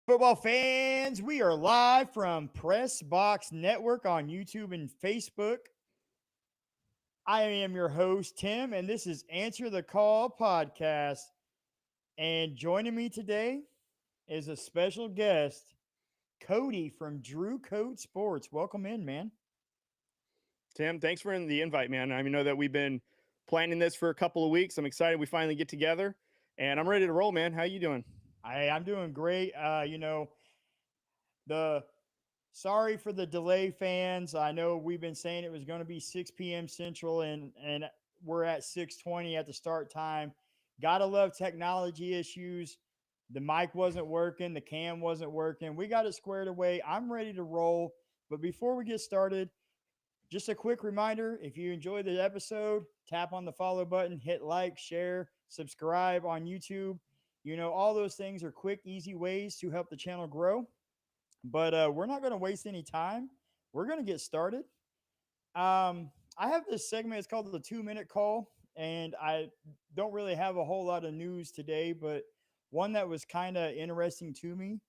Football fans, we are live from Press Box Network on YouTube and Facebook. I am your host, Tim, and this is Answer the Call podcast. And joining me today is a special guest, Cody from Drew Code Sports. Welcome in, man. Tim, thanks for the invite, man. I know that we've been planning this for a couple of weeks. I'm excited we finally get together, and I'm ready to roll, man. How you doing? I'm doing great. The sorry for the delay, fans. I know we've been saying it was going to be 6 p.m. Central, and we're at 6:20 at the start time. Gotta love technology issues. The mic wasn't working, the cam wasn't working. We got it squared away. I'm ready to roll. But before we get started, just a quick reminder: if you enjoyed the episode, tap on the follow button, hit like, share, subscribe on YouTube. All those things are quick, easy ways to help the channel grow. But we're not going to waste any time. We're going to get started. I have this segment. It's called the 2 minute call. And I don't really have a whole lot of news today, but one that was kind of interesting to me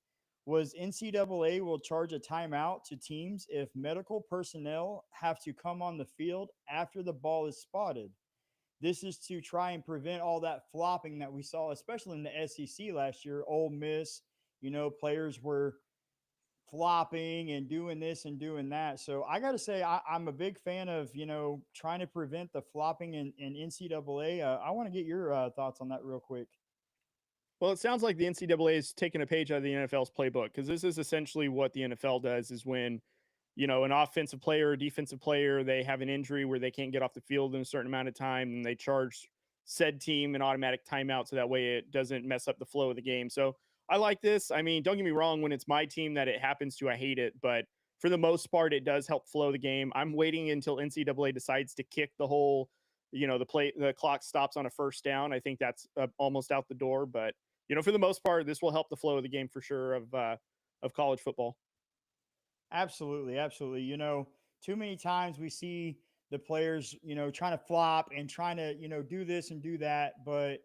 was NCAA will charge a timeout to teams if medical personnel have to come on the field after the ball is spotted. This is to try and prevent all that flopping that we saw, especially in the SEC last year. Ole Miss, players were flopping and doing this and doing that. So I got to say, I'm a big fan of, trying to prevent the flopping in NCAA. I want to get your thoughts on that real quick. Well, it sounds like the NCAA is taking a page out of the NFL's playbook because this is essentially what the NFL does is when, an offensive player or defensive player, they have an injury where they can't get off the field in a certain amount of time, and they charge said team an automatic timeout so that way it doesn't mess up the flow of the game. So I like this. I mean, don't get me wrong, when it's my team that it happens to, I hate it, but for the most part, it does help flow the game. I'm waiting until NCAA decides to kick the whole, the clock stops on a first down. I think that's almost out the door, but for the most part, this will help the flow of the game for sure of college football. Absolutely, absolutely. Too many times we see the players, trying to flop and trying to, do this and do that. But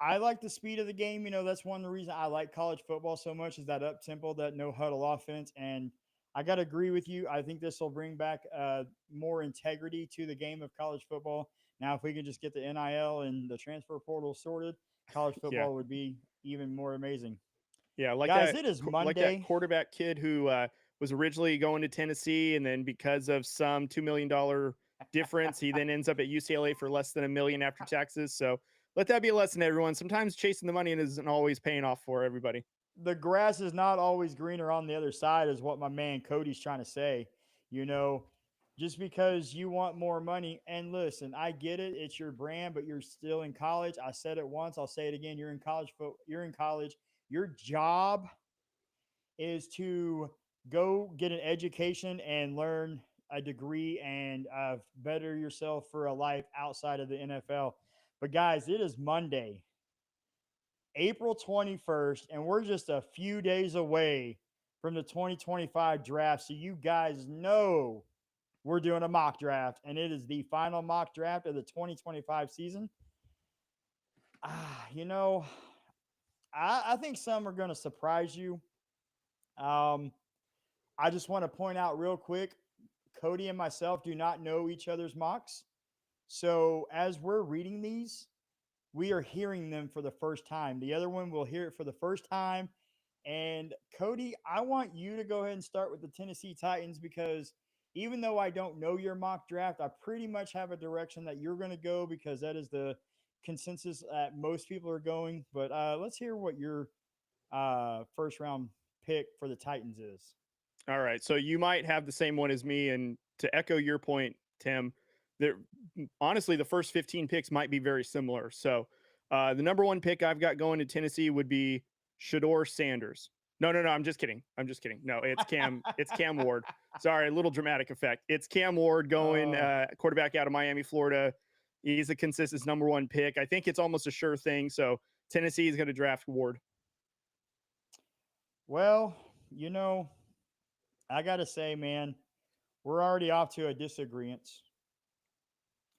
I like the speed of the game. That's one of the reasons I like college football so much is that up tempo, that no huddle offense. And I got to agree with you. I think this will bring back more integrity to the game of college football. Now, if we can just get the NIL and the transfer portal sorted, college Yeah. football would be even more amazing. Yeah, Guys, it is like that Monday. quarterback kid who was originally going to Tennessee, and then because of some $2 million difference, he then ends up at UCLA for less than $1 million after taxes. So let that be a lesson to everyone. Sometimes chasing the money isn't always paying off for everybody. The grass is not always greener on the other side, is what my man Cody's trying to say. You know, just because you want more money, and listen, I get it, it's your brand, but you're still in college. I said it once, I'll say it again. You're in college. You're in college. Your job is to go get an education and learn a degree and better yourself for a life outside of the NFL. But guys, it is Monday, April 21st, and we're just a few days away from the 2025 draft. So you guys know we're doing a mock draft, and it is the final mock draft of the 2025 season. Ah, you know, I think some are going to surprise you. Um, I just want to point out real quick, Cody and myself do not know each other's mocks. So as we're reading these, we are hearing them for the first time. The other one will hear it for the first time. And Cody, I want you to go ahead and start with the Tennessee Titans because even though I don't know your mock draft, I pretty much have a direction that you're going to go because that is the consensus that most people are going. But let's hear what your first round pick for the Titans is. All right. So you might have the same one as me. And to echo your point, Tim, there honestly, the first 15 picks might be very similar. So the number one pick I've got going to Tennessee would be Shador Sanders. No. I'm just kidding. No, it's Cam. It's Cam Ward. Sorry, a little dramatic effect. It's Cam Ward going quarterback out of Miami, Florida. He's a consistent number one pick. I think it's almost a sure thing. So Tennessee is going to draft Ward. Well, you know, I got to say, man, we're already off to a disagreement.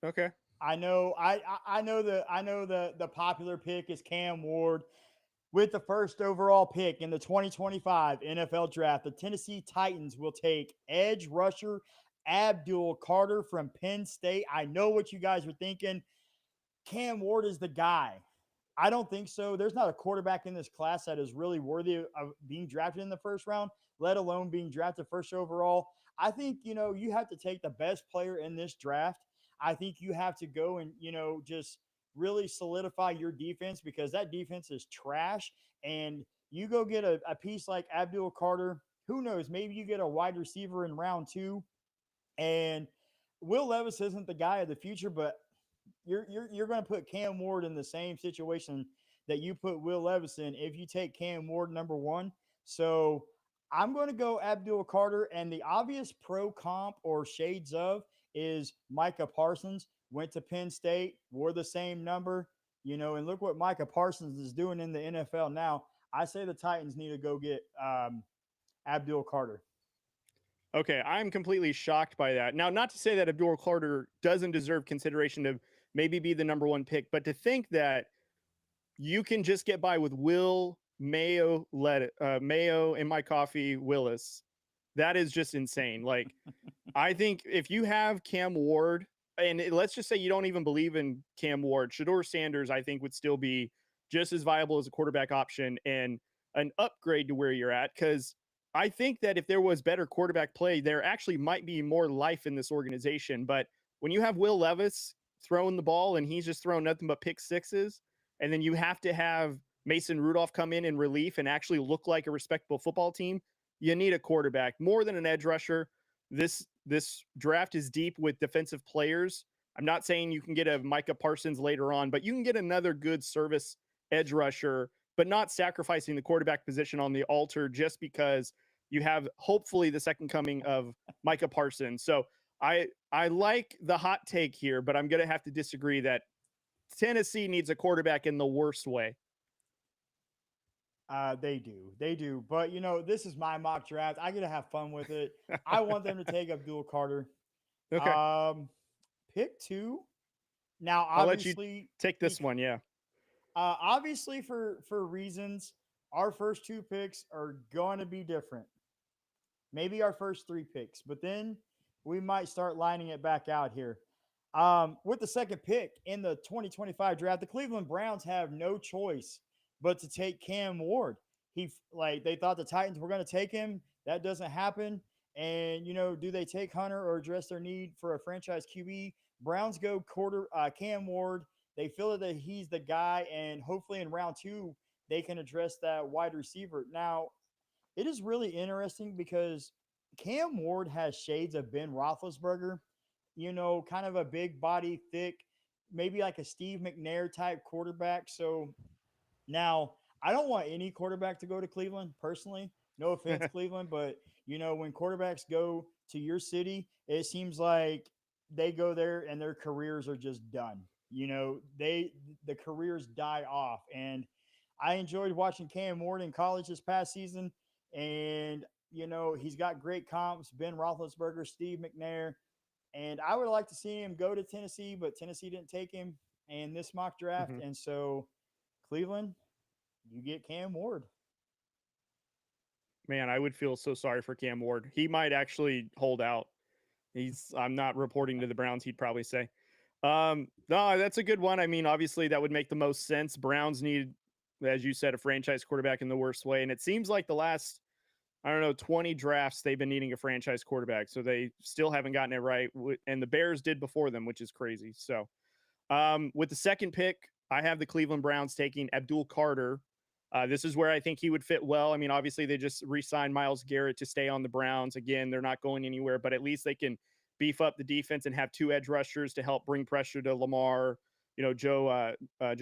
Okay. I know the popular pick is Cam Ward, With the first overall pick in the 2025 NFL Draft, the Tennessee Titans will take edge rusher Abdul Carter from Penn State. I know what you guys were thinking. Cam Ward is the guy. I don't think so. There's not a quarterback in this class that is really worthy of being drafted in the first round, let alone being drafted first overall. I think, you have to take the best player in this draft. I think you have to go and, just really solidify your defense because that defense is trash. And you go get a piece like Abdul Carter. Who knows? Maybe you get a wide receiver in round two. And Will Levis isn't the guy of the future, but you're going to put Cam Ward in the same situation that you put Will Levis in if you take Cam Ward number one. So I'm going to go Abdul Carter, and the obvious pro comp or shades of is Micah Parsons. Went to Penn State, wore the same number, and look what Micah Parsons is doing in the NFL now. I say the Titans need to go get Abdul Carter. Okay, I'm completely shocked by that. Now, not to say that Abdul Carter doesn't deserve consideration to maybe be the number one pick, but to think that you can just get by with Will Mayo in my coffee Willis, that is just insane. Like, I think if you have Cam Ward, and let's just say you don't even believe in Cam Ward, Shador Sanders, I think would still be just as viable as a quarterback option and an upgrade to where you're at. Because I think that if there was better quarterback play, there actually might be more life in this organization. But when you have Will Levis throwing the ball and he's just throwing nothing but pick sixes, and then you have to have Mason Rudolph come in relief and actually look like a respectable football team, you need a quarterback more than an edge rusher. This draft is deep with defensive players. I'm not saying you can get a Micah Parsons later on, but you can get another good service edge rusher, but not sacrificing the quarterback position on the altar just because you have hopefully the second coming of Micah Parsons. So I like the hot take here, but I'm going to have to disagree that Tennessee needs a quarterback in the worst way. They do. But this is my mock draft. I get to have fun with it. I want them to take Abdul Carter. Okay. Pick two. Now, I'll let you obviously, take this one. Yeah. Obviously, for reasons, our first two picks are going to be different. Maybe our first three picks, but then we might start lining it back out here. With the second pick in the 2025 draft, the Cleveland Browns have no choice but to take Cam Ward. They thought the Titans were going to take him. That doesn't happen. And do they take Hunter or address their need for a franchise QB? Browns go Cam Ward. They feel that he's the guy, and hopefully in round two they can address that wide receiver. Now, it is really interesting because Cam Ward has shades of Ben Roethlisberger. Kind of a big body, thick, maybe like a Steve McNair type quarterback. So now, I don't want any quarterback to go to Cleveland personally. No offense, Cleveland, but when quarterbacks go to your city, it seems like they go there and their careers are just done. The careers die off. And I enjoyed watching Cam Ward in college this past season, and he's got great comps: Ben Roethlisberger, Steve McNair, and I would like to see him go to Tennessee, but Tennessee didn't take him in this mock draft, Mm-hmm. and so Cleveland, you get Cam Ward. Man, I would feel so sorry for Cam Ward. He might actually hold out. I'm not reporting to the Browns, he'd probably say. No, that's a good one. I mean, obviously that would make the most sense. Browns need, as you said, a franchise quarterback in the worst way. And it seems like the last, I don't know, 20 drafts, they've been needing a franchise quarterback. So they still haven't gotten it right. And the Bears did before them, which is crazy. So with the second pick, I have the Cleveland Browns taking Abdul Carter. This is where I think he would fit well. I mean, obviously they just re-signed Myles Garrett to stay on the Browns. Again, they're not going anywhere, but at least they can beef up the defense and have two edge rushers to help bring pressure to Lamar, Joe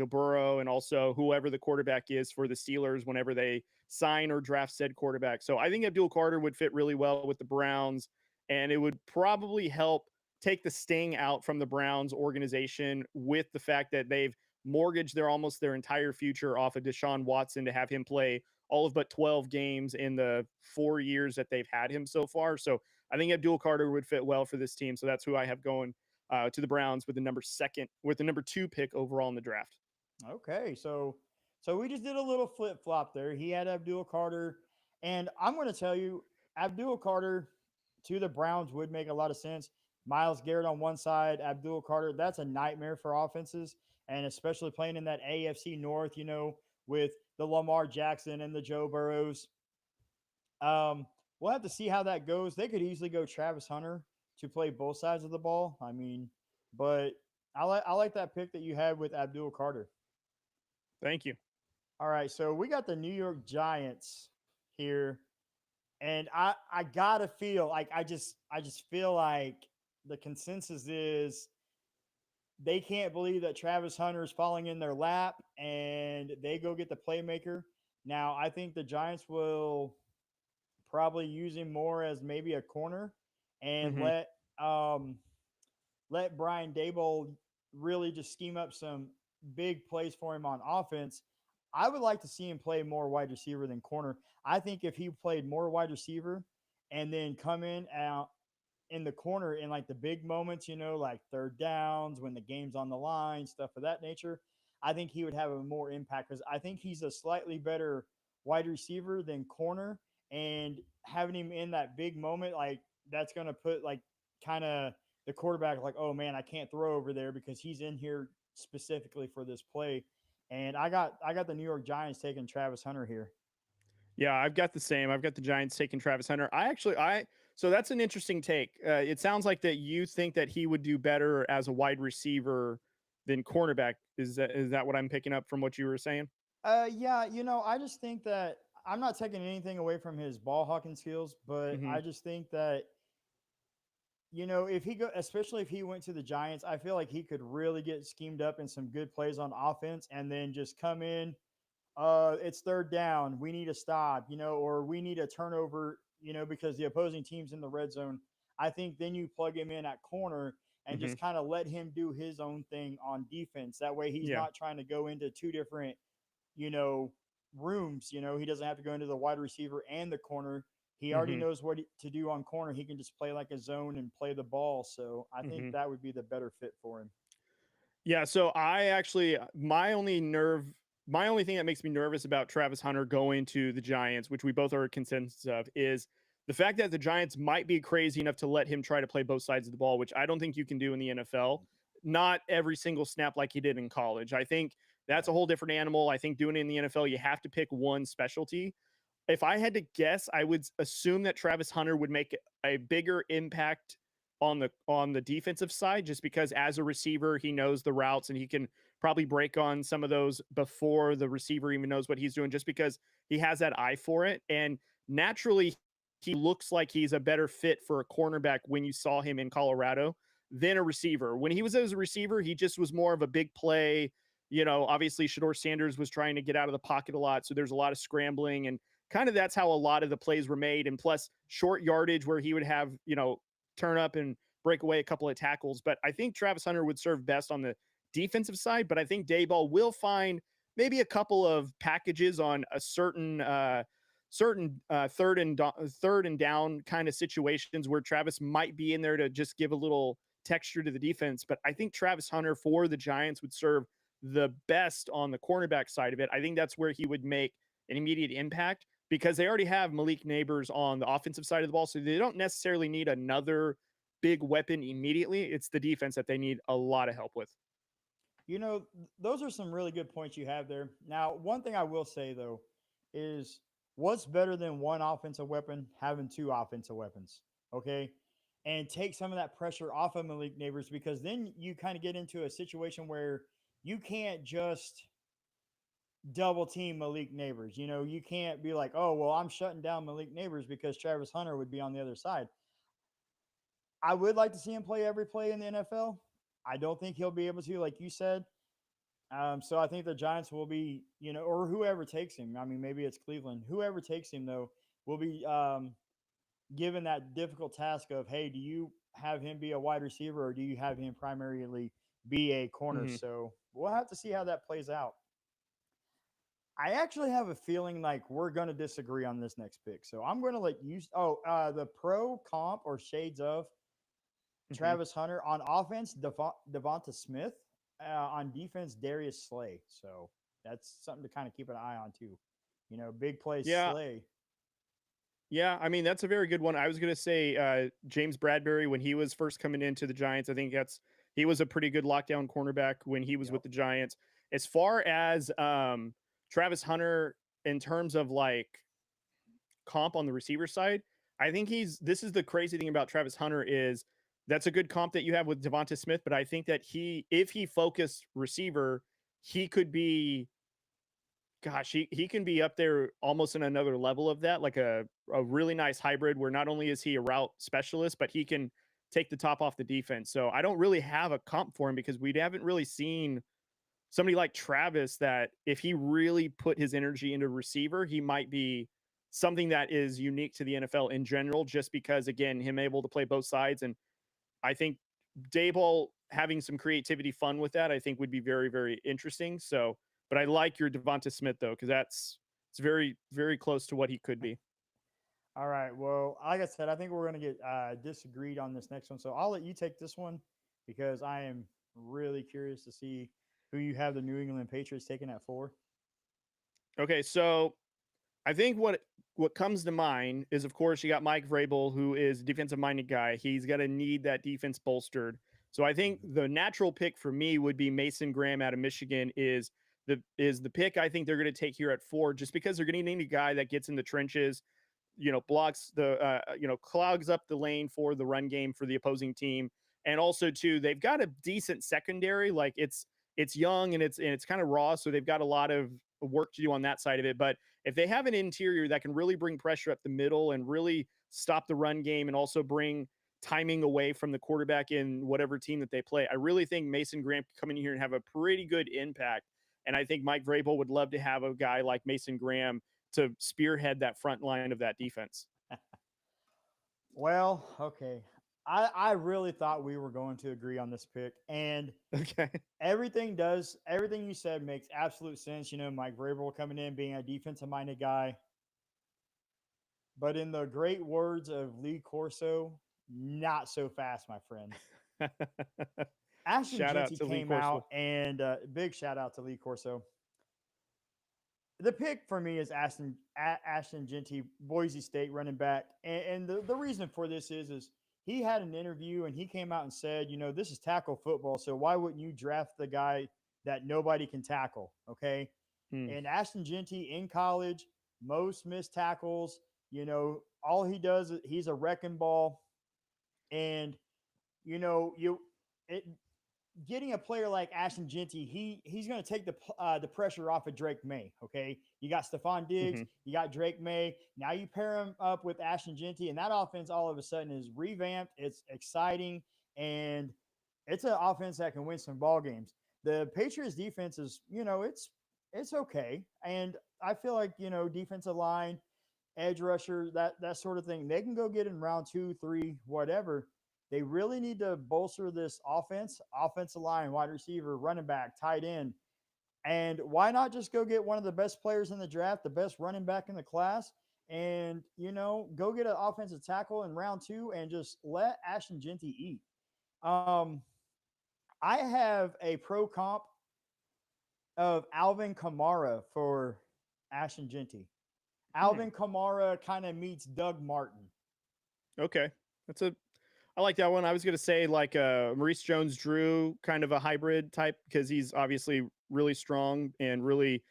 Burrow, and also whoever the quarterback is for the Steelers whenever they sign or draft said quarterback. So I think Abdul Carter would fit really well with the Browns, and it would probably help take the sting out from the Browns organization with the fact that they've mortgaged almost their entire future off of Deshaun Watson to have him play all of but 12 games in the 4 years that they've had him so far. So I think Abdul Carter would fit well for this team. So that's who I have going to the Browns with the number two pick overall in the draft. Okay, so So we just did a little flip flop there. He had Abdul Carter, and I'm going to tell you, Abdul Carter to the Browns would make a lot of sense. Miles Garrett on one side, Abdul Carter, that's a nightmare for offenses, and especially playing in that AFC North, with the Lamar Jackson and the Joe Burrows. We'll have to see how that goes. They could easily go Travis Hunter to play both sides of the ball. I mean, but I like that pick that you had with Abdul Carter. Thank you. All right, so we got the New York Giants here, and I gotta feel like I just feel like the consensus is they can't believe that Travis Hunter is falling in their lap, and they go get the playmaker. Now I think the Giants will probably use him more as maybe a corner, and Hmm. um let Brian Dable really just scheme up some big plays for him on offense. I would like to see him play more wide receiver than corner. I think if he played more wide receiver and then come in out in the corner in like the big moments, like third downs when the game's on the line, stuff of that nature, I think he would have a more impact because I think he's a slightly better wide receiver than corner. And having him in that big moment, like that's going to put like kind of the quarterback like, oh man, I can't throw over there because he's in here specifically for this play. And I got the New York Giants taking Travis Hunter here. Yeah, I've got the same. I've got the Giants taking Travis Hunter. I so that's an interesting take. It sounds like that you think that he would do better as a wide receiver than cornerback. Is that what I'm picking up from what you were saying? Yeah, I just think that I'm not taking anything away from his ball hawking skills, but Hmm. I just think that if he go, especially if he went to the Giants, I feel like he could really get schemed up in some good plays on offense, and then just come in. It's third down. We need a stop, or we need a turnover, because the opposing team's in the red zone. I think then you plug him in at corner and Hmm. just kind of let him do his own thing on defense. That way he's Yeah. not trying to go into two different you know, rooms. He doesn't have to go into the wide receiver and the corner. He already Hmm. knows what to do on corner. He can just play like a zone and play the ball. So I think Hmm. that would be the better fit for him. Yeah, so I actually my only thing that makes me nervous about Travis Hunter going to the Giants, which we both are consensus of, is the fact that the Giants might be crazy enough to let him try to play both sides of the ball, which I don't think you can do in the NFL. Not every single snap like he did in college. I think that's a Right. whole different animal. I think doing it in the NFL, you have to pick one specialty. If I had to guess, I would assume that Travis Hunter would make a bigger impact on the defensive side, just because as a receiver he knows the routes and he can probably break on some of those before the receiver even knows what he's doing, just because he has that eye for it. And naturally he looks like he's a better fit for a cornerback when you saw him in Colorado than a receiver. When he was as a receiver, he just was more of a big play. Obviously Shador Sanders was trying to get out of the pocket a lot, so there's a lot of scrambling, and kind of that's how a lot of the plays were made. And plus short yardage where he would have, turn up and break away a couple of tackles. But I think Travis Hunter would serve best on the defensive side. But I think Dayball will find maybe a couple of packages on a certain third and down kind of situations where Travis might be in there to just give a little texture to the defense. But I think Travis Hunter for the Giants would serve the best on the cornerback side of it. I think that's where he would make an immediate impact, because they already have Malik Neighbors on the offensive side of the ball. So they don't necessarily need another big weapon immediately. It's the defense that they need a lot of help with. Those are some really good points you have there. Now, one thing I will say though is what's better than one offensive weapon? Having two offensive weapons. Okay. And take some of that pressure off of Malik Neighbors, because then you kind of get into a situation where you can't just double team Malik Neighbors. You can't be like, oh, well, I'm shutting down Malik Neighbors because Travis Hunter would be on the other side. I would like to see him play every play in the NFL. I don't think he'll be able to, like you said. So I think the Giants will be, or whoever takes him. I mean, maybe it's Cleveland. Whoever takes him, though, will be given that difficult task of, hey, do you have him be a wide receiver or do you have him primarily be a corner? Mm-hmm. So we'll have to see how that plays out. I actually have a feeling like we're going to disagree on this next pick. So I'm going to let you. Oh, the pro comp or shades of Mm-hmm. Travis Hunter on offense, Devonta Smith. On defense, Darius Slay. So That's something to kind of keep an eye on too. Big plays Yeah, slay. yeah. I mean, that's a very good one. I was gonna say James Bradbury when he was first coming into the Giants. I think he was a pretty good lockdown cornerback when he was Yep. with the Giants. As far as Travis Hunter in terms of like comp on the receiver side, I think this is the crazy thing about Travis Hunter is that's a good comp that you have with Devonta Smith, but I think that if he focused receiver, he could be gosh, he can be up there almost in another level of that, like a really nice hybrid where not only is he a route specialist, but he can take the top off the defense. So I don't really have a comp for him because we haven't really seen somebody like Travis that if he really put his energy into receiver, he might be something that is unique to the NFL in general, just because again, him able to play both sides. And I think Dayball having some creativity fun with that, I think would be very, very interesting. So, but I like your Devonta Smith though, because it's very, very close to what he could be. All right. Well, like I said, I think we're going to get disagreed on this next one. So I'll let you take this one because I am really curious to see who you have the New England Patriots taking at 4. Okay, so I think what comes to mind is, of course, you got Mike Vrabel, who is a defensive minded guy. He's going to need that defense bolstered. So I think Mhm. the natural pick for me would be Mason Graham out of Michigan. Is the pick I think they're going to take here at 4, just because they're going to need a guy that gets in the trenches, blocks clogs up the lane for the run game for the opposing team. And also too, they've got a decent secondary. Like it's young and it's kind of raw, so they've got a lot of work to do on that side of it. But if they have an interior that can really bring pressure up the middle and really stop the run game and also bring timing away from the quarterback in whatever team that they play, I really think Mason Graham can come in here and have a pretty good impact. And I think Mike Vrabel would love to have a guy like Mason Graham to spearhead that front line of that defense. Well, okay. I really thought we were going to agree on this pick. And Okay. everything you said makes absolute sense. Mike Vrabel coming in, being a defensive minded guy. But in the great words of Lee Corso, not so fast, my friend. Ashton Shout out Genty to Lee came Corso. out, and big shout out to Lee Corso. The pick for me is Ashton Genty, Boise State running back, and the reason for this is he had an interview and he came out and said, this is tackle football, so why wouldn't you draft the guy that nobody can tackle? Okay, Hmm. and Ashton Genty in college, most missed tackles. All he does is he's a wrecking ball, and you it getting a player like Ashton Genty, he's going to take the pressure off of Drake May. Okay, you got Stephon Diggs, Mm-hmm. you got Drake May. Now you pair him up with Ashton Genty, and that offense all of a sudden is revamped. It's exciting, and it's an offense that can win some ball games. The Patriots defense is, it's okay, and I feel like defensive line, edge rusher, that sort of thing, they can go get in round 2, 3, whatever. They really need to bolster this offensive line, wide receiver, running back, tight end. And why not just go get one of the best players in the draft, the best running back in the class, and, go get an offensive tackle in round 2 and just let Ashton Genty eat. Um, I have a pro comp of Alvin Kamara for Ashton Genty. Hmm. Alvin Kamara kind of meets Doug Martin. Okay. That's a I like that one. I was gonna say like Maurice Jones-Drew, kind of a hybrid type, because he's obviously really strong and really,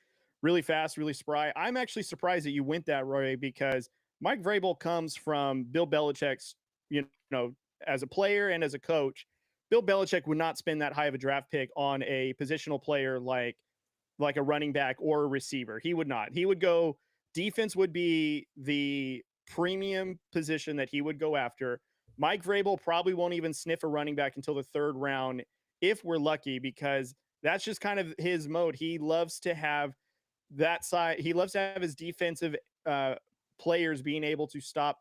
really fast, really spry. I'm actually surprised that you went that way because Mike Vrabel comes from Bill Belichick's, as a player and as a coach. Bill Belichick would not spend that high of a draft pick on a positional player like a running back or a receiver. He would not. He would go defense would be the premium position that he would go after. Mike Vrabel probably won't even sniff a running back until the 3rd round if we're lucky, because that's just kind of his mode. He loves to have that side. He loves to have his defensive uh, players being able to stop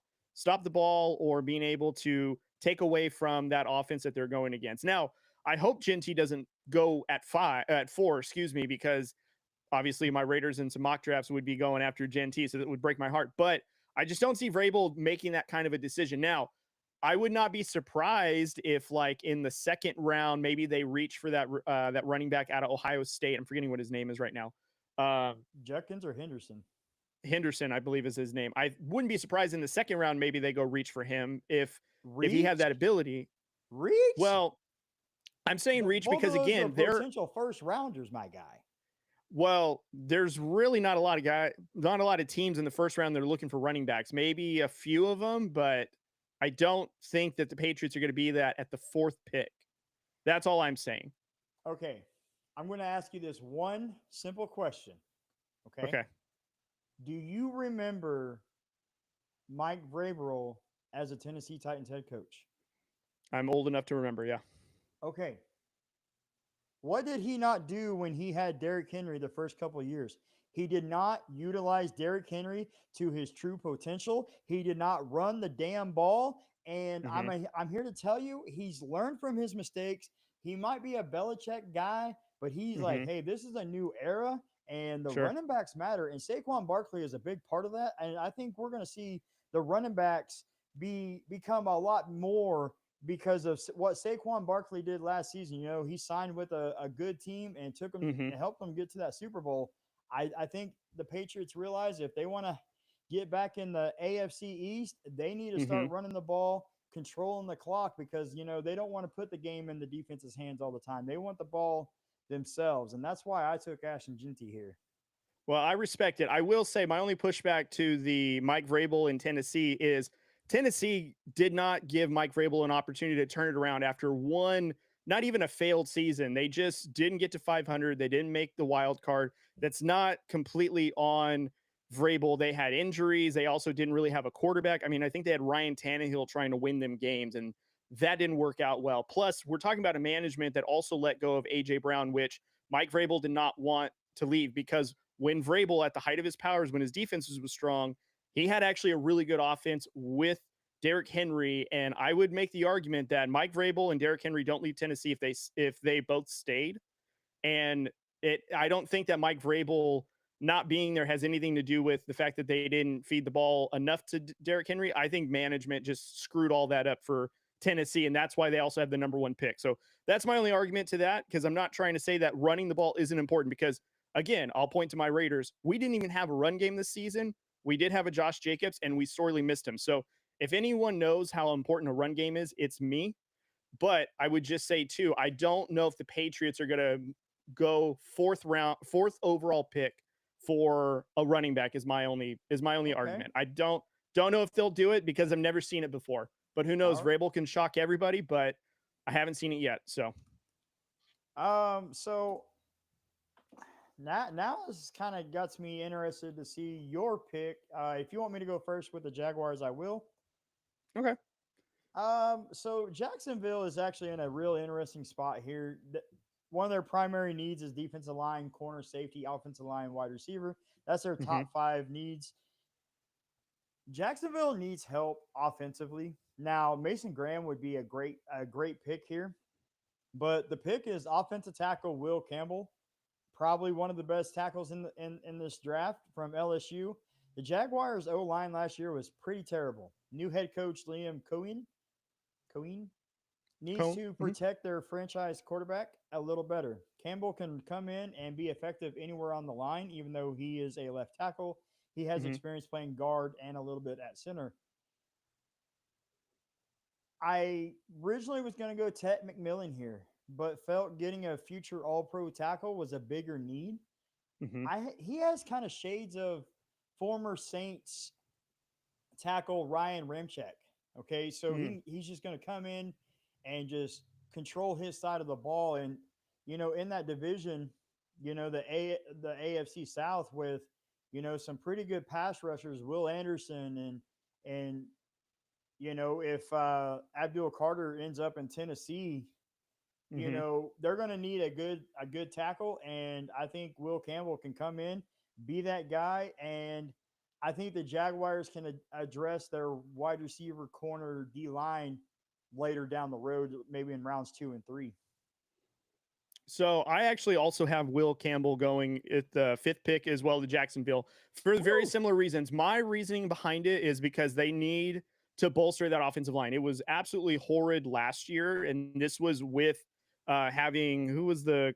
the ball or being able to take away from that offense that they're going against. Now, I hope Genty doesn't go at 4, excuse me, because obviously my Raiders and some mock drafts would be going after Genty, so that would break my heart. But I just don't see Vrabel making that kind of a decision. Now, I would not be surprised if, like in the 2nd round, maybe they reach for that running back out of Ohio State. I'm forgetting what his name is right now. Judkins or Henderson? Henderson, I believe is his name. I wouldn't be surprised in the second round maybe they go reach for him if he had Reach? that ability. Reach? Well, I'm saying reach Both of because those are again, they're potential first rounders, my guy. well, there's really not a lot of teams in the first round that are looking for running backs. Maybe a few of them, but I don't think that the Patriots are going to be that at the fourth pick. That's all I'm saying. Okay. I'm going to ask you this one simple question. Okay. Okay. Do you remember Mike Vrabel as a Tennessee Titans head coach? I'm old enough to remember. Yeah. Okay. What did he not do when he had Derrick Henry the first couple of years? He did not utilize Derrick Henry to his true potential. He did not run the damn ball. And Hmm. I'm here to tell you, he's learned from his mistakes. He might be a Belichick guy, but he's like, Hmm. hey, this is a new era, and the Sure. running backs matter. And Saquon Barkley is a big part of that. And I think we're going to see the running backs become a lot more because of what Saquon Barkley did last season. You know, he signed with a good team and took them Hmm. and helped them get to that Super Bowl. I think the Patriots realize if they want to get back in the AFC East, they need to Hmm. start running the ball, controlling the clock because, you know, they don't want to put the game in the defense's hands all the time. They want the ball themselves. And that's why I took Ashton Jinty here. Well, I respect it. I will say my only pushback to the Mike Vrabel in Tennessee is Tennessee did not give Mike Vrabel an opportunity to turn it around after one, not even a failed season. They just didn't get to 500. They didn't make the wild card. That's not completely on Vrabel. They had injuries. They also didn't really have a quarterback. I mean, I think they had Ryan Tannehill trying to win them games, and that didn't work out well. Plus, we're talking about a management that also let go of A.J. Brown, which Mike Vrabel did not want to leave because when Vrabel at the height of his powers, when his defenses was strong, he had actually a really good offense with Derrick Henry. And I would make the argument that Mike Vrabel and Derrick Henry don't leave Tennessee if they both stayed. And I don't think that Mike Vrabel not being there has anything to do with the fact that they didn't feed the ball enough to Derrick Henry. I think management just screwed all that up for Tennessee, and that's why they also have the number one pick. So that's my only argument to that, because I'm not trying to say that running the ball isn't important, because again, I'll point to my Raiders. We didn't even have a run game this season. We did have a Josh Jacobs, and we sorely missed him. So if anyone knows how important a run game is, it's me. But I would just say too, I don't know if the Patriots are going to go fourth overall pick for a running back is my only Okay. argument. I don't know if they'll do it because I've never seen it before. But who knows? All Vrabel can shock everybody, but I haven't seen it yet. So right. So now this kind of gets me interested to see your pick. If you want me to go first with the Jaguars, I will. okay. So Jacksonville is actually in a real interesting spot here. One of their primary needs is defensive line, corner, safety, offensive line, wide receiver. That's their Hmm. top five needs. Jacksonville needs help offensively. Now, Mason Graham would be a great pick here, but the pick is offensive tackle Will Campbell, probably one of the best tackles in this draft from LSU. The Jaguars O line last year was pretty terrible. New head coach Liam Cohen needs Cone. to Hmm. protect their franchise quarterback a little better. Campbell can come in and be effective anywhere on the line, even though he is a left tackle. He has Hmm. experience playing guard and a little bit at center. I originally was going to go Ted McMillan here, but felt getting a future All Pro tackle was a bigger need. Hmm. He has kind of shades of former Saints tackle Ryan Ramczyk. Okay, so Hmm. he's just going to come in and just control his side of the ball, and in that division, the AFC South with some pretty good pass rushers, Will Anderson and if Abdul Carter ends up in Tennessee, Hmm. they're going to need a good tackle, and I think Will Campbell can come in, be that guy, and I think the Jaguars can address their wide receiver, corner, D line later down the road, maybe in rounds 2 and 3. So I actually also have Will Campbell going at the fifth pick as well to Jacksonville for very Woo! similar reasons. My reasoning behind it is because they need to bolster that offensive line. It was absolutely horrid last year, and this was with having who was the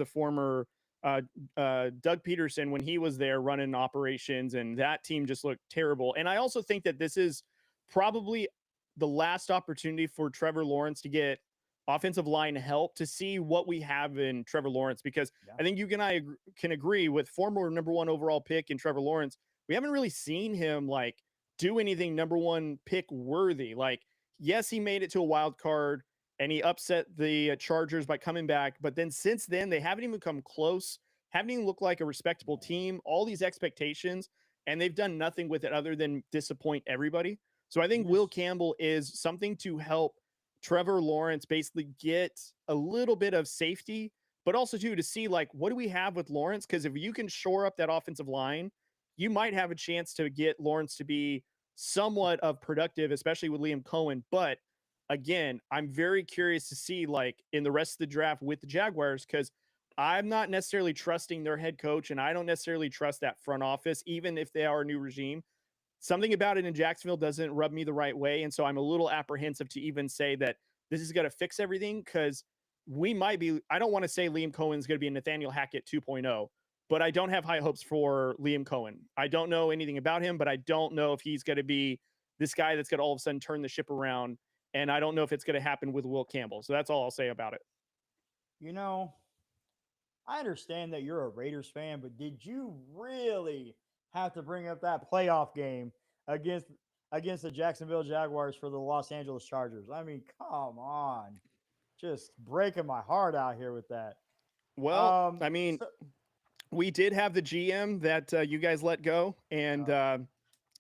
former uh, Doug Peterson when he was there running operations, and that team just looked terrible. And I also think that this is probably the last opportunity for Trevor Lawrence to get offensive line help to see what we have in Trevor Lawrence, because Yeah. I think you and I can agree with former number one overall pick in Trevor Lawrence. We haven't really seen him like do anything number one pick worthy. Like, yes, he made it to a wild card and he upset the Chargers by coming back. But then since then, they haven't even come close, haven't even looked like a respectable team. All these expectations, and they've done nothing with it other than disappoint everybody. So I think Will Just Campbell is something to help Trevor Lawrence basically get a little bit of safety, but also too to see like what do we have with Lawrence? Because if you can shore up that offensive line, you might have a chance to get Lawrence to be somewhat of productive, especially with Liam Cohen. But again, I'm very curious to see like in the rest of the draft with the Jaguars, because I'm not necessarily trusting their head coach and I don't necessarily trust that front office, even if they are a new regime. Something about it in Jacksonville doesn't rub me the right way. And so I'm a little apprehensive to even say that this is going to fix everything, because we might be, I don't want to say Liam Cohen's going to be a Nathaniel Hackett 2.0, but I don't have high hopes for Liam Cohen. I don't know anything about him, but I don't know if he's going to be this guy that's going to all of a sudden turn the ship around. And I don't know if it's going to happen with Will Campbell. So that's all I'll say about it. you know, I understand that you're a Raiders fan, but did you really have to bring up that playoff game against against the Jacksonville Jaguars for the Los Angeles Chargers? I mean, come on. Just breaking my heart out here with that. Well, Um I mean, so we did have the GM that you guys let go, and uh,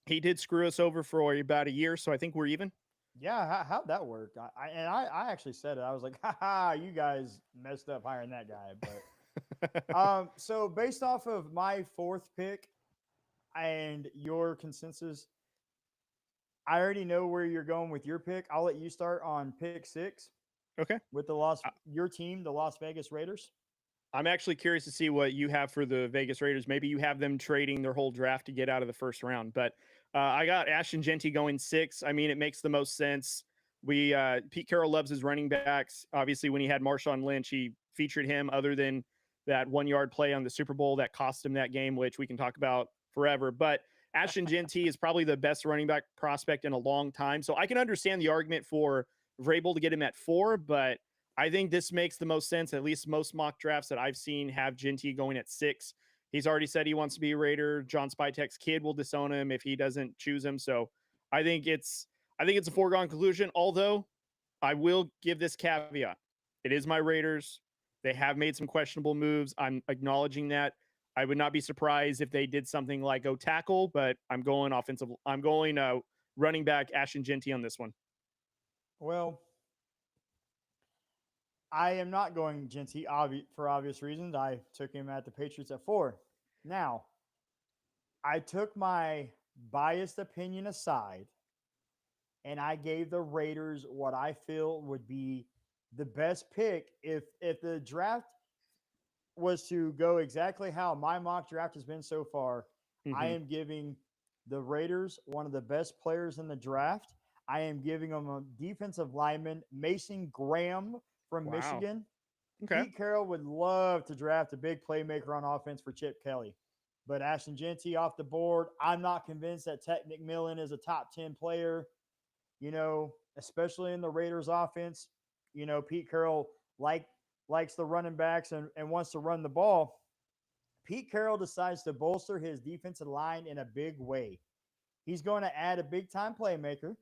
he did screw us over for about a year. So I think we're even. yeah, how'd that work? I actually said it. I was like, haha, you guys messed up hiring that guy. But so based off of my fourth pick and your consensus, I already know where you're going with your pick. I'll let you start on pick six Okay. with your team, the Las Vegas Raiders. I'm actually curious to see what you have for the Vegas Raiders. Maybe you have them trading their whole draft to get out of the first round. But I got Ashton Genty going 6. I mean, it makes the most sense. We Pete Carroll loves his running backs. Obviously, when he had Marshawn Lynch, he featured him. Other than that 1 yard play on the Super Bowl that cost him that game, which we can talk about forever. But Ashton Genty is probably the best running back prospect in a long time. So I can understand the argument for Vrabel to get him at 4, but I think this makes the most sense. At least most mock drafts that I've seen have Genty going at 6. He's already said he wants to be a Raider. John Spytek's kid will disown him if he doesn't choose him. So I think it's a foregone conclusion. Although I will give this caveat: it is my Raiders. They have made some questionable moves. I'm acknowledging that. I would not be surprised if they did something like go tackle, but I'm going offensive. I'm going running back Ashton Genty on this one. Well, I am not going Genty for obvious reasons. I took him at the Patriots at 4. Now, I took my biased opinion aside and I gave the Raiders what I feel would be the best pick if the draft was to go exactly how my mock draft has been so far. I Mm-hmm. am giving the Raiders one of the best players in the draft. I am giving them a defensive lineman, Mason Graham from Wow. Michigan. Okay. Pete Carroll would love to draft a big playmaker on offense for Chip Kelly. But Ashton Genty off the board. I'm not convinced that Tech McMillan is a top 10 player, especially in the Raiders offense. Pete Carroll likes the running backs and wants to run the ball. Pete Carroll decides to bolster his defensive line in a big way. He's going to add a big time playmaker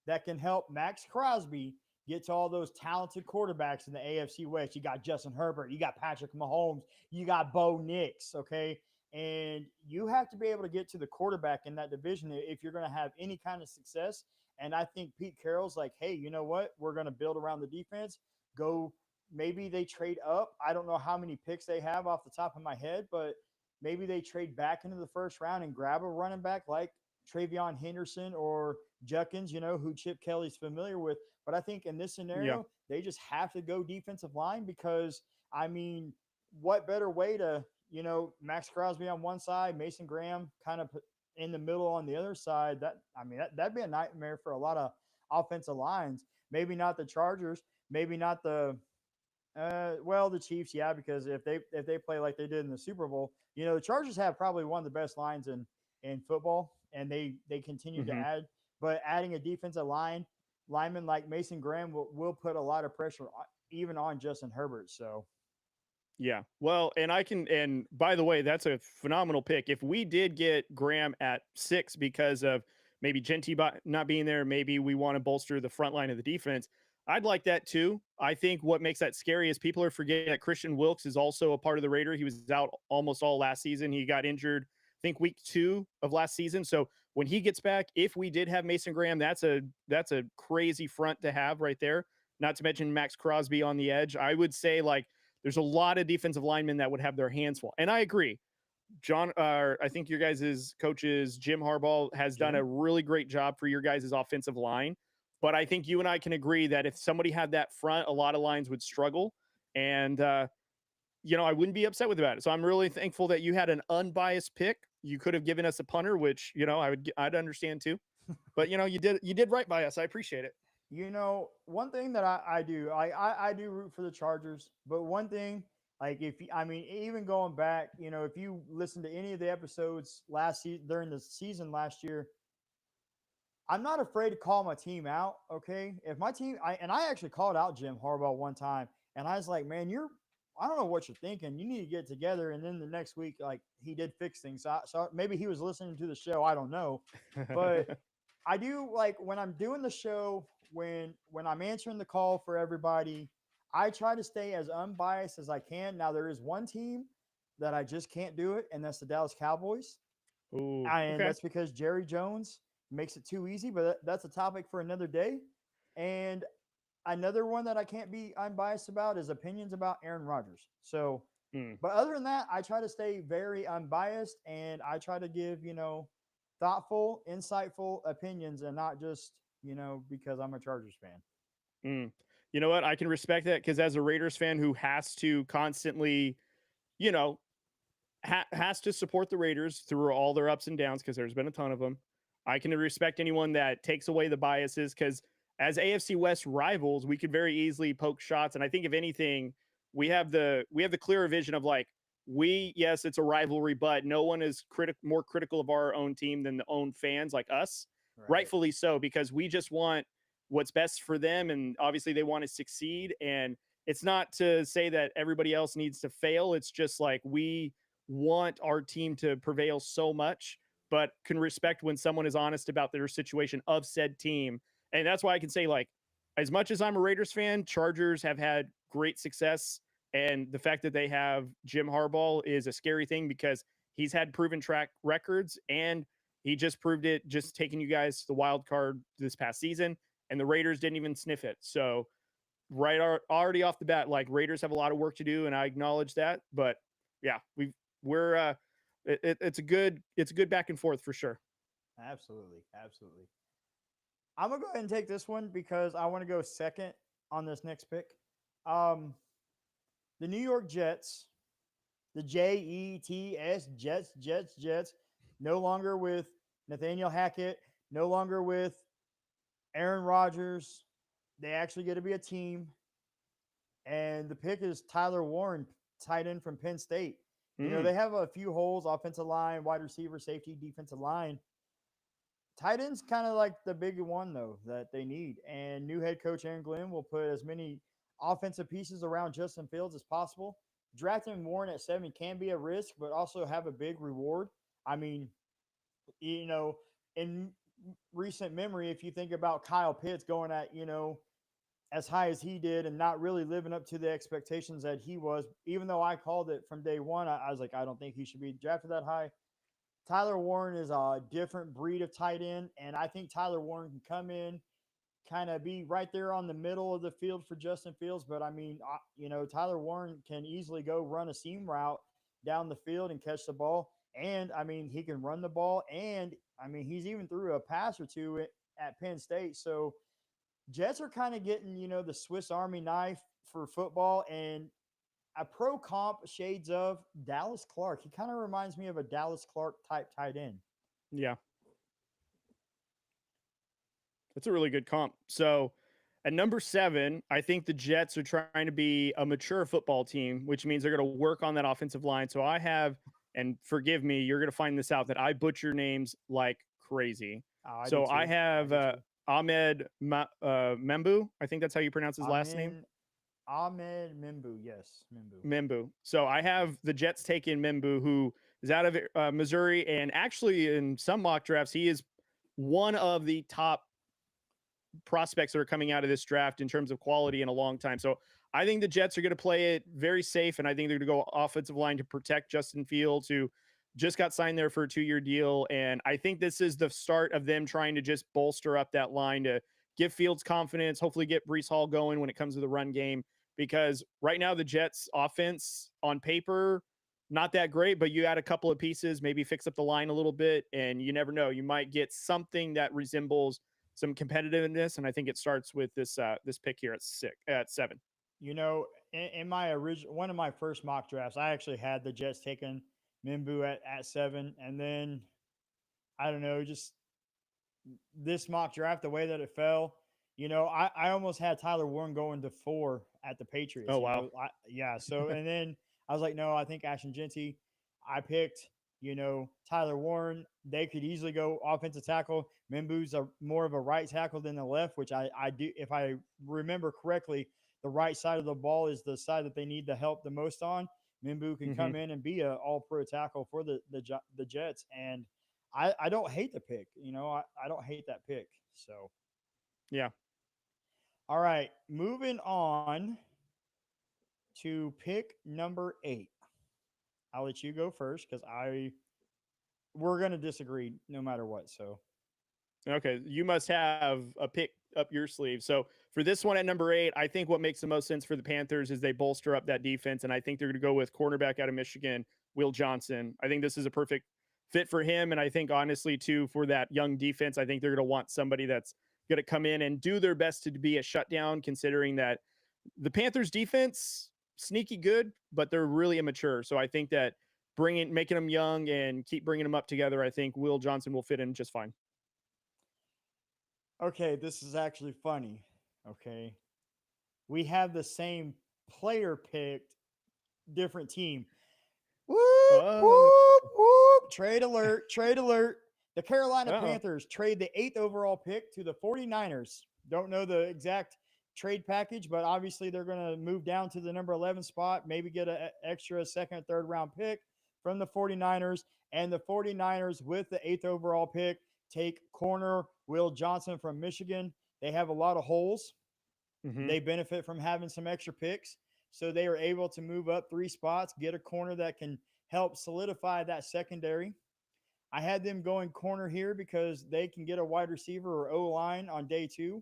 that can help Max Crosby get to all those talented quarterbacks in the AFC West. You got Justin Herbert, you got Patrick Mahomes, you got Bo Nix, okay? And you have to be able to get to the quarterback in that division if you're going to have any kind of success. And I think Pete Carroll's like, hey, you know what? We're going to build around the defense. Go, maybe they trade up. I don't know how many picks they have off the top of my head, but maybe they trade back into the first round and grab a running back like Travion Henderson or Juckins, who Chip Kelly's familiar with. But I think in this Yeah. scenario, they just have to go defensive line because, I mean, what better way to, Max Crosby on one side, Mason Graham kind of in the middle on the other side? That'd be a nightmare for a lot of offensive lines. Maybe not the Chargers, maybe not the Well, the Chiefs, yeah, because if they play like they did in the Super Bowl, the Chargers have probably one of the best lines in football, and they continue to Hmm. add. But adding a defensive lineman like Mason Graham will put a lot of pressure even on Justin Herbert. So Yeah. Well, and by the way, that's a phenomenal pick. If we did get Graham at 6 because of maybe Genty not being there, maybe we want to bolster the front line of the defense. I'd like that too. I think what makes that scary is people are forgetting that Christian Wilkes is also a part of the Raider. He was out almost all last season. He got injured, I think week 2 of last season. So when he gets back, if we did have Mason Graham, that's a crazy front to have right there. Not to mention Max Crosby on the edge. I would say like there's a lot of defensive linemen that would have their hands full. And I agree. John, I think your guys' coaches, Jim Harbaugh, has done a Jim, really great job for your guys' offensive line. But I think you and I can agree that if somebody had that front, a lot of lines would struggle. And, I wouldn't be upset with about it. So I'm really thankful that you had an unbiased pick. You could have given us a punter, which, I'd understand too. But, you did right by us. I appreciate it. one thing that I do, I do root for the Chargers, but one thing, like I mean, even going back, if you listen to any of the episodes last season during the season last year, I'm not afraid to call my team out. Okay, if my team, I actually called out Jim Harbaugh one time, and I was like, man, I don't know what you're thinking. You need to get together. And then the next week, like he did fix things. So maybe he was listening to the show. I don't know, but I do like when I'm doing the show, when I'm answering the call for everybody, I try to stay as unbiased as I can. Now there is one team that I just can't do it, and that's the Dallas Cowboys, Ooh, and okay. that's because Jerry Jones makes it too easy. But that's a topic for another day. And another one that I can't be unbiased about is opinions about Aaron Rodgers. So, Mm. but other than that, I try to stay very unbiased, and I try to give thoughtful, insightful opinions, and not just because I'm a Chargers fan. Mm. You know what? I can respect that because as a Raiders fan who has to constantly, you know, has to support the Raiders through all their ups and downs because there's been a ton of them. I can respect anyone that takes away the biases because as AFC West rivals, we could very easily poke shots. And I think if anything, we have the clearer vision of like yes, it's a rivalry, but no one is more critical of our own team than the own fans like us. Right. Rightfully so, because we just want what's best for them, and obviously they want to succeed. And it's not to say that everybody else needs to fail. It's just like we want our team to prevail so much, but can respect when someone is honest about their situation of said team. And that's why I can say, like, as much as I'm a Raiders fan, Chargers have had great success. And the fact that they have Jim Harbaugh is a scary thing because he's had proven track records and he just proved it just taking you guys to the wild card this past season. And the Raiders didn't even sniff it. So, right already off the bat, like Raiders have a lot of work to do, and I acknowledge that. But yeah, we're it's a good back and forth for sure. Absolutely. Absolutely. I'm gonna go ahead and take this one because I want to go second on this next pick. Um, the New York Jets, the Jets, no longer with Nathaniel Hackett, no longer with Aaron Rodgers. They actually get to be a team, and the pick is Tyler Warren, tight end from Penn State. Mm, They have a few holes: offensive line, wide receiver, safety, defensive line. Tight end's kind of like the big one though that they need. And new head coach Aaron Glenn will put as many offensive pieces around Justin Fields as possible. Drafting Warren at 7 can be a risk, but also have a big reward. I mean, you know, in recent memory, if you think about Kyle Pitts going at, as high as he did and not really living up to the expectations that he was, even though I called it from day one, I was like, I don't think he should be drafted that high. Tyler Warren is a different breed of tight end, and I think Tyler Warren can come in, kind of be right there on the middle of the field for Justin Fields. But I mean, Tyler Warren can easily go run a seam route down the field and catch the ball. And I mean, he can run the ball, and I mean, he's even threw a pass or two at Penn State. So Jets are kind of getting, the Swiss Army knife for football, and a pro comp shades of Dallas Clark. He kind of reminds me of a Dallas Clark type tight end. yeah, that's a really good comp. So At number 7, I think the Jets are trying to be a mature football team, which means they're going to work on that offensive line. So I have, and forgive me, you're going to find this out, that I butcher names like crazy. Oh, I do So I too. I have do too. Membu. I think that's how you pronounce his last name. Amin Ahmed Mimbu. Yes, Mimbu. Membu. So I have the Jets taking Membu, who is out of Missouri, and actually in some mock drafts, he is one of the top prospects that are coming out of this draft in terms of quality in a long time. So I think the Jets are going to play it very safe, and I think they're going to go offensive line to protect Justin Fields, who just got signed there for a 2-year deal. And I think this is the start of them trying to just bolster up that line to give Fields confidence, hopefully get Brees Hall going when it comes to the run game. Because right now, the Jets offense on paper, not that great, but you add a couple of pieces, maybe fix up the line a little bit, and you never know. You might get something that resembles some competitiveness, and I think it starts with this pick here at 7. You know, in my original one of my first mock drafts, I actually had the Jets taking Mimbu at 7, and then I don't know, just this mock draft, the way that it fell, I almost had Tyler Warren going to 4 at the Patriots. Oh wow. Yeah. So and then I was like, no, I think Ashton Genty. I picked, Tyler Warren. They could easily go offensive tackle. Mimbu's more of a right tackle than the left, which I do. If I remember correctly, the right side of the ball is the side that they need the help the most on. Mimbu can Mm-hmm. come in and be a all pro tackle for the Jets, and I don't hate the pick. I don't hate that pick. So, Yeah. all right, moving on to pick number 8. I'll let you go first because we're gonna disagree no matter what. So, Okay, you must have a pick up your sleeve. So for this one at number 8, I think what makes the most sense for the Panthers is they bolster up that defense, and I think they're going to go with cornerback out of Michigan, Will Johnson. I think this is a perfect fit for him, and I think honestly too for that young defense, I think they're going to want somebody that's going to come in and do their best to be a shutdown, considering that the Panthers defense sneaky good, but they're really immature. So I think that making them young and keep bringing them up together, I think Will Johnson will fit in just fine. okay, this is actually funny. Okay, we have the same player picked, different team. Whoop, Oh, whoop, whoop. Trade alert, trade alert. The Carolina oh, Panthers trade the 8th overall pick to the 49ers. Don't know the exact trade package, but obviously they're going to move down to the number 11 spot, maybe get an extra second, third round pick from the 49ers. And the 49ers, with the 8th overall pick, take corner Will Johnson from Michigan. They have a lot of holes. mm-hmm. They benefit from having some extra picks. So they are able to move up 3 spots, get a corner that can help solidify that secondary. I had them going corner here because they can get a wide receiver or O line on day 2.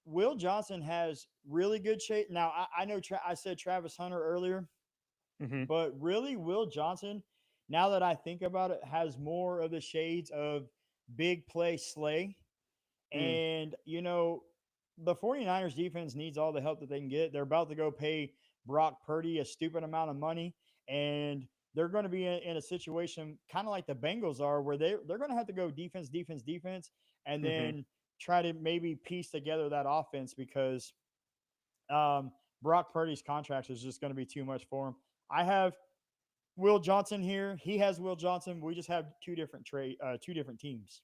Will Johnson has really good shape. Now, I know I said Travis Hunter earlier, Mm-hmm. but really, Will Johnson, now that I think about it, has more of the shades of big play Slay. Mm. And, the 49ers defense needs all the help that they can get. They're about to go pay Brock Purdy a stupid amount of money. And they're going to be in a situation kind of like the Bengals are, where they're going to have to go defense, defense, defense, and Mm-hmm. then try to maybe piece together that offense because Brock Purdy's contract is just going to be too much for him. I have Will Johnson here. He has Will Johnson. We just have two different teams.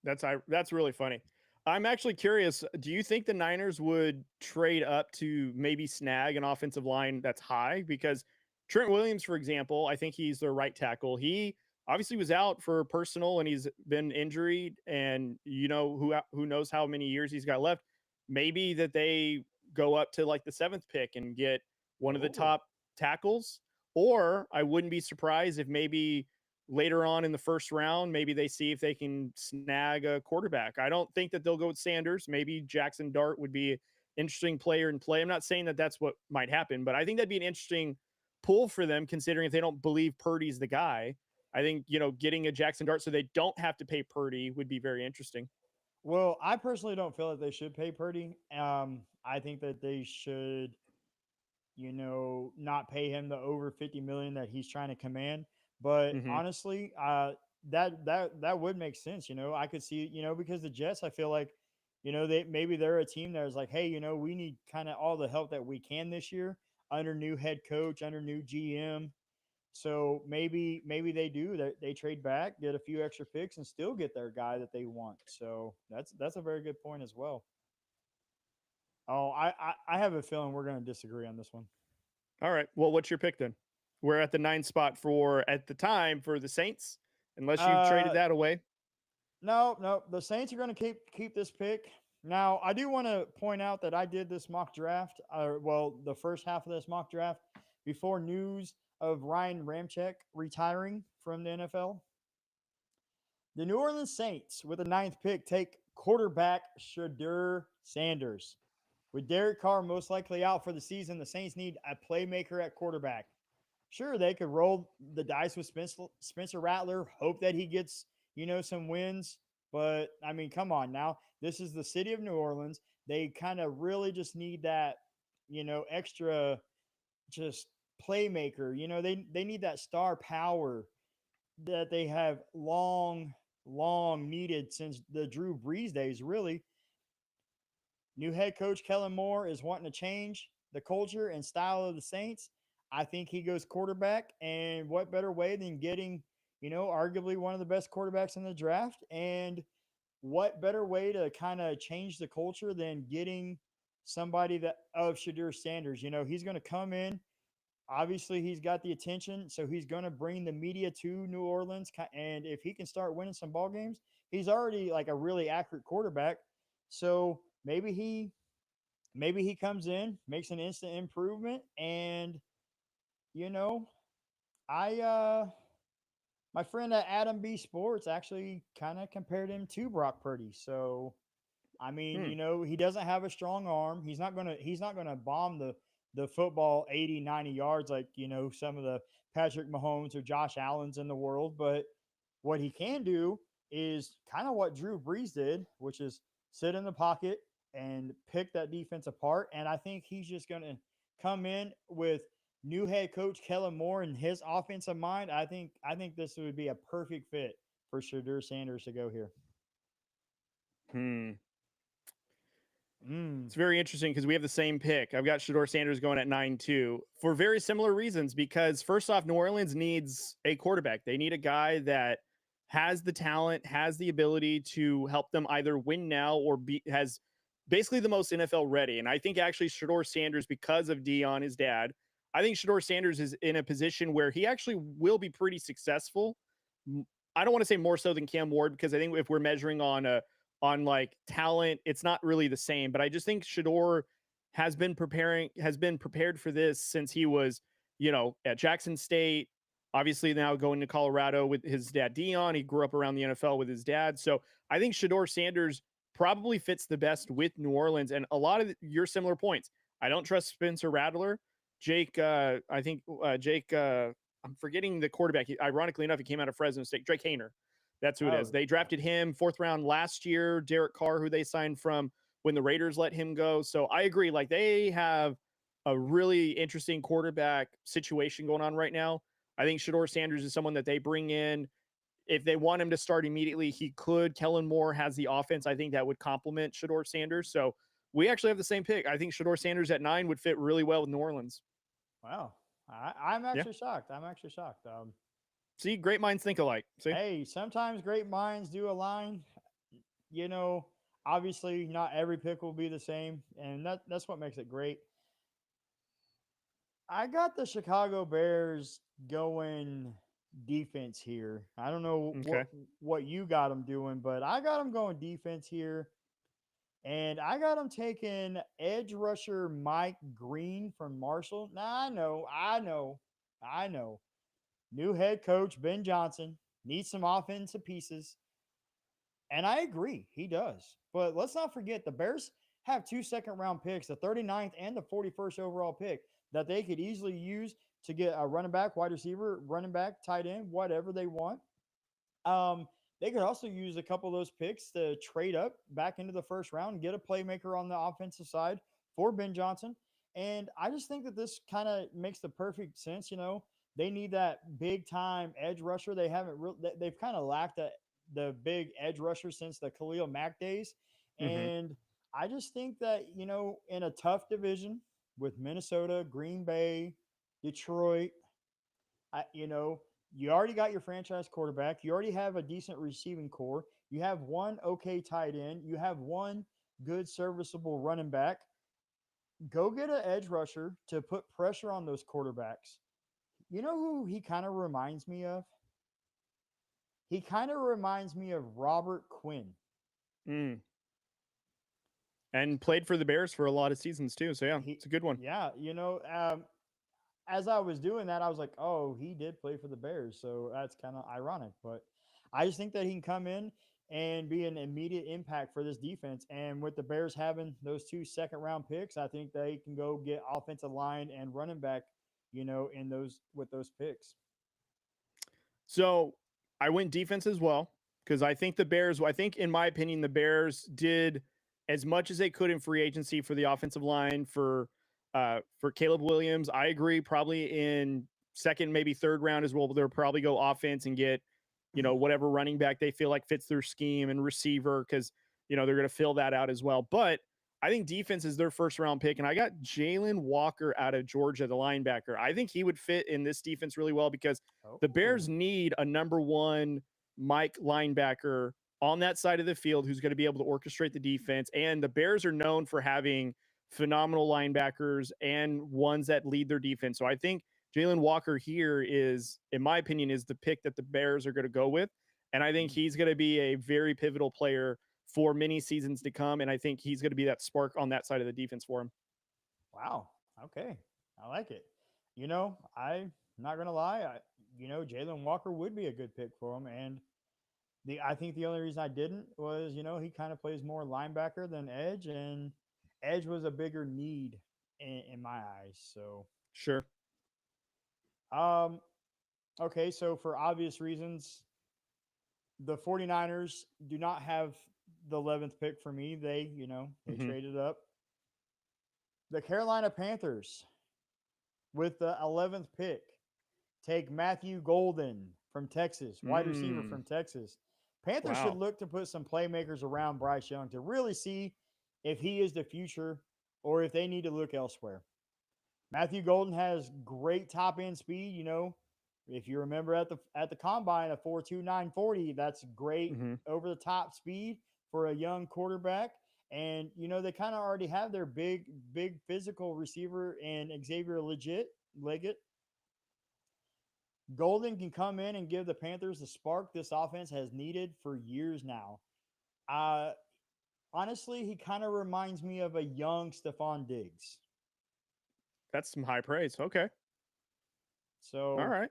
That's really funny. I'm actually curious. Do you think the Niners would trade up to maybe snag an offensive line that's high? Because Trent Williams, for example, I think he's their right tackle. He obviously was out for personal and he's been injured, and who knows how many years he's got left. Maybe that they go up to like the 7th pick and get one of the Oh, top tackles, or I wouldn't be surprised if maybe later on in the first round, maybe they see if they can snag a quarterback. I don't think that they'll go with Sanders. Maybe Jackson Dart would be an interesting player in play. I'm not saying that that's what might happen, but I think that'd be an interesting pull for them, considering if they don't believe Purdy's the guy. I think, getting a Jackson Dart so they don't have to pay Purdy would be very interesting. well, I personally don't feel that they should pay Purdy. I think that they should, not pay him the over 50 million that he's trying to command. But Mm-hmm. honestly, that would make sense. I could see, because the Jets, I feel like maybe they're a team that is like, hey, we need kind of all the help that we can this year under new head coach, under new GM. So maybe they do that. They trade back, get a few extra picks, and still get their guy that they want. So that's a very good point as well. Oh, I have a feeling we're going to disagree on this one. All right. Well, what's your pick then? We're at the 9 spot for at the time for the Saints, unless you've traded Uh, that away. no, no, the Saints are going to keep this pick. Now, I do want to point out that I did this mock draft, well, the first half of this mock draft before news of Ryan Ramczyk retiring from the NFL. The New Orleans Saints, with the ninth pick, take quarterback Shadur Sanders. With Derek Carr most likely out for the season, the Saints need a playmaker at quarterback. Sure, they could roll the dice with Spencer Rattler, hope that he gets, some wins. But, I mean, come on now. This is the city of New Orleans. They kind of really just need that, extra just playmaker. They need that star power that they have long needed since the Drew Brees days, really. New head coach Kellen Moore is wanting to change the culture and style of the Saints. I think he goes quarterback, and what better way than getting, arguably one of the best quarterbacks in the draft? And what better way to kind of change the culture than getting somebody that of Shadur Sanders? He's going to come in. Obviously, he's got the attention, so he's going to bring the media to New Orleans. And if he can start winning some ball games, he's already like a really accurate quarterback. So maybe he comes in, makes an instant improvement, and you know, I my friend at Adam B Sports actually kind of compared him to Brock Purdy. So I mean, Hmm. he doesn't have a strong arm. He's not gonna bomb the football 80, 90 yards like, some of the Patrick Mahomes or Josh Allen's in the world, but what he can do is kind of what Drew Brees did, which is sit in the pocket and pick that defense apart. And I think he's just going to come in with new head coach Kellen Moore and his offensive mind. I think this would be a perfect fit for Shadur Sanders to go here. Hmm. Mm. It's very interesting because we have the same pick. I've got Shador Sanders going at 9-2 for very similar reasons. Because first off, New Orleans needs a quarterback. They need a guy that has the talent, has the ability to help them either win now or has basically the most NFL ready. And I think actually Shador Sanders, because of Dion, his dad, I think Shador Sanders is in a position where he actually will be pretty successful. I don't want to say more so than Cam Ward, because I think if we're measuring on like talent, it's not really the same. But I just think Shador has been prepared for this since he was, at Jackson State. Obviously now going to Colorado with his dad Dion. He grew up around the NFL with his dad. So I think Shador Sanders probably fits the best with New Orleans. And a lot of your similar points. I don't trust Spencer Rattler. Jake, I'm forgetting the quarterback. Ironically enough, he came out of Fresno State. Drake Hayner. That's who it is. Oh, They drafted him 4th round last year. Derek Carr, who they signed from when the Raiders let him go. So I agree. Like, they have a really interesting quarterback situation going on right now. I think Shador Sanders is someone that they bring in. If they want him to start immediately, he could. Kellen Moore has the offense. I think that would complement Shador Sanders. So we actually have the same pick. I think Shador Sanders at 9 would fit really well with New Orleans. wow. I'm Yeah. actually shocked. I'm actually shocked. See, great minds think alike. See? Hey, sometimes great minds do align. You know, Obviously, not every pick will be the same, and that's what makes it great. I got the Chicago Bears going defense here. I don't know Okay. what you got them doing, but I got them going defense here, and I got them taking edge rusher Mike Green from Marshall. Now I know. New head coach Ben Johnson needs some offensive pieces. And I agree, he does. But let's not forget the Bears have two second round picks, the 39th and the 41st overall pick, that they could easily use to get a running back, wide receiver, running back, tight end, whatever they want. Um, they could also use a couple of those picks to trade up back into the first round and get a playmaker on the offensive side for Ben Johnson. And I just think that this kind of makes the perfect sense. They need that big time edge rusher. They've kind of lacked the big edge rusher since the Khalil Mack days. Hmm. And I just think that, in a tough division with Minnesota, Green Bay, Detroit, I, you know, you already got your franchise quarterback. You already have a decent receiving core. You have one okay tight end. You have one good serviceable running back. Go get an edge rusher to put pressure on those quarterbacks. You know who he kind of reminds me of? He kind of reminds me of Robert Quinn. Mm. And played for the Bears for a lot of seasons too. So yeah, He, it's a good one. yeah, as I was doing that, I was like, oh, he did play for the Bears, so that's kind of ironic. But I just think that he can come in and be an immediate impact for this defense. And with the Bears having those two second round picks, I think they can go get offensive line and running back, in those with those picks. So I went defense as well because I think the Bears, I think in my opinion, the Bears did as much as they could in free agency for the offensive line for Caleb Williams. I agree, probably in second, maybe third round as well. But they'll probably go offense and get, whatever running back they feel like fits their scheme and receiver because they're going to fill that out as well. But I think defense is their first round pick, and I got Jalen Walker out of Georgia, the linebacker. I think he would fit in this defense really well because the Oh, Bears need a number one Mike linebacker on that side of the field who's going to be able to orchestrate the defense. And the Bears are known for having phenomenal linebackers and ones that lead their defense. So I think Jalen Walker here is, in my opinion, is the pick that the Bears are going to go with. And I think mm, he's going to be a very pivotal player for many seasons to come. And I think he's going to be that spark on that side of the defense for him. wow. Okay, I like it. I'm not gonna lie. Jalen Walker would be a good pick for him, and I think the only reason I didn't was he kind of plays more linebacker than edge, and edge was a bigger need in my eyes. So Sure. um okay, so for obvious reasons, the 49ers do not have the 11th pick for me. They Mm-hmm. traded up. The Carolina Panthers with the 11th pick take Matthew Golden from Texas, wide receiver Mm. from Texas. Panthers should Wow. look to put some playmakers around Bryce Young to really see if he is the future or if they need to look elsewhere. Matthew Golden has great top end speed. If you remember at the combine, a 4.29 40, that's great Mm-hmm. over the top speed for a young quarterback. And they kind of already have their big physical receiver and Xavier Leggett. Golden can come in and give the Panthers the spark this offense has needed for years now. Uh, Honestly, he kind of reminds me of a young Stephon Diggs. That's some high praise. Okay. All So right.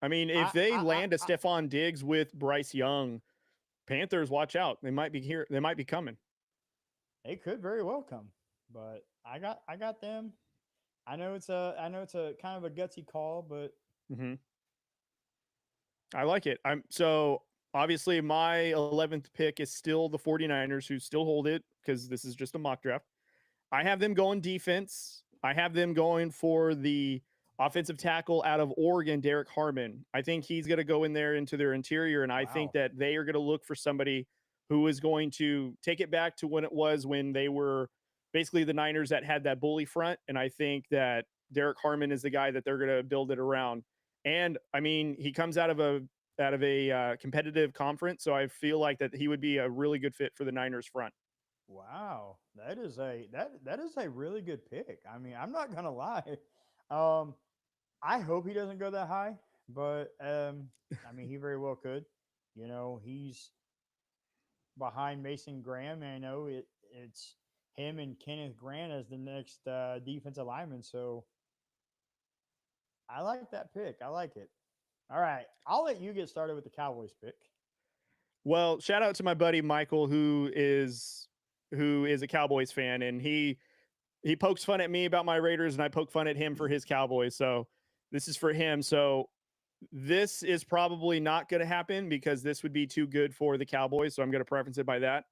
I mean, if I, they I, I, land a I Stephon Diggs with Bryce Young, Panthers, watch out. They might be here. They might be coming. they could very well come, but I got them. I know it's a kind of a gutsy call, but Mm-hmm. I like it. I'm so obviously my 11th pick is still the 49ers who still hold it because this is just a mock draft. I have them going defense. I have them going for the offensive tackle out of Oregon, Derek Harmon. I think he's going to go in there into their interior, and I think wow, that they are going to look for somebody who is going to take it back to when it was when they were basically the Niners that had that bully front. And I think that Derek Harmon is the guy that they're going to build it around. And I mean, he comes out of a competitive conference, so I feel like that he would be a really good fit for the Niners front. wow, that is a really good pick. I mean, I'm not gonna lie. Um, I hope he doesn't go that high, but I mean, he very well could. He's behind Mason Graham, and I know it's him and Kenneth Grant as the next defensive lineman. So I like that pick. I like it. All right, I'll let you get started with the Cowboys pick. Well, shout out to my buddy Michael who is a Cowboys fan, and he pokes fun at me about my Raiders and I poke fun at him for his Cowboys. So this is for him. So this is probably not going to happen because this would be too good for the Cowboys. So I'm going to preference it by that.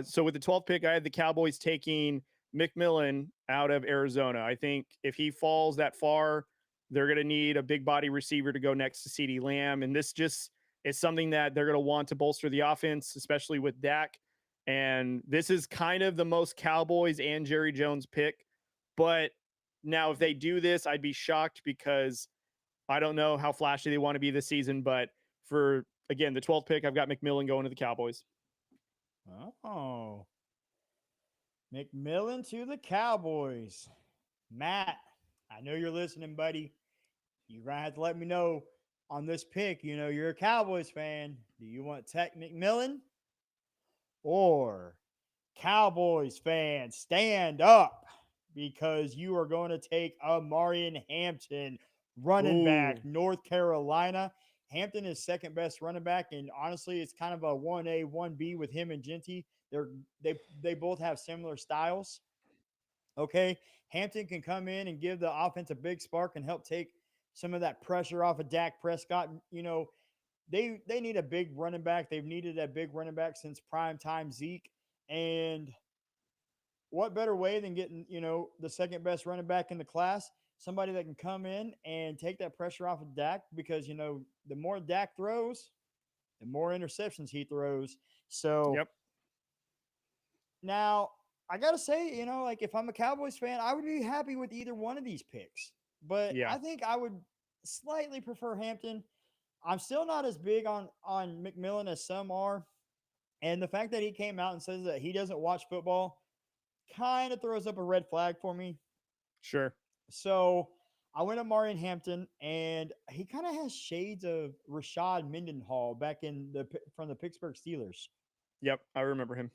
So with the 12th pick, I had the Cowboys taking McMillan out of Arizona. I think if he falls that far, they're going to need a big body receiver to go next to CeeDee Lamb. And this just is something that they're going to want to bolster the offense, especially with Dak. And this is kind of the most Cowboys and Jerry Jones pick. But now, if they do this, I'd be shocked because I don't know how flashy they want to be this season. But for, again, the 12th pick, I've got McMillan going to the Cowboys. Oh, McMillan to the Cowboys. Matt, I know you're listening, buddy. You're going to have to let me know on this pick. You know, you're a Cowboys fan. Do you want Tech McMillan or Cowboys fans, stand up because you are going to take Amarian Hampton, running back, Ooh, North Carolina. Hampton is second best running back, and honestly, it's kind of a 1A, 1B with him and Genty. They both have similar styles. Okay. Hampton can come in and give the offense a big spark and help take some of that pressure off of Dak Prescott. You know, they need a big running back. They've needed a big running back since prime time Zeke. And what better way than getting, you know, the second best running back in the class, somebody that can come in and take that pressure off of Dak because, you know, the more Dak throws, the more interceptions he throws. So yep. now I got to say, you know, like if I'm a Cowboys fan, I would be happy with either one of these picks. But Yeah, I think I would slightly prefer Hampton. I'm still not as big on McMillan as some are. And the fact that he came out and says that he doesn't watch football kind of throws up a red flag for me. sure. So I went to Marion Hampton, and he kind of has shades of Rashad Mendenhall back in the from the Pittsburgh Steelers. Yep, I remember him.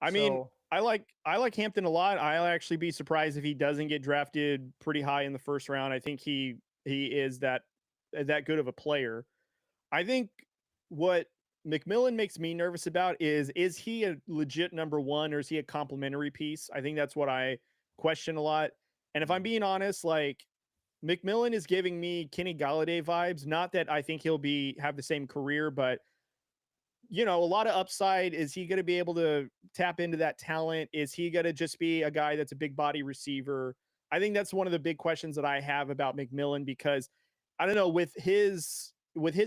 I mean, So I like Hampton a lot. I'll actually be surprised if he doesn't get drafted pretty high in the first round. I think he is that good of a player. I think what McMillan makes me nervous about is he a legit number one or is he a complimentary piece? I think that's what I question a lot. And if I'm being honest, like McMillan is giving me Kenny Galladay vibes. Not that I think he'll be have the same career, but a lot of upside. Is he going to be able to tap into that talent? Is he going to just be a guy that's a big body receiver? I think that's one of the big questions that I have about McMillan because I don't know with his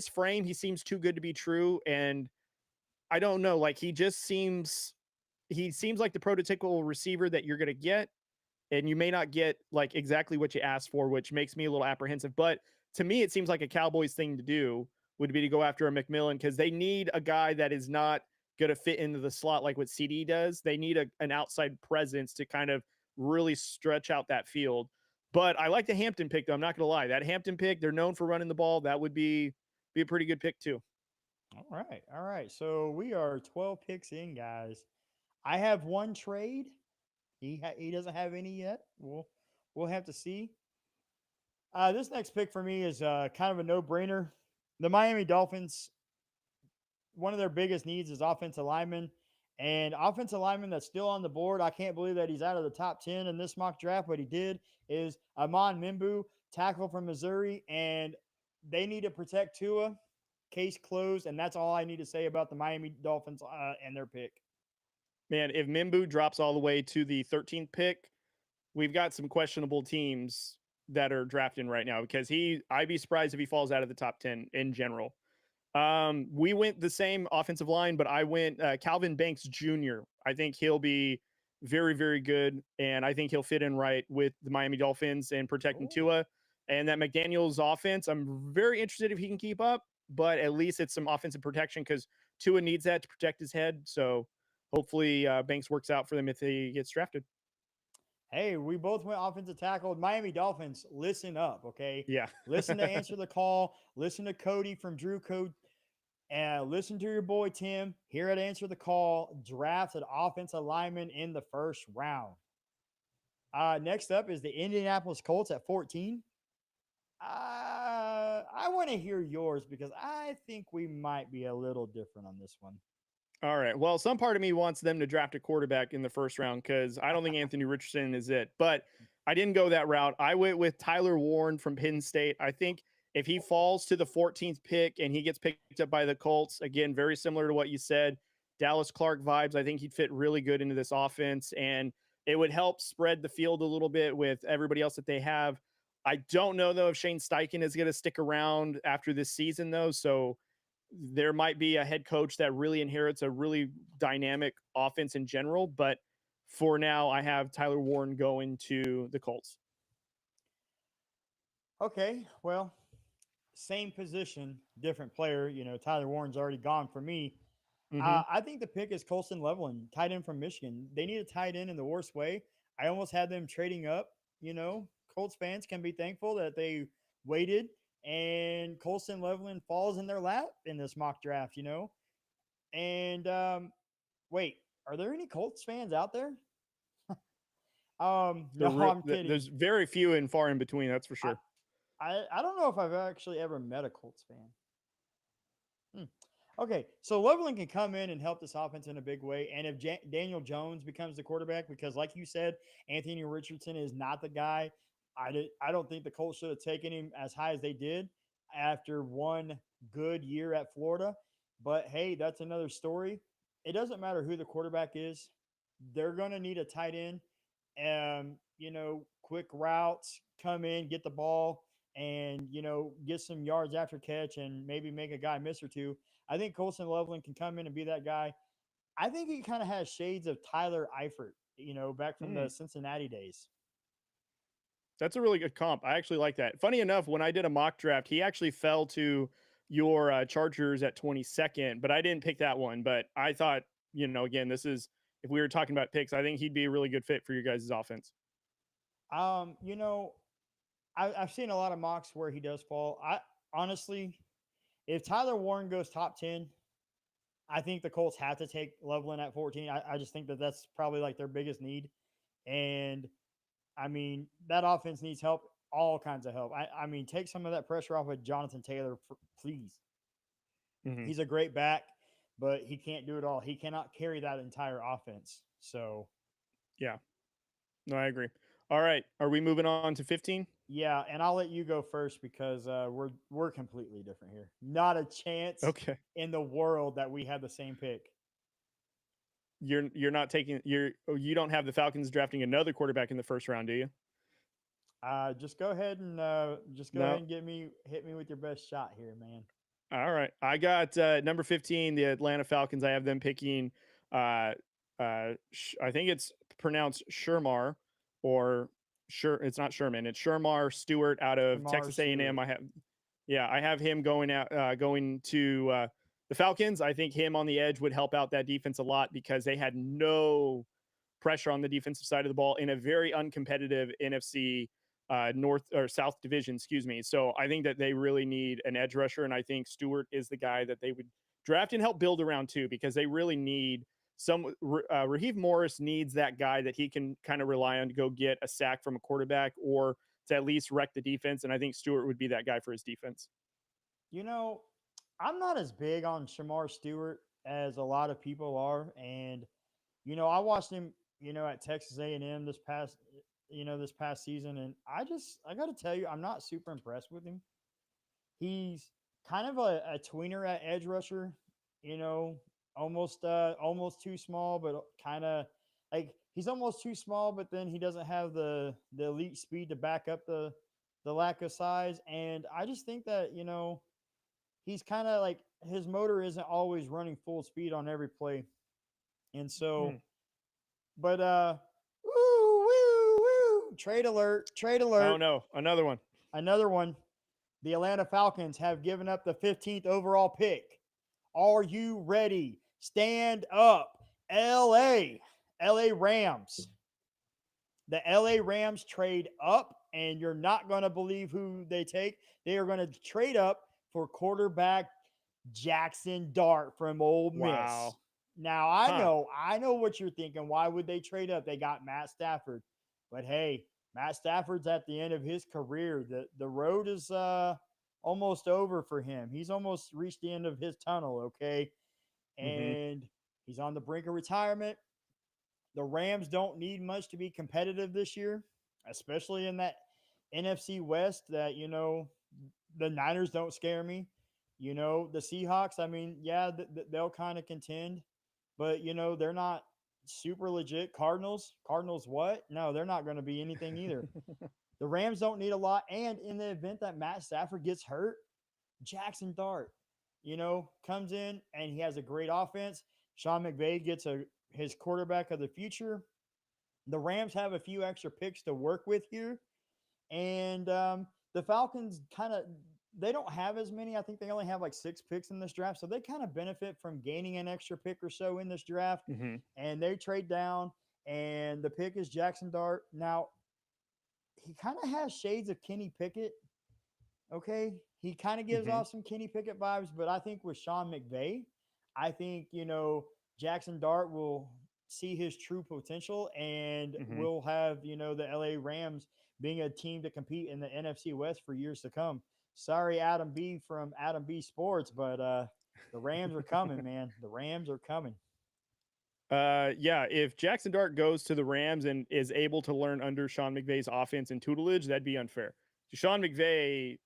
frame, he seems too good to be true, and I don't know, like he seems like the prototypical receiver that you're going to get, and you may not get like exactly what you asked for, which makes me a little apprehensive. But to me, it seems like a Cowboys thing to do would be to go after a McMillan because they need a guy that is not going to fit into the slot like what CD does. They need an outside presence to kind of really stretch out that field. But I like the Hampton pick, though. I'm not going to lie. That Hampton pick, they're known for running the ball. That would be a pretty good pick too. all right, all right. So we are 12 picks in, guys. I have one trade. He doesn't have any yet. We'll have to see. This next pick for me is kind of a no brainer. The Miami Dolphins, one of their biggest needs is offensive lineman. And offensive lineman that's still on the board, I can't believe that he's out of the top 10 in this mock draft, but he did, is Amon Mimbu, tackle from Missouri. And they need to protect Tua. Case closed. And that's all I need to say about the Miami Dolphins and their pick. Man, if Mimbu drops all the way to the 13th pick, we've got some questionable teams that are drafting right now because I'd be surprised if he falls out of the top 10 in general. We went the same offensive line, but I went Calvin Banks Jr. I think he'll be very, very good, and I think he'll fit in right with the Miami Dolphins and protecting Oh. Tua. And that McDaniel's offense, I'm very interested if he can keep up, but at least it's some offensive protection because Tua needs that to protect his head. So hopefully Banks works out for them if he gets drafted. Hey, we both went offensive tackle. Miami Dolphins, listen up, okay? Yeah. Listen to answer the call. Listen to Cody from Drew Code. And listen to your boy Tim here at Answer the Call. Drafted offensive lineman in the first round. Next up is the Indianapolis Colts at 14. I want to hear yours because I think we might be a little different on this one. All right. Well, some part of me wants them to draft a quarterback in the first round because I don't think Anthony Richardson is it. But I didn't go that route. I went with Tyler Warren from Penn State. I think if he falls to the 14th pick and he gets picked up by the Colts, again, very similar to what you said, Dallas Clark vibes, I think he'd fit really good into this offense. And it would help spread the field a little bit with everybody else that they have. I don't know, though, if Shane Steichen is going to stick around after this season, though. So there might be a head coach that really inherits a really dynamic offense in general. But for now, I have Tyler Warren going to the Colts. Okay, well, same position, different player. You know, Tyler Warren's already gone for me. Mm-hmm. I think the pick is Colston Leveland, tight end from Michigan. They need a tight end in the worst way. I almost had them trading up. You know, Colts fans can be thankful that they waited and Colston Leveland falls in their lap in this mock draft. You know, and wait, are there any Colts fans out there? No, I'm kidding. There's very few and far in between. That's for I, sure. I don't know if I've actually ever met a Colts fan. Hmm. Okay, so Loveland can come in and help this offense in a big way. And if Daniel Jones becomes the quarterback, because like you said, Anthony Richardson is not the guy. I don't think the Colts should have taken him as high as they did after one good year at Florida. But hey, that's another story. It doesn't matter who the quarterback is. They're going to need a tight end. You know, quick routes, come in, get the ball, and get some yards after catch, and maybe make a guy miss or two. I think Colson Loveland can come in and be that guy. I think he kind of has shades of Tyler Eifert, back from the Mm. Cincinnati days. That's a really good comp. I actually like that. Funny enough, when I did a mock draft, he actually fell to your Chargers at 22nd, but I didn't pick that one. But I thought, again, this is, if we were talking about picks, I think he'd be a really good fit for your guys' offense. Um, you know, I've seen a lot of mocks where he does fall. I honestly, if Tyler Warren goes top 10, I think the Colts have to take Loveland at 14. I just think that that's probably like their biggest need. And I mean, that offense needs help, all kinds of help. I mean, take some of that pressure off of Jonathan Taylor, please. Mm-hmm. He's a great back, but he can't do it all. He cannot carry that entire offense. So, Yeah, no, I agree. All right, are we moving on to 15? yeah, and I'll let you go first because we're completely different here. Not a chance Okay, in the world that we have the same pick. you're not taking you don't have the Falcons drafting another quarterback in the first round, do you? Just go ahead No. and hit me with your best shot here, man. All right. I got number 15, the Atlanta Falcons. I have them picking, uh, I think it's pronounced Shermar or it's not Sherman. It's Shermar Stewart out of Shamar Texas A&M. Stewart. I have him going to the Falcons. I think him on the edge would help out that defense a lot because they had no pressure on the defensive side of the ball in a very uncompetitive NFC North or South division, excuse me. So I think that they really need an edge rusher, and I think Stewart is the guy that they would draft and help build around too, because they really need some. Raheem Morris needs that guy that he can kind of rely on to go get a sack from a quarterback or to at least wreck the defense. And I think Stewart would be that guy for his defense. You know, I'm not as big on Shamar Stewart as a lot of people are, and I watched him, at Texas A&M this past season, and I got to tell you, I'm not super impressed with him. He's kind of a tweener at edge rusher, you know, almost too small, but kind of like he's almost too small, but then he doesn't have the elite speed to back up the lack of size. And I just think that, he's kind of like his motor isn't always running full speed on every play. And so, Hmm. but woo, woo, woo, trade Oh alert, no, another one. another one. The Atlanta Falcons have given up the 15th overall pick. Are you ready? Stand up. LA. LA Rams. The LA Rams trade up, and you're not going to believe who they take. They are going to trade up for quarterback Jackson Dart from Ole Miss. Wow. Now Huh. I know what you're thinking. Why would they trade up? They got Matt Stafford. But hey, Matt Stafford's at the end of his career. The road is almost over for him. He's almost reached the end of his tunnel, okay? Mm-hmm. And he's on the brink of retirement. The Rams don't need much to be competitive this year, especially in that NFC West that, the Niners don't scare me. The Seahawks, I mean, yeah, they'll kind of contend, but, they're not super legit. Cardinals, what? No, they're not going to be anything either. The Rams don't need a lot. And in the event that Matt Stafford gets hurt, Jackson Dart. comes in and he has a great offense. Sean McVay gets his quarterback of the future. The Rams have a few extra picks to work with here, and the Falcons kind of they don't have as many. I think they only have like 6 picks in this draft, so they kind of benefit from gaining an extra pick or so in this draft. Mm-hmm. And they trade down, and the pick is Jackson Dart. Now he kind of has shades of Kenny Pickett. Okay, he kind of gives Mm-hmm. off some Kenny Pickett vibes, but I think with Sean McVay, I think Jackson Dart will see his true potential, and Mm-hmm. we'll have the LA Rams being a team to compete in the NFC West for years to come. Sorry, Adam B from Adam B Sports, but the Rams are coming, man. The Rams are coming. Yeah, if Jackson Dart goes to the Rams and is able to learn under Sean McVay's offense and tutelage, that'd be unfair. Sean McVay,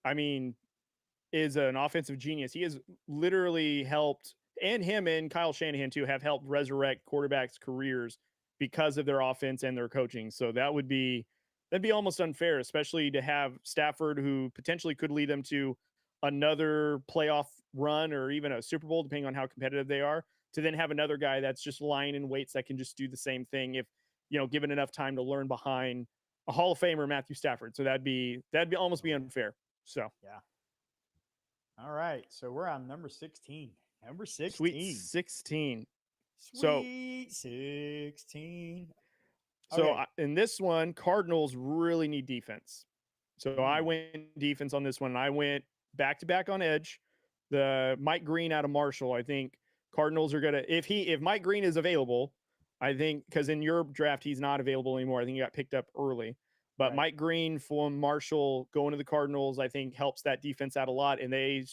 I mean, is an offensive genius. He has literally helped, and him and Kyle Shanahan too have helped resurrect quarterbacks' careers because of their offense and their coaching. So that'd be almost unfair, especially to have Stafford, who potentially could lead them to another playoff run or even a Super Bowl, depending on how competitive they are, to then have another guy that's just lying in waits that can just do the same thing if given enough time to learn behind a Hall of Famer, Matthew Stafford. So that'd be almost be unfair. So Yeah. All right. So we're on number 16. Number Sweet 16. 16. So Sweet 16. so Okay. in this one, Cardinals really need defense. So I Mm. went defense on this one. And I went back to back on edge. The Mike Green out of Marshall. I think Cardinals are gonna if Mike Green is available. I think because in your draft he's not available anymore. I think he got picked up early. But Right. Mike Green from Marshall going to the Cardinals, I think helps that defense out a lot. And they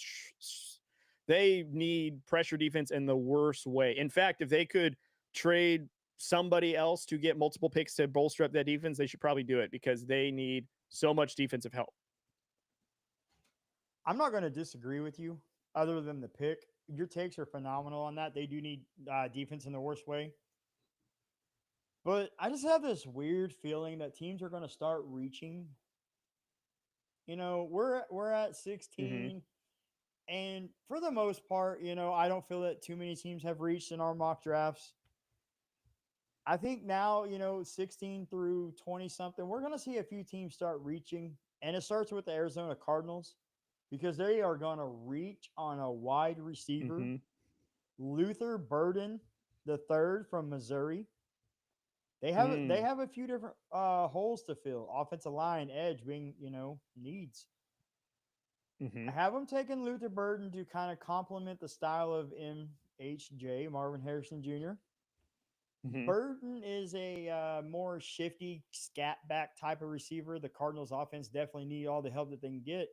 need pressure defense in the worst way. In fact, if they could trade somebody else to get multiple picks to bolster up that defense, they should probably do it because they need so much defensive help. I'm not going to disagree with you other than the pick. Your takes are phenomenal on that. They do need defense in the worst way. But I just have this weird feeling that teams are going to start reaching. We're at Mm-hmm. 16, and for the most part, I don't feel that too many teams have reached in our mock drafts. I think now, 16 through 20 something, we're going to see a few teams start reaching. And it starts with the Arizona Cardinals because they are going to reach on a wide receiver, Mm-hmm. Luther Burden the third from Missouri. They Mm. have a few different holes to fill, offensive line, edge being, needs. Mm-hmm. I have them taking Luther Burden to kind of complement the style of MHJ, Marvin Harrison Jr. Mm-hmm. Burton is a more shifty, scat back type of receiver. The Cardinals offense definitely need all the help that they can get.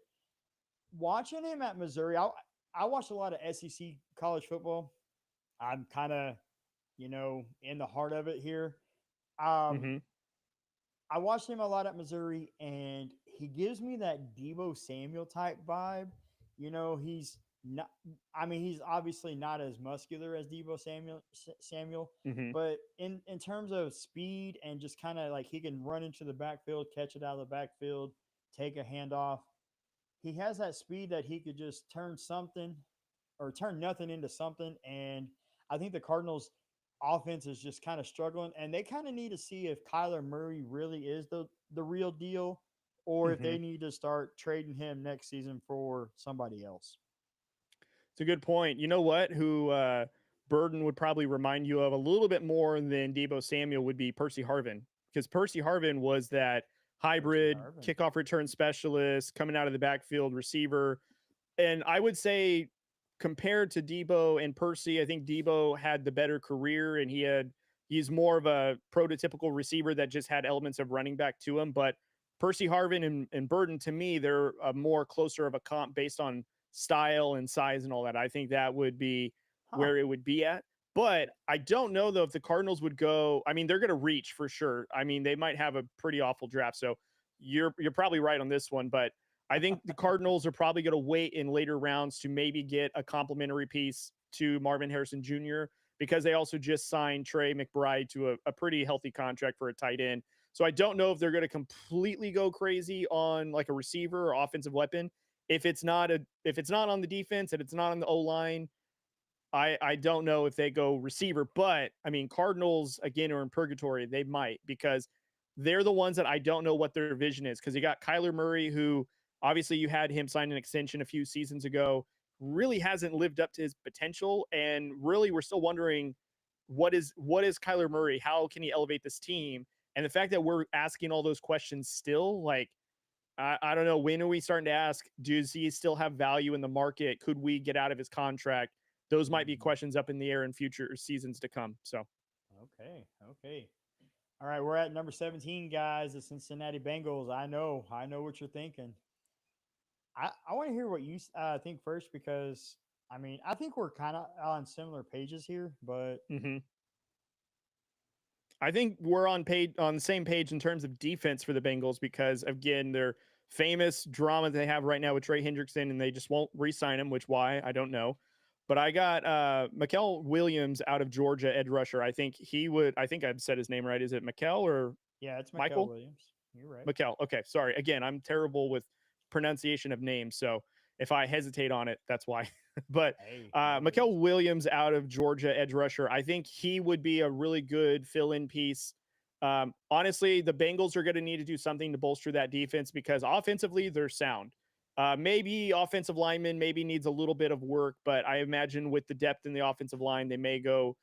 Watching him at Missouri, I watched a lot of SEC college football. I'm kind of, in the heart of it here. Um, Mm-hmm. I watched him a lot at Missouri, and he gives me that Debo Samuel type vibe. He's not. I mean, he's obviously not as muscular as Debo Samuel, Mm-hmm. but in terms of speed and just kind of like he can run into the backfield, catch it out of the backfield, take a handoff. He has that speed that he could just turn something or turn nothing into something. And I think the Cardinals offense is just kind of struggling, and they kind of need to see if Kyler Murray really is the real deal, or if Mm-hmm. they need to start trading him next season for somebody else. It's a good point. You know what? Who Burden would probably remind you of a little bit more than Debo Samuel would be Percy Harvin, because Percy Harvin was that Percy hybrid Harvin. kickoff return specialist coming out of the backfield receiver. And I would say compared to Debo and Percy, I think Debo had the better career and he's more of a prototypical receiver that just had elements of running back to him. But Percy Harvin and Burden, to me, they're a more closer of a comp based on style and size and all that. I think that would be Huh. where it would be at. But I don't know though if the Cardinals would go. I mean, they're going to reach for sure. I mean, they might have a pretty awful draft. So you're probably right on this one, but I think the Cardinals are probably going to wait in later rounds to maybe get a complimentary piece to Marvin Harrison Jr. because they also just signed Trey McBride to a pretty healthy contract for a tight end. So I don't know if they're going to completely go crazy on like a receiver or offensive weapon. if it's not on the defense and it's not on the O line, I don't know if they go receiver. But I mean, Cardinals again are in purgatory. They might, because they're the ones that I don't know what their vision is, because you got Kyler Murray, who obviously you had him sign an extension a few seasons ago, really hasn't lived up to his potential, and really we're still wondering what is Kyler Murray? How can he elevate this team? And the fact that we're asking all those questions still, like, I don't know, when are we starting to ask, does he still have value in the market? Could we get out of his contract? Those might be Mhm. questions up in the air in future seasons to come. So, Okay. Okay. All right, we're at number 17, guys. The Cincinnati Bengals. I know what you're thinking. I want to hear what you think first, because I mean, I think we're kind of on similar pages here, but mhm. I think we're on the same page in terms of defense for the Bengals, because again, their famous drama they have right now with Trey Hendrickson, and they just won't re-sign him, which why I don't know. But I got Mikael Williams out of Georgia, edge rusher. I think he would. I think I've said his name right. Is it Mikael or yeah, it's Mikael Michael? Williams. You're right. Mikel. Okay, sorry. Again, I'm terrible with pronunciation of names, so if I hesitate on it, that's why. But Hey, no Mikel worries. Williams out of Georgia, edge rusher, I think he would be a really good fill-in piece. Honestly, the Bengals are going to need to do something to bolster that defense, because offensively they're sound. Maybe offensive lineman maybe needs a little bit of work, but I imagine with the depth in the offensive line, they may go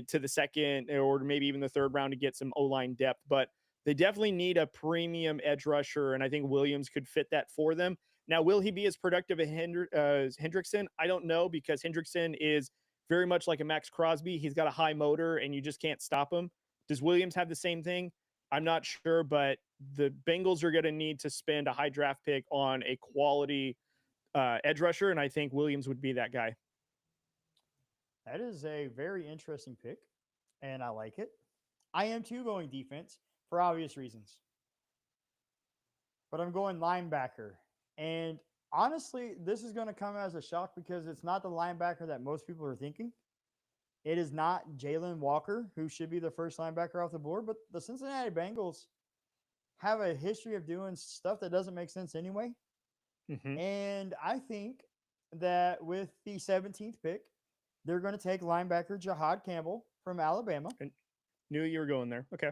to the second or maybe even the third round to get some O line depth. But they definitely need a premium edge rusher, and I think Williams could fit that for them. Now, will he be as productive as Hendrickson? I don't know, because Hendrickson is very much like a Max Crosby. He's got a high motor, and you just can't stop him. Does Williams have the same thing? I'm not sure, but the Bengals are going to need to spend a high draft pick on a quality edge rusher, and I think Williams would be that guy. That is a very interesting pick, and I like it. I am too going defense for obvious reasons, but I'm going linebacker. And honestly, this is going to come as a shock, because it's not the linebacker that most people are thinking. It is not Jalen Walker, who should be the first linebacker off the board, but the Cincinnati Bengals have a history of doing stuff that doesn't make sense anyway. Mm-hmm. And I think that with the 17th pick, they're going to take linebacker Jahad Campbell from Alabama. I knew you were going there. Okay.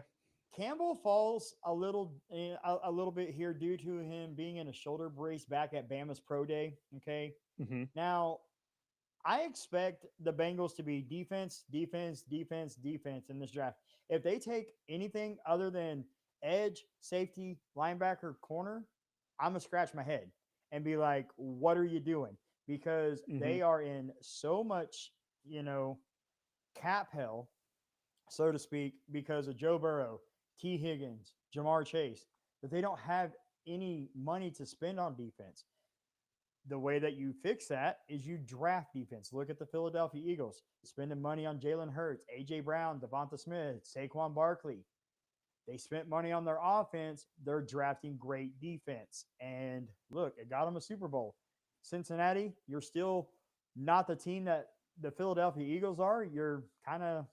Campbell falls a little bit here due to him being in a shoulder brace back at Bama's pro day. Okay, Mm-hmm. now I expect the Bengals to be defense, defense, defense, defense in this draft. If they take anything other than edge, safety, linebacker, corner, I'm gonna scratch my head and be like, "What are you doing?" Because Mm-hmm. they are in so much, you know, cap hell, so to speak, because of Joe Burrow, T. Higgins, Jamar Chase, that they don't have any money to spend on defense. The way that you fix that is you draft defense. Look at the Philadelphia Eagles spending money on Jalen Hurts, AJ Brown, Devonta Smith, Saquon Barkley. They spent money on their offense. They're drafting great defense. And look, it got them a Super Bowl. Cincinnati, you're still not the team that the Philadelphia Eagles are. You're kind of,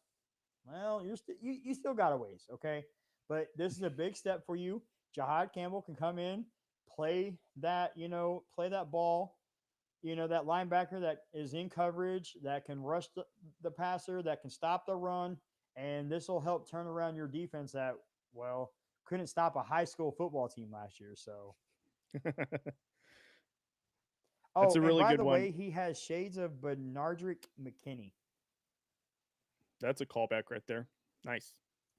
well, you still got a ways, okay? But this is a big step for you. Jahad Campbell can come in, play that ball, that linebacker that is in coverage, that can rush the passer, that can stop the run, and this will help turn around your defense that, well, couldn't stop a high school football team last year. So, That's oh, a and really by good the one. way, he has shades of Bernardrick McKinney. That's a callback right there. Nice.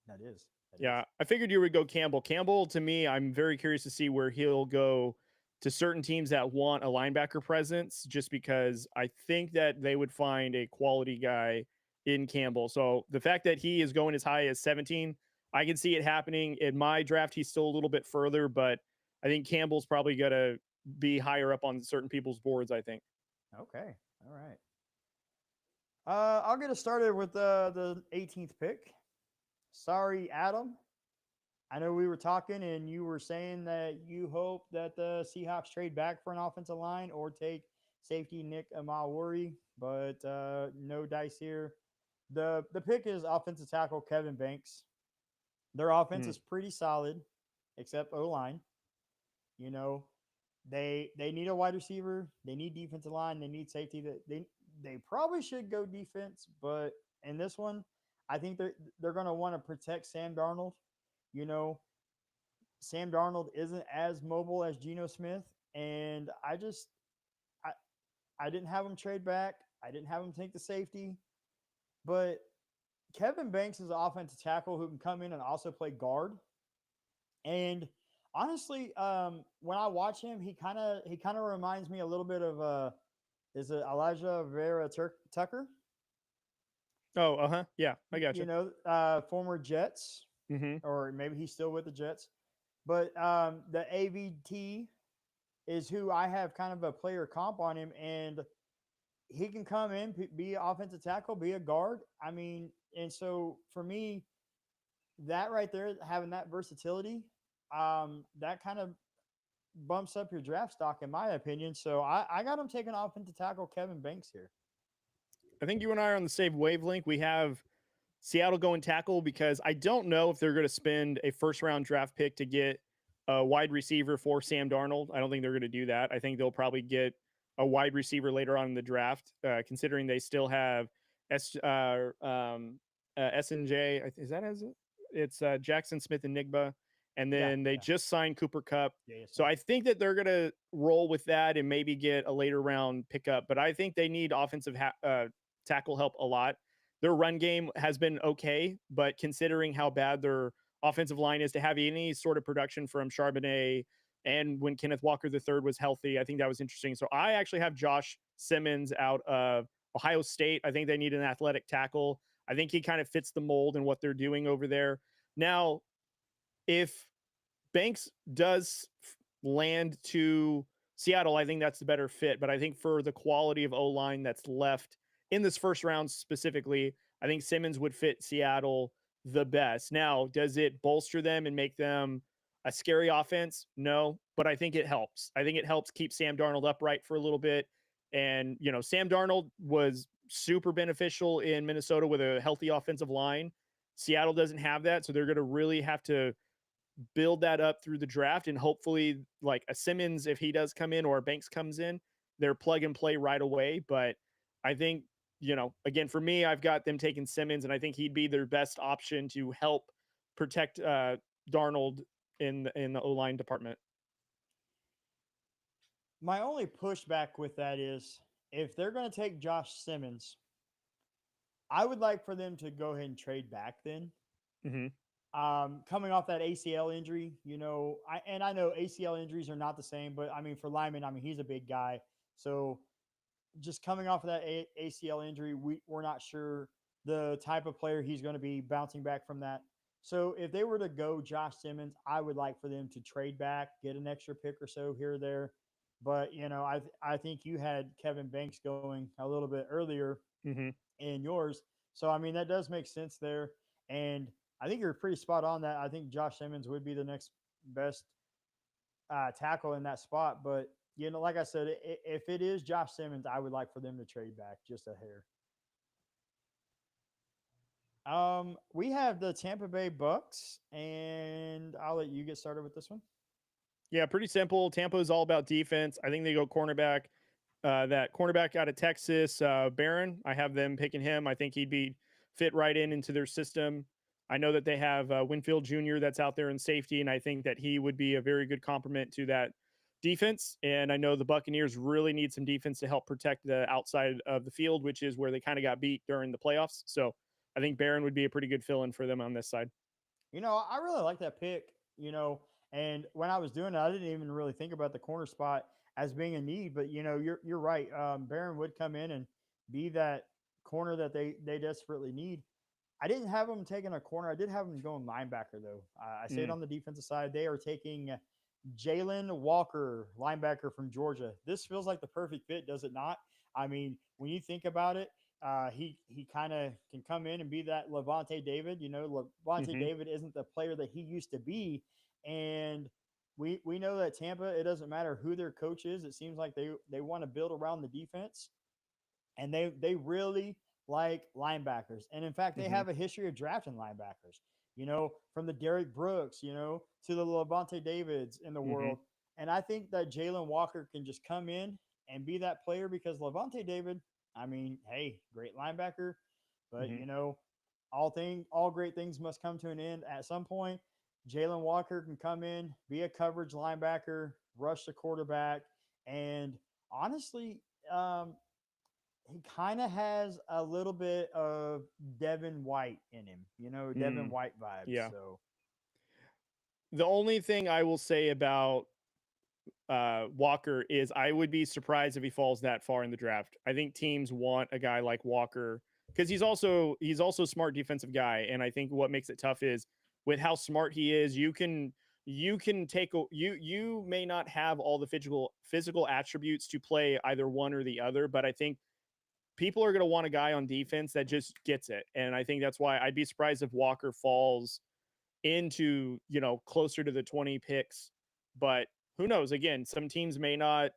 That is. That is. Yeah, I figured you would go Campbell. Campbell, to me, I'm very curious to see where he'll go to certain teams that want a linebacker presence, just because I think that they would find a quality guy in Campbell. So the fact that he is going as high as 17, I can see it happening. In my draft, he's still a little bit further, but I think Campbell's probably going to be higher up on certain people's boards, I think. Okay. All right. I'll get us started with the 18th pick. Sorry, Adam. I know we were talking and you were saying that you hope that the Seahawks trade back for an offensive line or take safety Nick Amawuri, but no dice here. The pick is offensive tackle Kevin Banks. Their offense Hmm. is pretty solid, except O line. You know, They need a wide receiver. They need defensive line. They need safety. That they probably should go defense, but in this one, I think they're going to want to protect Sam Darnold. You know, Sam Darnold isn't as mobile as Geno Smith, and I I didn't have him trade back. I didn't have him take the safety, but Kevin Banks is an offensive tackle who can come in and also play guard. And honestly, when I watch him, he kind of reminds me a little bit of is it Elijah Vera Tucker? Oh, uh-huh. Yeah, I You gotcha. know, former Jets, Mm-hmm. or maybe he's still with the Jets. But the AVT is who I have kind of a player comp on him, and he can come in, be an offensive tackle, be a guard. I mean, and so for me, that right there, having that versatility, that kind of bumps up your draft stock, in my opinion. So I got him taking offensive tackle Kevin Banks here. I think you and I are on the same wavelength. We have Seattle going tackle because I don't know if they're going to spend a first round draft pick to get a wide receiver for Sam Darnold. I don't think they're going to do that. I think they'll probably get a wide receiver later on in the draft, considering they still have S S and J. Is that as it's Jackson Smith and Nigba, and Yeah, then they yeah, just signed Cooper Cup. yeah, So Smith. I think that they're going to roll with that and maybe get a later round pickup. But I think they need offensive tackle help a lot. Their run game has been okay, but considering how bad their offensive line is, to have any sort of production from Charbonnet and when Kenneth Walker III was healthy, I think that was interesting. So I actually have Josh Simmons out of Ohio State. I think they need an athletic tackle. I think he kind of fits the mold and what they're doing over there. Now, if Banks does land to Seattle, I think that's the better fit. But I think for the quality of O line that's left in this first round specifically, I think Simmons would fit Seattle the best. Now, does it bolster them and make them a scary offense? No, but I think it helps. I think it helps keep Sam Darnold upright for a little bit. And, you know, Sam Darnold was super beneficial in Minnesota with a healthy offensive line. Seattle doesn't have that. So they're going to really have to build that up through the draft, and hopefully like a Simmons, if he does come in, or a Banks comes in, they're plug and play right away. But I think, you know, again, for me, I've got them taking Simmons, and I think he'd be their best option to help protect Darnold in the O-line department. My only pushback with that is if they're going to take Josh Simmons, I would like for them to go ahead and trade back then. Mm-hmm. Coming off that ACL injury, I know ACL injuries are not the same, but I mean for Lyman, I mean he's a big guy, so just coming off of that ACL injury, we're not sure the type of player he's going to be bouncing back from that. So if they were to go Josh Simmons, I would like for them to trade back, get an extra pick or so here or there. But I think you had Kevin Banks going a little bit earlier Mm-hmm. in yours, so I mean that does make sense there. And I think you're pretty spot on that. I think Josh Simmons would be the next best tackle in that spot. But like I said, if it is Josh Simmons, I would like for them to trade back just a hair. We have the Tampa Bay Bucks, and I'll let you get started with this one. Yeah, pretty simple. Tampa is all about defense. I think they go cornerback. That cornerback out of Texas, Barron. I have them picking him. I think he'd be fit right into their system. I know that they have Winfield Jr. that's out there in safety, and I think that he would be a very good complement to that defense. And I know the Buccaneers really need some defense to help protect the outside of the field, which is where they kind of got beat during the playoffs. So I think Barron would be a pretty good fill-in for them on this side. I really like that pick. And when I was doing it, I didn't even really think about the corner spot as being a need. But you're right. Barron would come in and be that corner that they desperately need. I didn't have them taking a corner. I did have them going linebacker though. I say it Mm, on the defensive side. They are taking Jalen Walker, linebacker from Georgia. This feels like the perfect fit, does it not? I mean, when you think about it, he kind of can come in and be that Levante David. Levante hmm David isn't the player that he used to be, and we know that Tampa. It doesn't matter who their coach is. It seems like they want to build around the defense, and they really like linebackers. And in fact, they hmm have a history of drafting linebackers. From the Derek Brooks, to the Levante Davids in the hmm world. And I think that Jalen Walker can just come in and be that player because Levante David, I mean, hey, great linebacker, but Hmm. all great things must come to an end at some point. Jalen Walker can come in, be a coverage linebacker, rush the quarterback, and honestly, um, he kind of has a little bit of Devin White in him, Devin Mm, White vibes. yeah. So, The only thing I will say about Walker is I would be surprised if he falls that far in the draft. I think teams want a guy like Walker because he's also a smart defensive guy, and I think what makes it tough is with how smart he is, you can you may not have all the physical attributes to play either one or the other, but I think people are going to want a guy on defense that just gets it, and I think that's why I'd be surprised if Walker falls into, closer to the 20 picks. But who knows? Again, some teams may not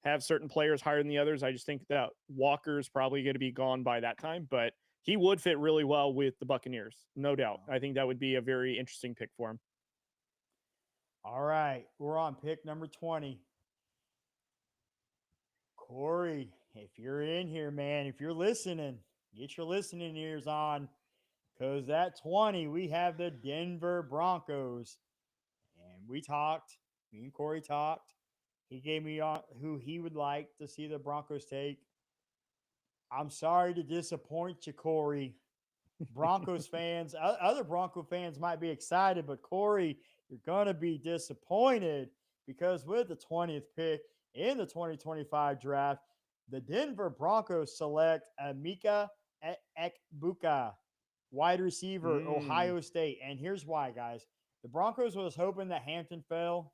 have certain players higher than the others. I just think that Walker's probably going to be gone by that time, but he would fit really well with the Buccaneers, no doubt. well, I think that would be a very interesting pick for him. all right, we're on pick number 20. Corey, if you're in here, man, if you're listening, get your listening ears on because that 20, we have the Denver Broncos. And we talked, me and Corey talked. He gave me on who he would like to see the Broncos take. I'm sorry to disappoint you, Corey. Broncos fans, other Bronco fans might be excited, but Corey, you're going to be disappointed because with the 20th pick in the 2025 draft, the Denver Broncos select Amika Ekbuka, wide receiver, Mm, Ohio State. And here's why, guys. The Broncos was hoping that Hampton fell.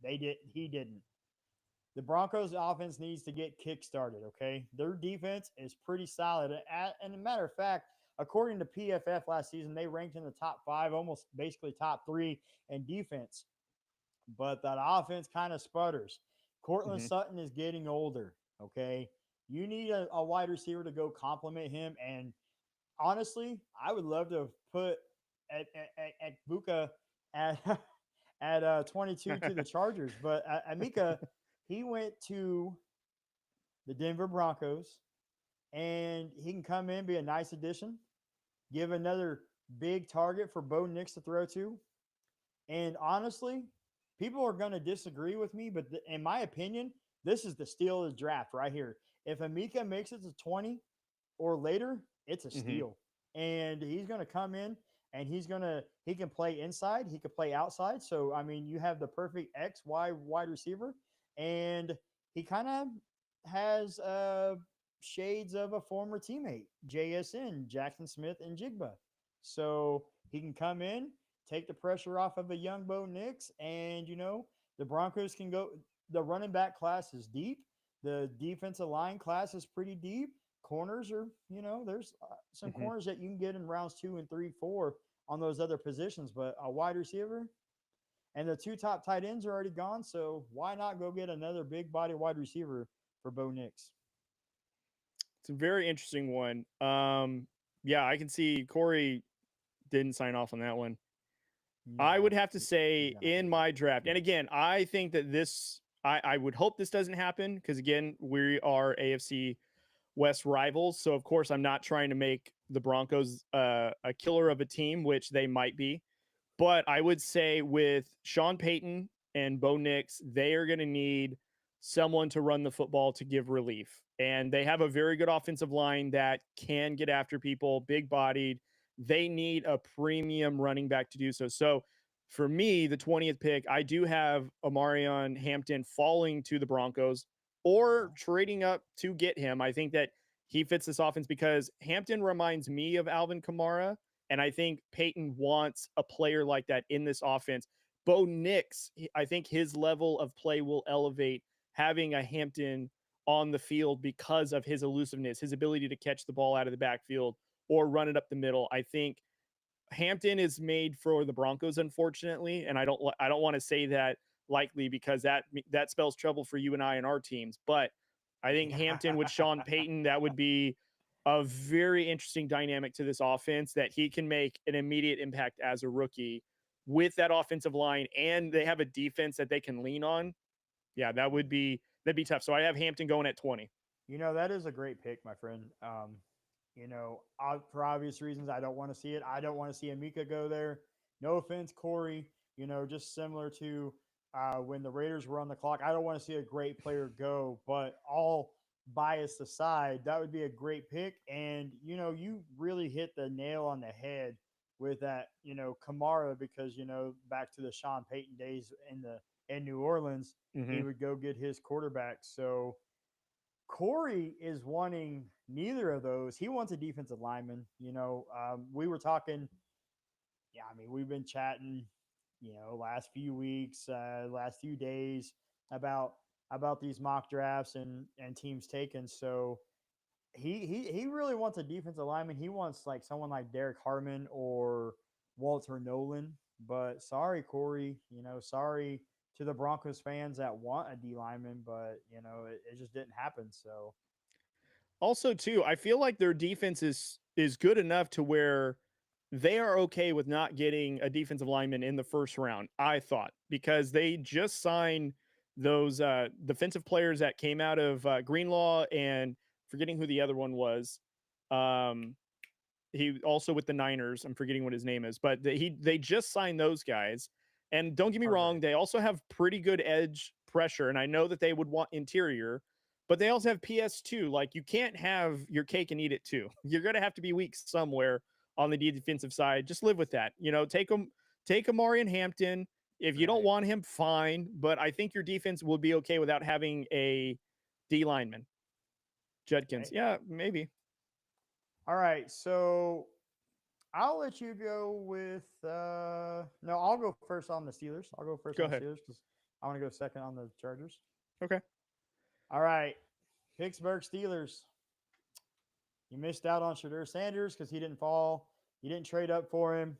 They did. He didn't. The Broncos offense needs to get kick-started, okay? Their defense is pretty solid. And a matter of fact, according to PFF last season, they ranked in the top 5, almost basically top 3 in defense. But that offense kind of sputters. Cortland hmm. Sutton is getting older, okay? You need a wide receiver to go complement him. And honestly, I would love to put at Buka at at 22 to the Chargers, but Amika, he went to the Denver Broncos, and he can come in, be a nice addition, give another big target for Bo Nix to throw to. And honestly, people are going to disagree with me, but in my opinion, this is the steal of the draft right here. If Amika makes it to 20 or later, it's a Hmm. steal. And he's going to come in and he can play inside, he can play outside. So I mean, you have the perfect XY wide receiver, and he kind of has shades of a former teammate, JSN, Jackson Smith and Jigba. So he can come in, take the pressure off of a young Bo Nix, and the Broncos can go. The running back class is deep. The defensive line class is pretty deep. Corners are, there's some Hmm. corners that you can get in rounds 2 and 3, 4 on those other positions, but a wide receiver and the 2 top tight ends are already gone. So why not go get another big body wide receiver for Bo Nix? It's a very interesting one. Yeah, I can see Corey didn't sign off on that one. I would No, have to he's say gonna in wait. my draft, and again, I think that I would hope this doesn't happen because again, we are AFC West rivals. So of course, I'm not trying to make the Broncos a killer of a team, which they might be. But I would say with Sean Payton and Bo Nix, they are going to need someone to run the football to give relief. And they have a very good offensive line that can get after people, big bodied. They need a premium running back to do so. So for me, the 20th pick, I do have Amarion Hampton falling to the Broncos or Okay. trading up to get him. I think that he fits this offense because Hampton reminds me of Alvin Kamara, and I think Peyton wants a player like that in this offense. Bo Nix, I think his level of play will elevate having a Hampton on the field because of his elusiveness, his ability to catch the ball out of the backfield or run it up the middle. I think Hampton is made for the Broncos, unfortunately, and I don't want to say that likely because that spells trouble for you and I and our teams. But I think Hampton with Sean Payton, that would be a very interesting dynamic to this offense that he can make an immediate impact as a rookie with that offensive line and they have a defense that they can lean on, yeah, that'd be tough. So I have Hampton going at 20. That is a great pick, my friend. For obvious reasons, I don't want to see it. I don't want to see Amika go there. No offense, Corey. Just similar to when the Raiders were on the clock. I don't want to see a great player go, but all bias aside, that would be a great pick. And you really hit the nail on the head with that. Kamara, because back to the Sean Payton days in New Orleans, he Mm-hmm. would go get his quarterback. So Corey is wanting neither of those. He wants a defensive lineman. We were talking. Yeah, I mean, we've been chatting. Last few weeks, last few days about these mock drafts and teams taken. So he really wants a defensive lineman. He wants like someone like Derek Harmon or Walter Nolan. But sorry, Corey. Sorry to the Broncos fans that want a D lineman, but it just didn't happen. So Also, too, I feel like their defense is good enough to where they are okay with not getting a defensive lineman in the first round. I thought because they just signed those defensive players that came out of Greenlaw and forgetting who the other one was. Um, he also with the Niners. I'm forgetting what his name is, but they just signed those guys. And don't get me wrong, Hargrave. they also have pretty good edge pressure, and I know that they would want interior, but they also have PS2. Like you can't have your cake and eat it too. You're gonna have to be weak somewhere on the defensive side. Just live with that. Take Amari and Hampton. If you don't Right. want him, fine. But I think your defense will be okay without having a D lineman. Judkins, Okay. yeah, maybe. All right. So I'll let you go with no, I'll go first on the Steelers. I'll go first Go on the ahead. Steelers because I want to go second on the Chargers. Okay. All right. Pittsburgh Steelers. You missed out on Shadur Sanders because he didn't fall. You didn't trade up for him.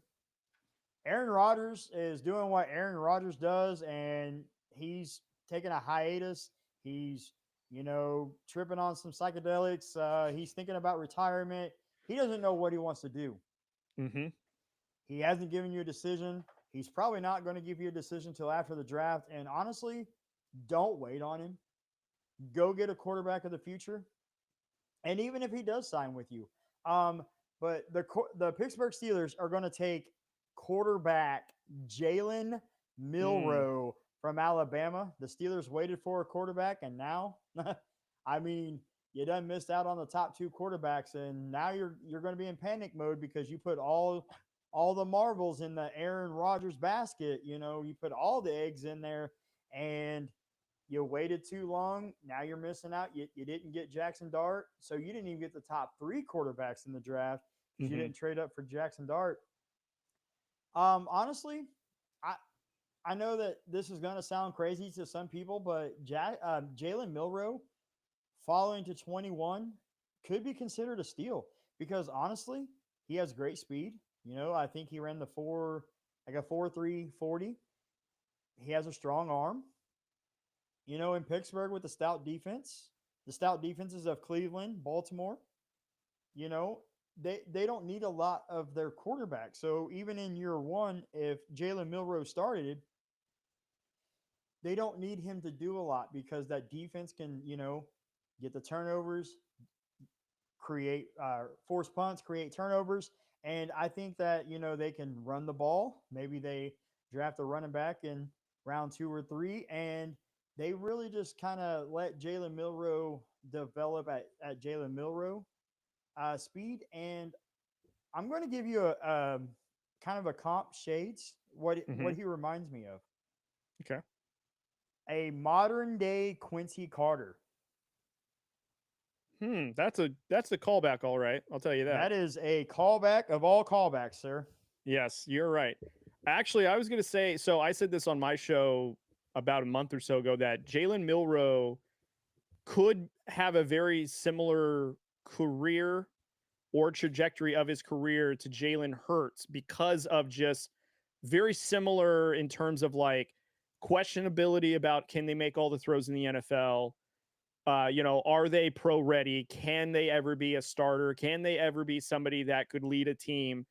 Aaron Rodgers is doing what Aaron Rodgers does, and he's taking a hiatus. He's, tripping on some psychedelics. He's thinking about retirement. He doesn't know what he wants to do. Mm-hmm. He hasn't given you a decision. He's probably not going to give you a decision until after the draft. And honestly, don't wait on him. Go get a quarterback of the future. And even if he does sign with you, um, but the Pittsburgh Steelers are going to take quarterback Jalen Mm. Milroe from Alabama. The Steelers waited for a quarterback, and now, I mean, you done missed out on the top two quarterbacks, and now you're going to be in panic mode because you put all the marbles in the Aaron Rodgers basket. You put all the eggs in there, and you waited too long. Now you're missing out. You didn't get Jackson Dart, so you didn't even get the top three quarterbacks in the draft because you Mm-hmm. didn't trade up for Jackson Dart. Honestly, I I know that this is going to sound crazy to some people, but Jalen Milroe falling to 21 could be considered a steal because honestly, he has great speed. I think he ran the like a 4.3 40. He has a strong arm. In Pittsburgh with the stout defenses of Cleveland, Baltimore, you know, they don't need a lot of their quarterback. So even in year one, if Jalen Milroe started, they don't need him to do a lot because that defense can, get the turnovers, create force punts, create turnovers. And I think that, they can run the ball. Maybe they draft a running back in round 2 or 3, and they really just kind of let Jalen Milroe develop at Jalen Milroe speed. And I'm going to give you a kind of a comp shades Mm-hmm. what he reminds me of. Okay. A modern day Quincy Carter. That's the callback, all right. I'll tell you that. That is a callback of all callbacks, sir. Yes, you're right. Actually, I was gonna say, so I said this on my show about a month or so ago that Jalen Milroe could have a very similar career or trajectory of his career to Jalen Hurts because of just very similar in terms of like questionability about can they make all the throws in the NFL? Are they pro ready? Can they ever be a starter? Can they ever be somebody that could lead a team?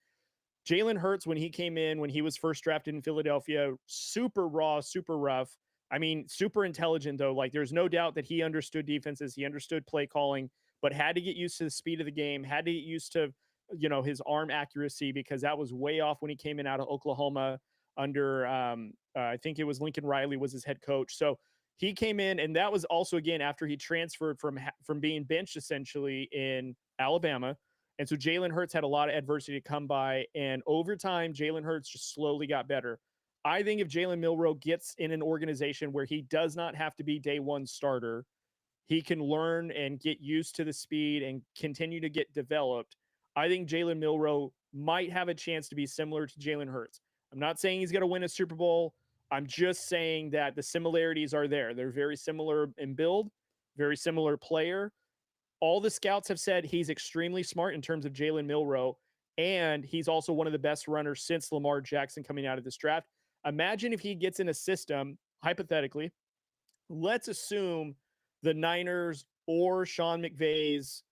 Jalen Hurts, when he came in, when he was first drafted in Philadelphia, super raw, super rough. I mean, super intelligent, though. Like, there's no doubt that he understood defenses, he understood play calling, but had to get used to the speed of the game, had to get used to, his arm accuracy because that was way off when he came in out of Oklahoma under, I think it was Lincoln Riley was his head coach. So he came in, and that was also, again, after he transferred from being benched essentially in Alabama. And so Jalen Hurts had a lot of adversity to come by. And over time, Jalen Hurts just slowly got better. I think if Jalen Milroe gets in an organization where he does not have to be day one starter, he can learn and get used to the speed and continue to get developed. I think Jalen Milroe might have a chance to be similar to Jalen Hurts. I'm not saying he's going to win a Super Bowl. I'm just saying that the similarities are there. They're very similar in build, very similar player. All the scouts have said he's extremely smart in terms of Jalen Milroe, and he's also one of the best runners since Lamar Jackson coming out of this draft. Imagine if he gets in a system, hypothetically, let's assume the Niners or Sean McVay's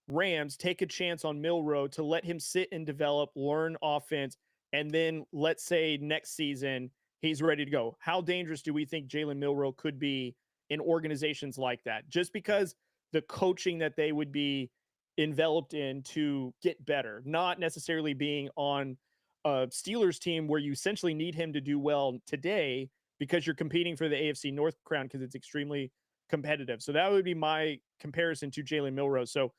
Rams take a chance on Milroe to let him sit and develop, learn offense, and then let's say next season he's ready to go. How dangerous do we think Jalen Milroe could be in organizations like that? Just because the coaching that they would be enveloped in to get better, not necessarily being on a Steelers team where you essentially need him to do well today because you're competing for the AFC North crown because it's extremely competitive. So that would be my comparison to Jalen Milroe. So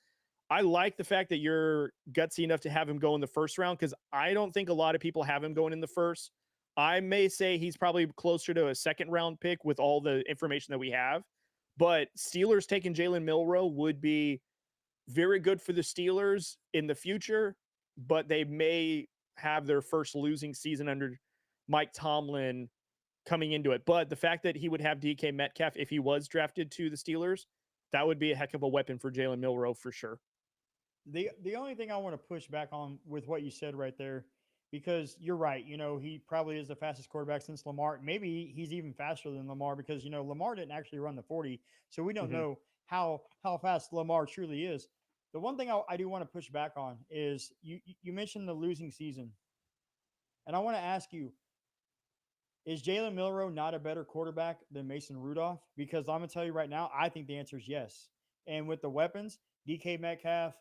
I like the fact that you're gutsy enough to have him go in the first round because I don't think a lot of people have him going in the first. I may say he's probably closer to a second round pick with all the information that we have. But Steelers taking Jalen Milroe would be very good for the Steelers in the future, but they may have their first losing season under Mike Tomlin coming into it. But the fact that he would have DK Metcalf if he was drafted to the Steelers, that would be a heck of a weapon for Jalen Milroe for sure. The only thing I want to push back on with what you said right there, because you're right. He probably is the fastest quarterback since Lamar. Maybe he's even faster than Lamar because Lamar didn't actually run the 40, so we don't Mm-hmm. know how fast Lamar truly is. The one thing I do want to push back on is you mentioned the losing season, and I want to ask you: is Jalen Milroe not a better quarterback than Mason Rudolph? Because I'm gonna tell you right now, I think the answer is yes. And with the weapons, DK Metcalf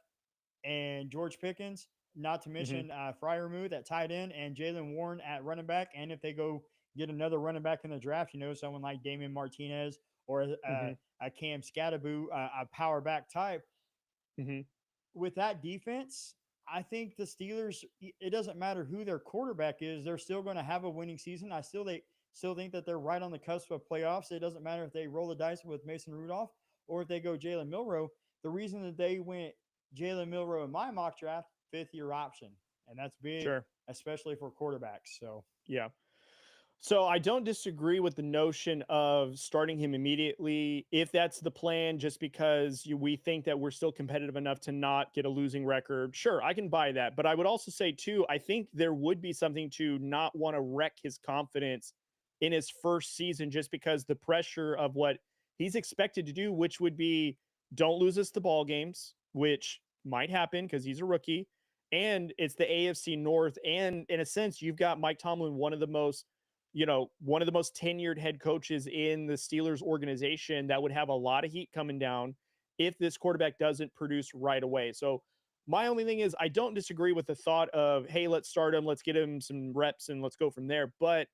and George Pickens, not to Mm-hmm. mention Fryermuth at tight end and Jalen Warren at running back. And if they go get another running back in the draft, someone like Damian Martinez or Mm-hmm. a Cam Scatteraboo, a power back type, Mm-hmm. with that defense, I think the Steelers, it doesn't matter who their quarterback is, they're still going to have a winning season. They still think that they're right on the cusp of playoffs. It doesn't matter if they roll the dice with Mason Rudolph or if they go Jalen Milroe. The reason that they went Jalen Milroe in my mock draft, fifth year option. And that's big, Sure. especially for quarterbacks. So Yeah. So I don't disagree with the notion of starting him immediately if that's the plan, just because we think that we're still competitive enough to not get a losing record. Sure, I can buy that. But I would also say, too, I think there would be something to not want to wreck his confidence in his first season just because the pressure of what he's expected to do, which would be don't lose us the ball games, which might happen because he's a rookie. And it's the AFC North. And in a sense, you've got Mike Tomlin, one of the most tenured head coaches in the Steelers organization that would have a lot of heat coming down if this quarterback doesn't produce right away. So my only thing is I don't disagree with the thought of, hey, let's start him, let's get him some reps and let's go from there. But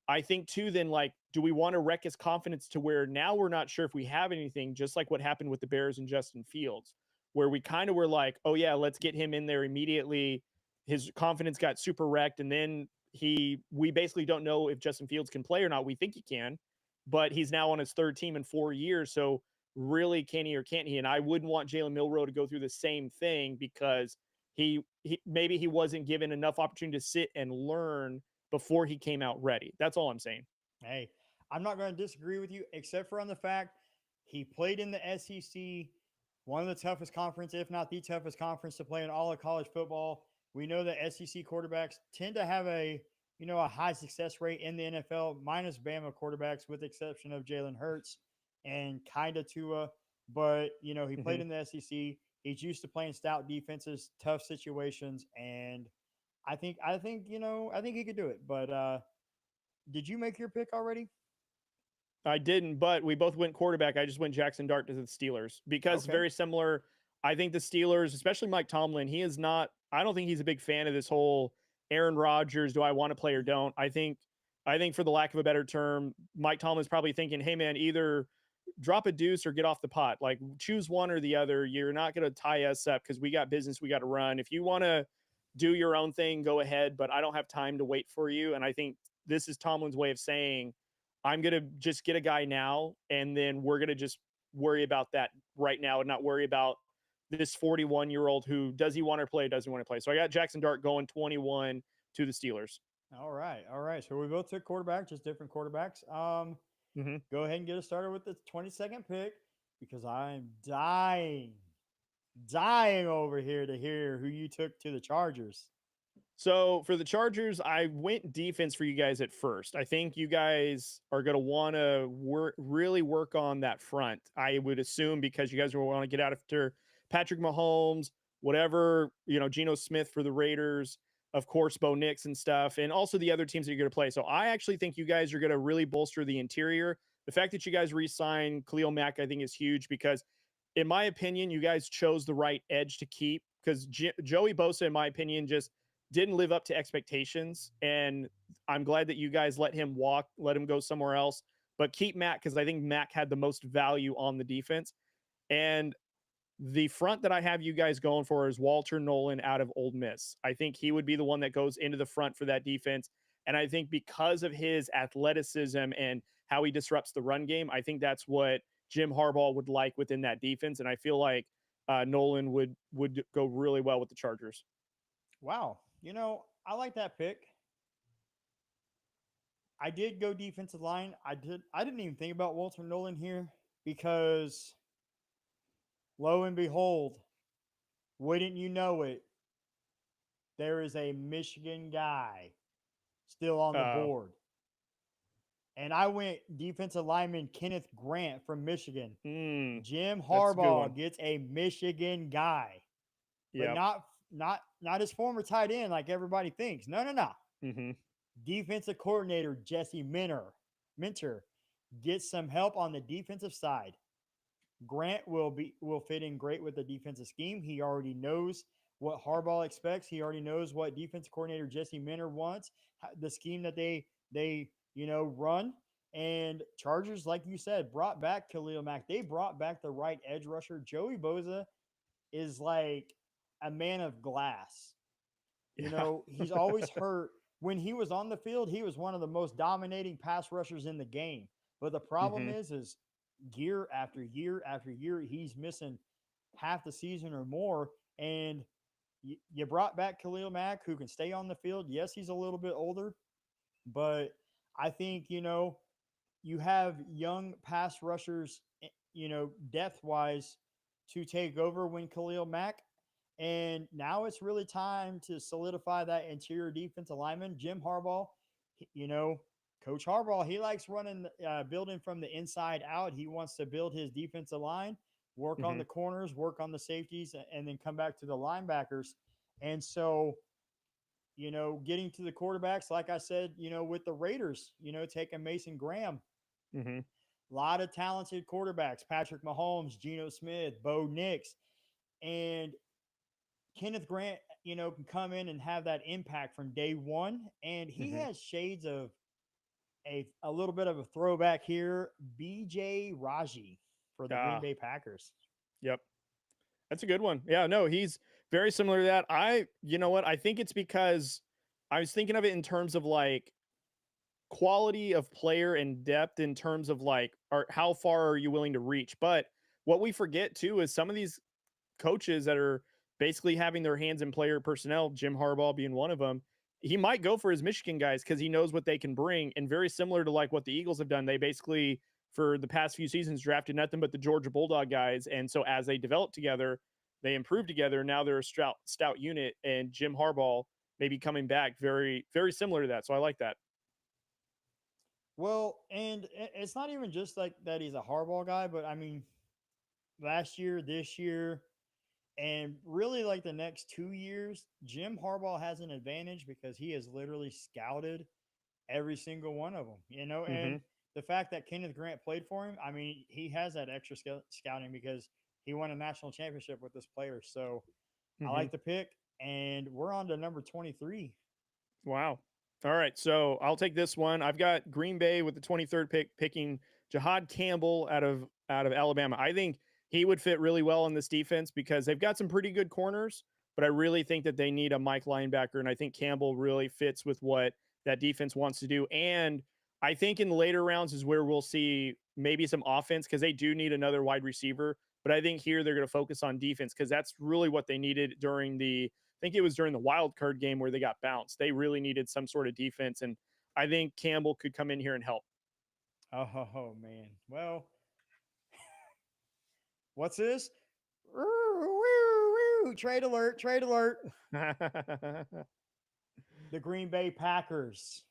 I think too, then like, do we want to wreck his confidence to where now we're not sure if we have anything, just like what happened with the Bears and Justin Fields, where we kind of were like, oh yeah, let's get him in there immediately. His confidence got super wrecked. And then we basically don't know if Justin Fields can play or not. We think he can, but he's now on his third team in 4 years. So really, can he or can't he? And I wouldn't want Jalen Milroe to go through the same thing because he maybe he wasn't given enough opportunity to sit and learn before he came out ready. That's all I'm saying. hey, I'm not going to disagree with you, except for on the fact he played in the SEC, one of the toughest conference, if not the toughest conference to play in all of college football. We know that SEC quarterbacks tend to have a high success rate in the NFL, minus Bama quarterbacks, with the exception of Jalen Hurts and kind of Tua. But he played Mm-hmm. in the SEC. He's used to playing stout defenses, tough situations, and I think he could do it. But did you make your pick already? I didn't, but we both went quarterback. I just went Jackson Dart to the Steelers because Okay. very similar. I think the Steelers, especially Mike Tomlin, he is not. I don't think he's a big fan of this whole Aaron Rodgers. Do I want to play or don't? I think for the lack of a better term, Mike Tomlin's probably thinking, "Hey man, either drop a deuce or get off the pot. Like choose one or the other. You're not going to tie us up because we got business we got to run. If you want to do your own thing, go ahead, but I don't have time to wait for you." And I think this is Tomlin's way of saying, I'm going to just get a guy now, and then we're going to just worry about that right now and not worry about this 41-year-old who does he want to play, doesn't want to play. So I got Jackson Dart going 21 to the Steelers. All right. All right. So we both took quarterback, just different quarterbacks. Mm-hmm. Go ahead and get us started with the 22nd pick because I'm dying over here to hear who you took to the Chargers. So for the Chargers, I went defense for you guys at first. I think you guys are going to want to really work on that front. I would assume because you guys will want to get out after Patrick Mahomes, whatever, Geno Smith for the Raiders, of course, Bo Nix and stuff, and also the other teams that you're going to play. So I actually think you guys are going to really bolster the interior. The fact that you guys re-signed Khalil Mack, I think, is huge because, in my opinion, you guys chose the right edge to keep because Joey Bosa, in my opinion, just didn't live up to expectations. And I'm glad that you guys let him walk, let him go somewhere else, but keep Mac because I think Mac had the most value on the defense. And the front that I have you guys going for is Walter Nolan out of Ole Miss. I think he would be the one that goes into the front for that defense. And I think because of his athleticism and how he disrupts the run game, I think that's what Jim Harbaugh would like within that defense. And I feel like Nolan would go really well with the Chargers. Wow. I like that pick. I did go defensive line. I didn't even think about Walter Nolan here because lo and behold, wouldn't you know it, there is a Michigan guy still on the Uh, board. And I went defensive lineman Kenneth Grant from Michigan. mm, Jim that's a good Harbaugh one. gets a Michigan guy, but Yep. not his former tight end like everybody thinks. No, no, no. Mm-hmm. Defensive coordinator Jesse Minter gets some help on the defensive side. Grant will fit in great with the defensive scheme. He already knows what Harbaugh expects. He already knows what defensive coordinator Jesse Minter wants, the scheme that they run. And Chargers, like you said, brought back Khalil Mack. They brought back the right edge rusher. Joey Boza is like a man of glass. Yeah. He's always hurt. When he was on the field, he was one of the most dominating pass rushers in the game. But the problem Mm-hmm. is year after year after year, he's missing half the season or more. And you brought back Khalil Mack, who can stay on the field. Yes, he's a little bit older, but I think, you have young pass rushers, depth wise, to take over when Khalil Mack. And now it's really time to solidify that interior defense alignment. Jim Harbaugh, you know, Coach Harbaugh, he likes running, building from the inside out. He wants to build his defensive line, work on Mm-hmm. the corners, work on the safeties, and then come back to the linebackers. And so, getting to the quarterbacks, like I said, with the Raiders, taking Mason Graham, Mm-hmm. a lot of talented quarterbacks, Patrick Mahomes, Geno Smith, Bo Nix, and Kenneth Grant, can come in and have that impact from day one. And he Mm-hmm. has shades of a little bit of a throwback here. BJ Raji for the Green Ah, Bay Packers. yep. That's a good one. Yeah, no, he's very similar to that. You know what? I think it's because I was thinking of it in terms of like quality of player and depth in terms of like, how far are you willing to reach? But what we forget too is some of these coaches that are basically having their hands in player personnel, Jim Harbaugh being one of them, he might go for his Michigan guys because he knows what they can bring. And very similar to like what the Eagles have done, they basically, for the past few seasons, drafted nothing but the Georgia Bulldog guys. And so as they develop together, they improve together. Now they're a stout unit, and Jim Harbaugh maybe coming back very, very similar to that. So I like that. Well, and it's not even just like that he's a Harbaugh guy, but I mean, last year, this year, And really, like the next 2 years, Jim Harbaugh has an advantage because he has literally scouted every single one of them, Mm-hmm. and the fact that Kenneth Grant played for him, I mean, he has that extra scouting because he won a national championship with this player. So I Mm-hmm. like the pick, and we're on to number 23. Wow. All right. So I'll take this one. I've got Green Bay with the 23rd pick, picking Jahad Campbell out of Alabama. I think he would fit really well in this defense because they've got some pretty good corners, but I really think that they need a Mike linebacker, and I think Campbell really fits with what that defense wants to do. And I think in the later rounds is where we'll see maybe some offense because they do need another wide receiver. But I think here they're going to focus on defense because that's really what they needed during the think it was during the wild card game where they got bounced. They really needed some sort of defense, and I think Campbell could come in here and help. Oh man. Well, what's this? Trade alert, trade alert. The Green Bay Packers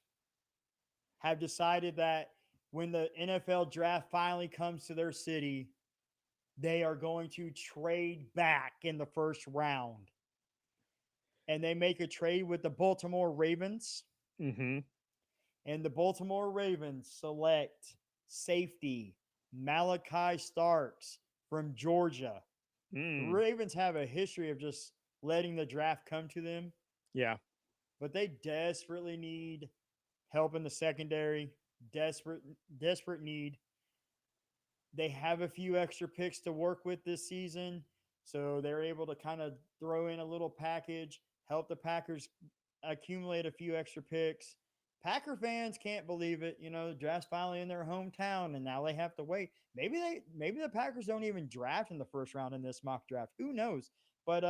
have decided that when the NFL draft finally comes to their city, they are going to trade back in the first round. And they make a trade with the Baltimore Ravens. Mm-hmm. And the Baltimore Ravens select safety Malachi Starks from Georgia. The Mm. Ravens have a history of just letting the draft come to them, Yeah. but they desperately need help in the secondary. Desperate, desperate need. They have a few extra picks to work with this season, so they're able to kind of throw in a little package, help the Packers accumulate a few extra picks. Packer fans can't believe it. The draft's finally in their hometown, and now they have to wait. Maybe the Packers don't even draft in the first round in this mock draft. Who knows? But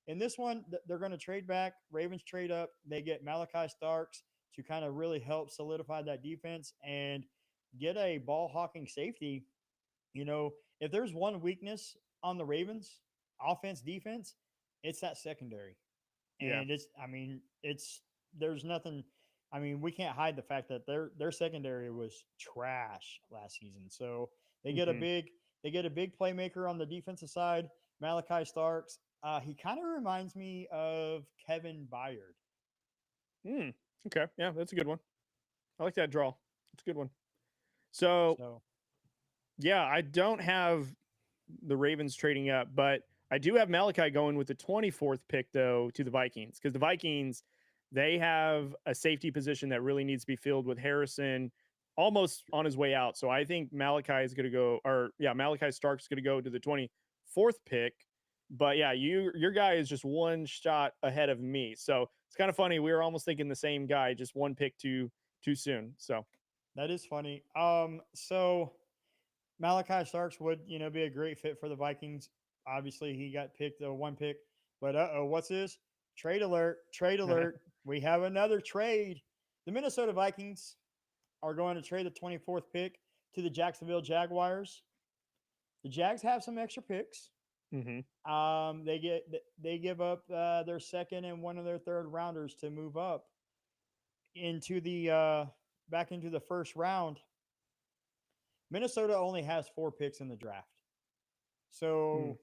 in this one, they're going to trade back. Ravens trade up. They get Malachi Starks to kind of really help solidify that defense and get a ball hawking safety. If there's one weakness on the Ravens, offense, defense, it's that secondary. Yeah. And there's nothing. I mean, we can't hide the fact that their secondary was trash last season. So they get a Mm-hmm. big they get a big playmaker on the defensive side, Malachi Starks. He kind of reminds me of Kevin Byard. Mm. Okay. Yeah, that's a good one. I like that draw. It's a good one. So So yeah, I don't have the Ravens trading up, but I do have Malachi going with the 24th pick though to the Vikings because the Vikings they have a safety position that really needs to be filled with Harrison almost on his way out. So I think Malachi is going to go, or yeah, Malachi Stark's going to go to the 24th pick. But yeah, your guy is just one shot ahead of me. So it's kind of funny. We were almost thinking the same guy, just one pick too soon. So that is funny. So Malachi Starks would, be a great fit for the Vikings. Obviously, he got picked the one pick, but what's this? Trade alert! Trade alert! We have another trade. The Minnesota Vikings are going to trade the 24th pick to the Jacksonville Jaguars. The Jags have some extra picks. mm-hmm. They give up their second and one of their third rounders to move up into the back into the first round. Minnesota only has 4 picks in the draft. Mm. So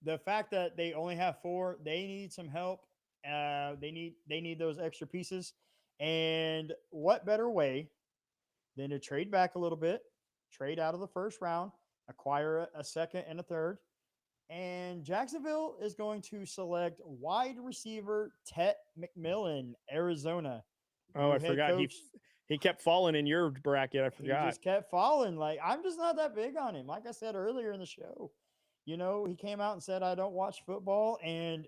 the fact that they only have 4, they need some help. They need those extra pieces. And what better way than to trade back a little bit, trade out of the first round, acquire a second and a third. And Jacksonville is going to select wide receiver Tet McMillan, Arizona. Oh, New I head forgot coach. he kept falling in your bracket. I He forgot. just kept falling. Like, I'm just not that big on him. Like I said earlier in the show, he came out and said I don't watch football, and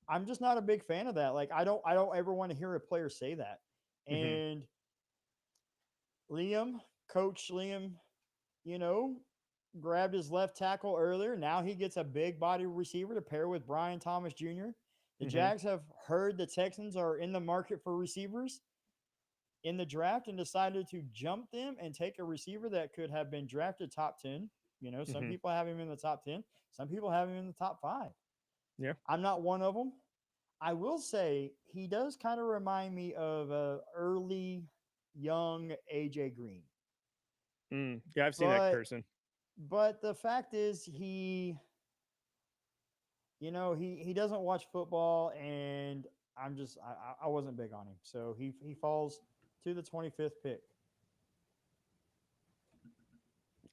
I'm just not a big fan of that. Like, I don't ever want to hear a player say that. Mm-hmm. And Liam, Coach Liam, you know, grabbed his left tackle earlier. Now he gets a big body receiver to pair with Brian Thomas Jr. The Mm-hmm. Jags have heard the Texans are in the market for receivers in the draft and decided to jump them and take a receiver that could have been drafted top 10. Some Mm-hmm. people have him in the top 10, some people have him in the top 5. Yeah. I'm not one of them. I will say he does kind of remind me of a early young AJ Green. Yeah, I've seen that But person. but the fact is he doesn't watch football, and I wasn't big on him, so he falls to the 25th pick.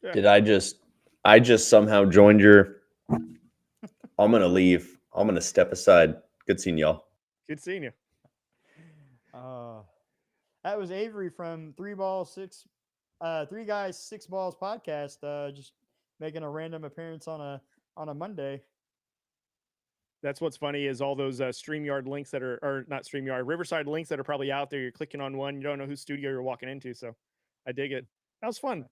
Yeah, Did I just somehow joined your. I'm going to leave. I'm going to step aside. Good seeing y'all. good seeing you. Uh, that was Avery from Three Guys Six Balls podcast. Just making a random appearance on a Monday. That's what's funny is all those StreamYard links that are, or not StreamYard, Riverside links that are probably out there. You're clicking on one, you don't know whose studio you're walking into. So I dig it. That was fun.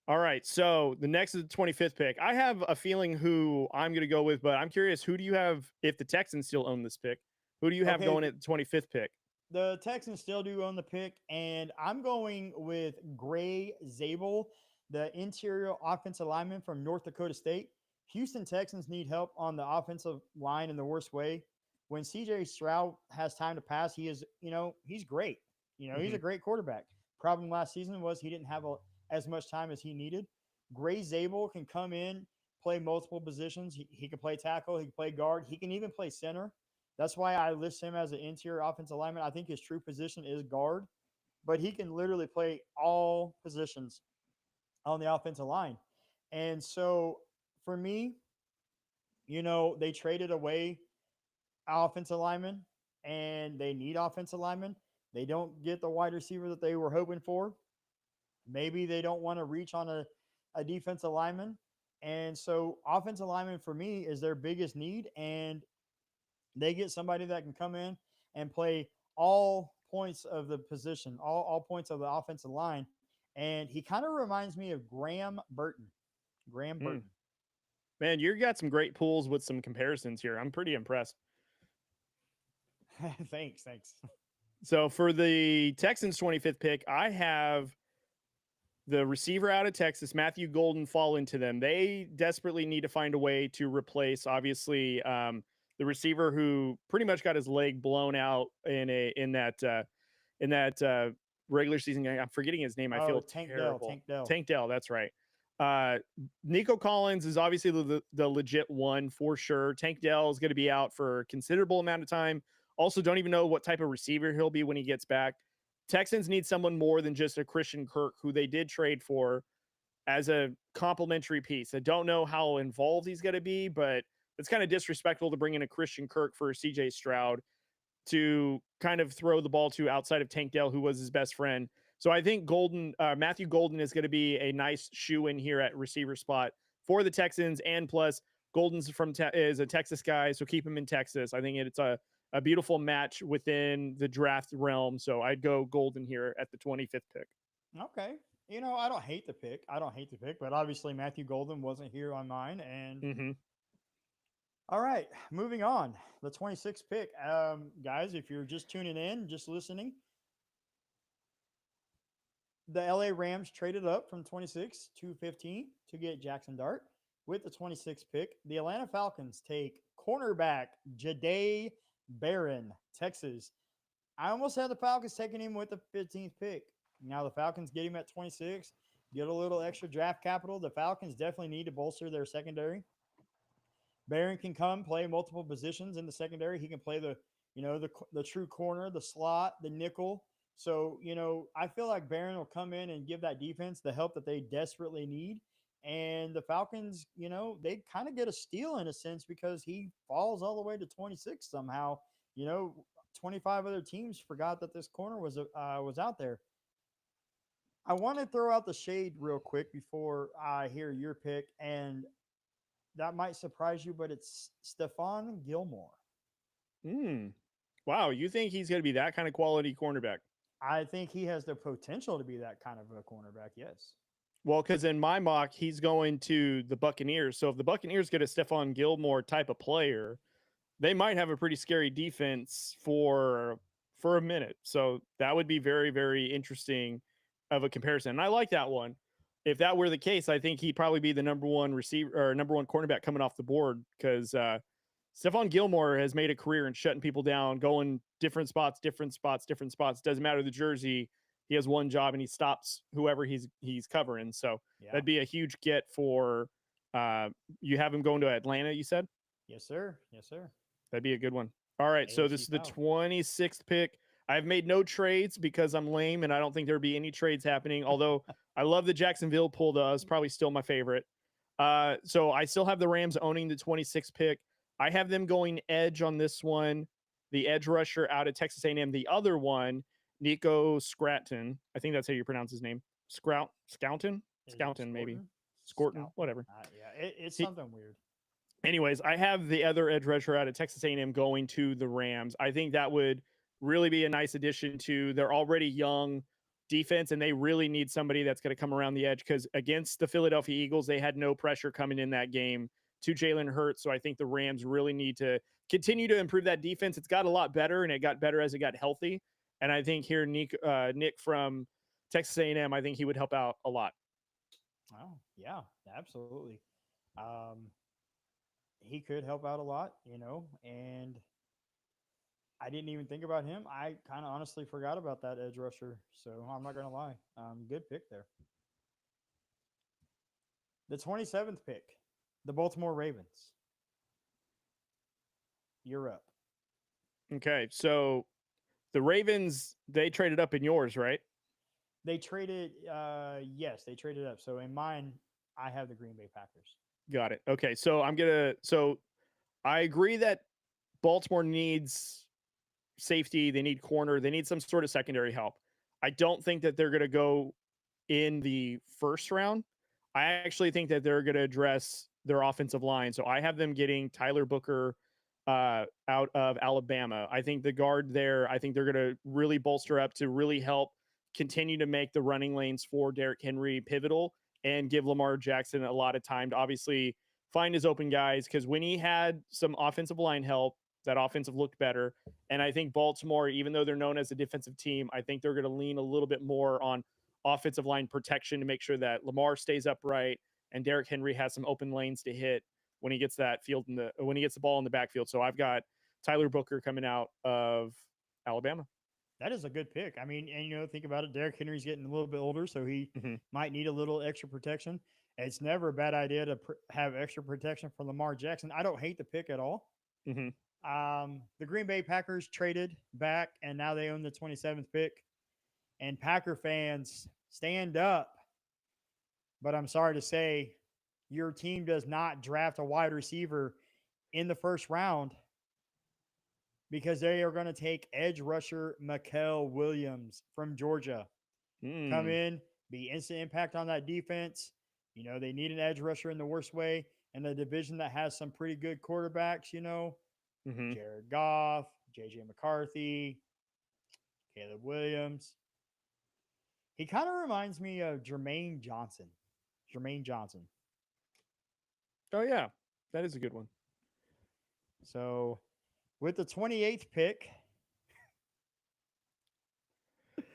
All right. So the next is the 25th pick. I have a feeling who I'm going to go with, but I'm curious, who do you have if the Texans still own this pick? Who do you have Okay, going at the 25th pick? the Texans still do own the pick, and I'm going with Gray Zabel, the interior offensive lineman from North Dakota State. Houston Texans need help on the offensive line in the worst way. When CJ Stroud has time to pass, he's great. He's Mm-hmm. a great quarterback. Problem last season was he didn't have as much time as he needed. Gray Zabel can come in, play multiple positions. He can play tackle, he can play guard, he can even play center. That's why I list him as an interior offensive lineman. I think his true position is guard, but he can literally play all positions on the offensive line. And so for me, they traded away offensive linemen and they need offensive linemen. They don't get the wide receiver that they were hoping for. Maybe they don't want to reach on a defensive lineman. And so offensive lineman for me is their biggest need. And they get somebody that can come in and play all points of the position, all points of the offensive line. And he kind of reminds me of Graham Burton. Graham Hmm. Burton. Man, you got some great pools with some comparisons here. I'm pretty impressed. Thanks. So for the Texans 25th pick, I have the receiver out of Texas, Matthew Golden, fall into them. They desperately need to find a way to replace, obviously, the receiver who pretty much got his leg blown out in that regular season. I'm forgetting his name. I Oh, feel Tank Dell. terrible. Tank Dell. Tank Dell, that's right. Uh, Nico Collins is obviously the legit one for sure. Tank Dell is going to be out for a considerable amount of time. Also, don't even know what type of receiver he'll be when he gets back. Texans need someone more than just a Christian Kirk, who they did trade for as a complimentary piece. I don't know how involved he's going to be, but it's kind of disrespectful to bring in a Christian Kirk for CJ Stroud to kind of throw the ball to outside of Tank Dell, who was his best friend. So I think Matthew Golden is going to be a nice shoe in here at receiver spot for the Texans. And plus, Golden's is a Texas guy, so keep him in Texas. I think it's a beautiful match within the draft realm. So I'd go Golden here at the 25th pick. Okay. I don't hate the pick. But obviously Matthew Golden wasn't here on mine. And Mm-hmm. all right, moving on. The 26th pick. Guys, if you're just tuning in, just listening, the LA Rams traded up from 26 to 15 to get Jackson Dart. With the 26th pick, the Atlanta Falcons take cornerback Jahdae Barron, Texas. I almost had the Falcons taking him with the 15th pick. Now the Falcons get him at 26, get a little extra draft capital. The Falcons definitely need to bolster their secondary. Barron can come play multiple positions in the secondary. He can play the true corner, the slot, the nickel. So, I feel like Barron will come in and give that defense the help that they desperately need. And the Falcons, they kind of get a steal in a sense because he falls all the way to 26 somehow. 25 other teams forgot that this corner was out there. I want to throw out the shade real quick before I hear your pick, and that might surprise you, but it's Stephon Gilmore. Mm. Wow, you think he's going to be that kind of quality cornerback? I think he has the potential to be that kind of a cornerback. Yes. Well, because in my mock, he's going to the Buccaneers. So if the Buccaneers get a Stephon Gilmore type of player, they might have a pretty scary defense for a minute. So that would be very, very interesting of a comparison. And I like that one. If that were the case, I think he'd probably be the number one receiver or number one cornerback coming off the board because Stephon Gilmore has made a career in shutting people down, going different spots. Doesn't matter the jersey. He has one job and he stops whoever he's covering. So Yeah. that'd be a huge get for you have him going to Atlanta, you said? Yes, sir. Yes, sir. That'd be a good one. All right, so this AFC is the South. 26th pick. I've made no trades because I'm lame and I don't think there'd be any trades happening. Although I love the Jacksonville pull, though. It's probably still my favorite. So I still have the Rams owning the 26th pick. I have them going edge on this one. The edge rusher out of Texas A&M. The other one, Nico Scratton. I think that's how you pronounce his name. Scouton? Is it Scouton, maybe. Scorton? Scorton, whatever. Yeah, it's He, something weird. anyways, I have the other edge rusher out of Texas A&M going to the Rams. I think that would really be a nice addition to their already young defense, and they really need somebody that's going to come around the edge because against the Philadelphia Eagles, they had no pressure coming in that game to Jalen Hurts. So I think the Rams really need to continue to improve that defense. It's got a lot better, and it got better as it got healthy. And I think here, Nick from Texas A&M, I think he would help out a lot. Oh, yeah, absolutely. Um, he could help out a lot, and I didn't even think about him. I kind of honestly forgot about that edge rusher, so I'm not gonna lie. Good pick there. The 27th pick, the Baltimore Ravens. You're up. Okay, so the Ravens, they traded up in yours, right? They traded. Yes, they traded up. So in mine, I have the Green Bay Packers. Got it. Okay, so I agree that Baltimore needs safety, they need corner, they need some sort of secondary help. I don't think that they're going to go in the first round. I actually think that they're going to address their offensive line. So I have them getting Tyler Booker out of Alabama. I think the guard there, I think they're going to really bolster up to really help continue to make the running lanes for Derrick Henry pivotal and give Lamar Jackson a lot of time to obviously find his open guys. Because when he had some offensive line help, that offensive looked better. And I think Baltimore, even though they're known as a defensive team, I think they're going to lean a little bit more on offensive line protection to make sure that Lamar stays upright and Derrick Henry has some open lanes to hit when he gets when he gets the ball in the backfield. So I've got Tyler Booker coming out of Alabama. That is a good pick. I mean, and think about it. Derrick Henry's getting a little bit older, so he Mm-hmm. might need a little extra protection. It's never a bad idea to have extra protection for Lamar Jackson. I don't hate the pick at all. Mm-hmm. The Green Bay Packers traded back, and now they own the 27th pick. And Packer fans, stand up. But I'm sorry to say, your team does not draft a wide receiver in the first round because they are going to take edge rusher Mikael Williams from Georgia. Come in, be instant impact on that defense. They need an edge rusher in the worst way. And the division that has some pretty good quarterbacks, Mm-hmm. Jared Goff, JJ McCarthy, Caleb Williams. He kind of reminds me of Jermaine Johnson. Jermaine Johnson. Oh, yeah. That is a good one. So with the 28th pick,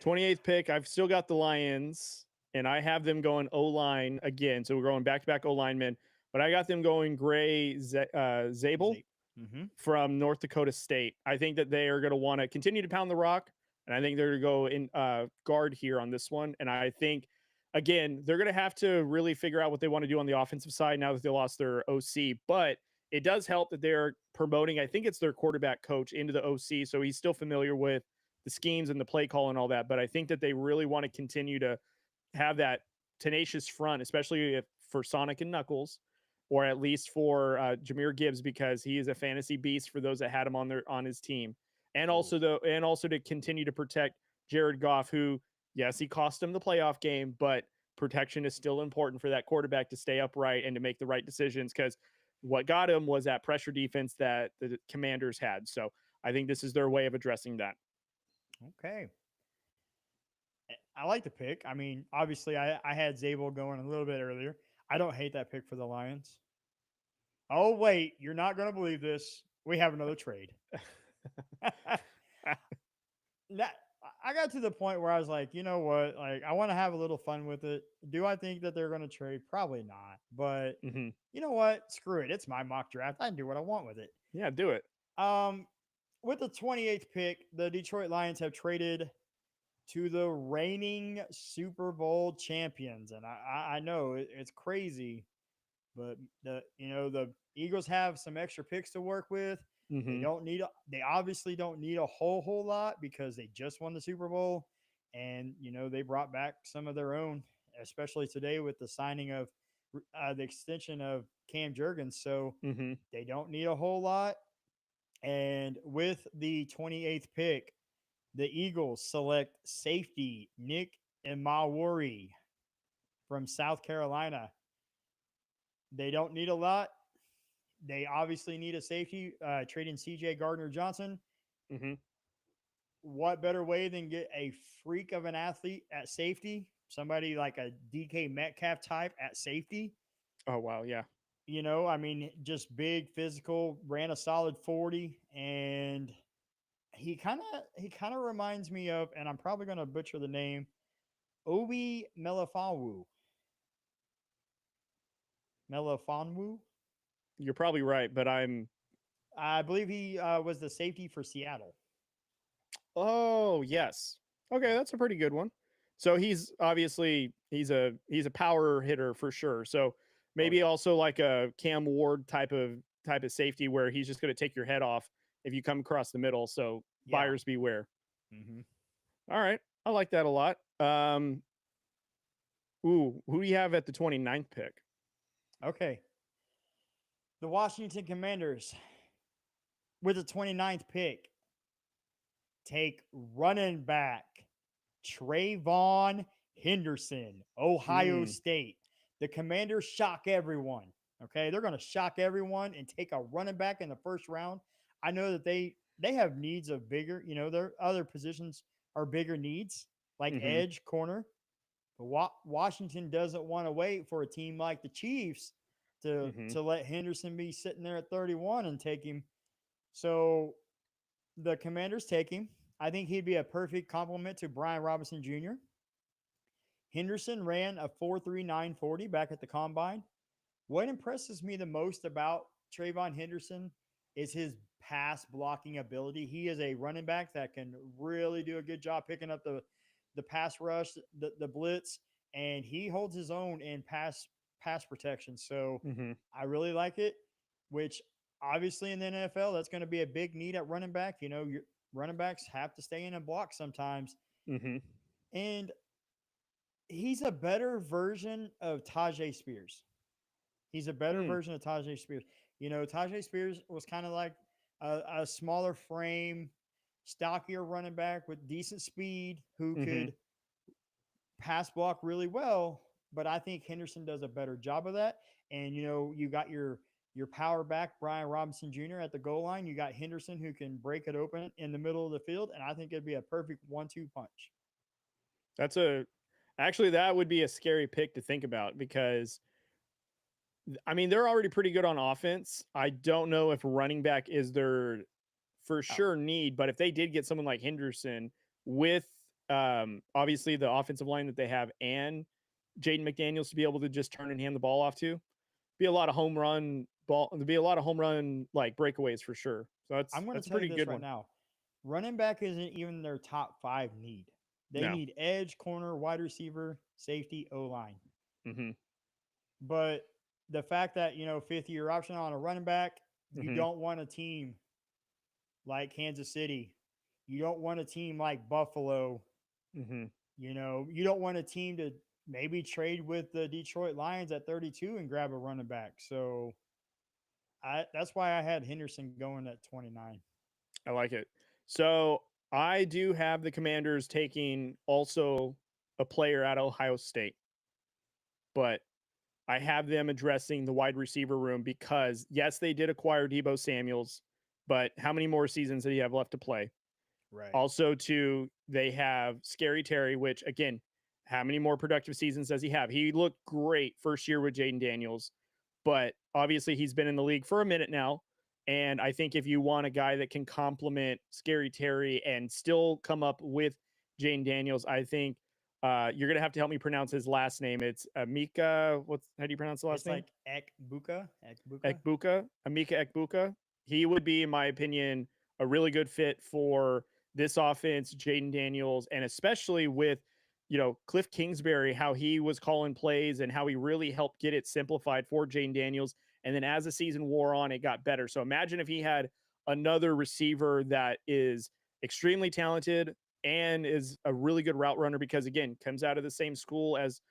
28th pick, I've still got the Lions, and I have them going O-line again. So we're going back-to-back O-linemen. But I got them going Zabel mm-hmm. from North Dakota State. I think that they are going to want to continue to pound the rock, and I think they're going to go in guard here on this one. And I think, again, they're going to have to really figure out what they want to do on the offensive side now that they lost their OC. But it does help that they're promoting, I think it's their quarterback coach into the OC, so he's still familiar with the schemes and the play call and all that. But I think that they really want to continue to have that tenacious front, especially if for Sonic and Knuckles, or at least for Jahmyr Gibbs, because he is a fantasy beast for those that had him on his team. And also to continue to protect Jared Goff, who, yes, he cost him the playoff game, but protection is still important for that quarterback to stay upright and to make the right decisions, because what got him was that pressure defense that the Commanders had. So I think this is their way of addressing that. Okay. I like the pick. I mean, obviously, I had Zabel going a little bit earlier. I don't hate that pick for the Lions. Oh, wait. You're not going to believe this. We have another trade. I got to the point where I was like, you know what? Like, I want to have a little fun with it. Do I think that they're going to trade? Probably not. But you know what? Screw it. It's my mock draft. I can do what I want with it. Yeah, do it. With the 28th pick, the Detroit Lions have traded to the reigning Super Bowl champions. And I know it's crazy But the Eagles have some extra picks to work with. They Mm-hmm. don't need they obviously don't need a whole lot because they just won the Super Bowl, and they brought back some of their own, especially today with the signing of the extension of Cam Jurgens. So Mm-hmm. they don't need a whole lot. And with the 28th pick, the Eagles select safety Nick Imawari from South Carolina. They don't need a lot. They obviously need a safety, trading CJ Gardner Johnson. Mm-hmm. What better way than get a freak of an athlete at safety? Somebody like a DK Metcalf type at safety. Oh wow, yeah. I mean, just big, physical, ran a solid 40, and he kind of reminds me of, and I'm probably going to butcher the name, Obi Melifonwu. You're probably right, but I believe he was the safety for Seattle. oh yes. Okay, that's a pretty good one. So he's obviously he's a power hitter for sure. So Oh maybe yeah, also like a Cam Ward type of safety where he's just going to take your head off if you come across the middle. So yeah. buyers beware. Hmm. All right, I like that a lot. Ooh, who do you have at the 29th pick? Okay, the Washington Commanders with the 29th pick take running back Trayvon Henderson, Ohio Mm, State. The Commanders shock everyone. Okay, they're going to shock everyone and take a running back in the first round. I know that they have needs of bigger, their other positions are bigger needs like mm-hmm, edge, corner. But Washington doesn't want to wait for a team like the Chiefs to mm-hmm. to let Henderson be sitting there at 31 and take him. So the Commanders take him. I think he'd be a perfect complement to Brian Robinson Jr. Henderson ran a 4.3940 back at the combine. What impresses me the most about Trayvon Henderson is his pass blocking ability. He is a running back that can really do a good job picking up the pass rush, the blitz, and he holds his own in pass protection. So Mm-hmm. I really like it, which obviously in the NFL, that's going to be a big need at running back. Your running backs have to stay in and block sometimes. Mm-hmm. And he's a better version of Tajay Spears. He's a better Mm, version of Tajay Spears. Tajay Spears was kind of like a smaller frame, stockier running back with decent speed who mm-hmm. could pass block really well. But I think Henderson does a better job of that. And you got your power back Brian Robinson Jr. at the goal line. You got Henderson who can break it open in the middle of the field, and I think it'd be a perfect 1-2 punch. That's a actually that would be a scary pick to think about because I mean they're already pretty good on offense. I don't know if running back is their for Oh, sure need, but if they did get someone like Henderson with obviously the offensive line that they have and Jaden McDaniels to be able to just turn and hand the ball off to, be a lot of home run ball. There'd be a lot of home run like breakaways for sure. So I'm going that's to a tell you pretty this good right one. now. Running back isn't even their top five need. They No. need edge, corner, wide receiver, safety, O line. Mm-hmm. But the fact that, fifth year option on a running back, you Mm-hmm. don't want a team like Kansas City. You don't want a team like Buffalo. Mm-hmm. You don't want a team to maybe trade with the Detroit Lions at 32 and grab a running back. So that's why I had Henderson going at 29. I like it. So I do have the Commanders taking also a player at Ohio State, but I have them addressing the wide receiver room because yes, they did acquire Debo Samuels, but how many more seasons did he have left to play? Right. Also, too, they have Scary Terry, which again, how many more productive seasons does he have? He looked great first year with Jaden Daniels, but obviously he's been in the league for a minute now. And I think if you want a guy that can complement Scary Terry and still come up with Jaden Daniels, I think you're gonna have to help me pronounce his last name. It's Amika. How do you pronounce the last It's name? like Ekbuka. Ekbuka. Ekbuka. Amika Ekbuka. He would be, in my opinion, a really good fit for this offense, Jaden Daniels, and especially with Cliff Kingsbury, how he was calling plays and how he really helped get it simplified for Jane Daniels. And then as the season wore on, it got better. So imagine if he had another receiver that is extremely talented and is a really good route runner, because again, comes out of the same school as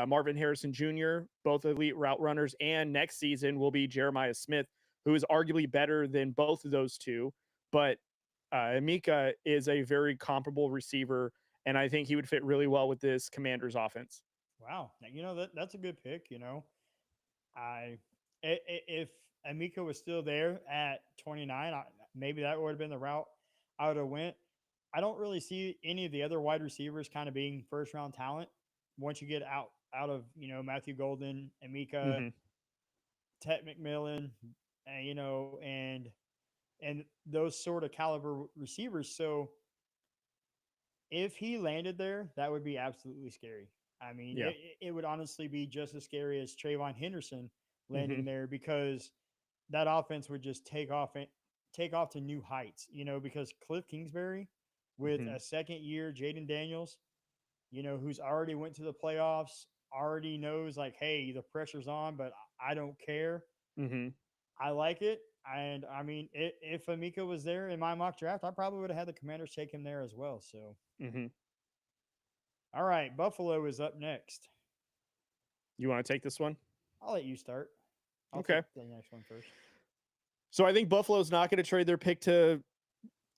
Marvin Harrison Jr., both elite route runners. And next season will be Jeremiah Smith, who is arguably better than both of those two. But Emeka is a very comparable receiver, and I think he would fit really well with this Commanders offense. Wow, that's a good pick. If Emeka was still there at 29, maybe that would have been the route I would have went. I don't really see any of the other wide receivers kind of being first round talent once you get out of Matthew Golden, Emeka, Mm-hmm. Tet McMillan, and those sort of caliber receivers. So if he landed there, that would be absolutely scary. I mean, Yeah. it would honestly be just as scary as Trayvon Henderson Mm-hmm. landing there, because that offense would just take off to new heights, because Cliff Kingsbury with Mm-hmm. a second year Jaden Daniels, who's already went to the playoffs, already knows like, hey, the pressure's on, but I don't care. Mm-hmm. I like it. And I mean, if Emeka was there in my mock draft, I probably would have had the Commanders take him there as well. So, Mm-hmm. all right, Buffalo is up next. You want to take this one? I'll let you start. I'll Okay. take the next one first. So I think Buffalo's not going to trade their pick to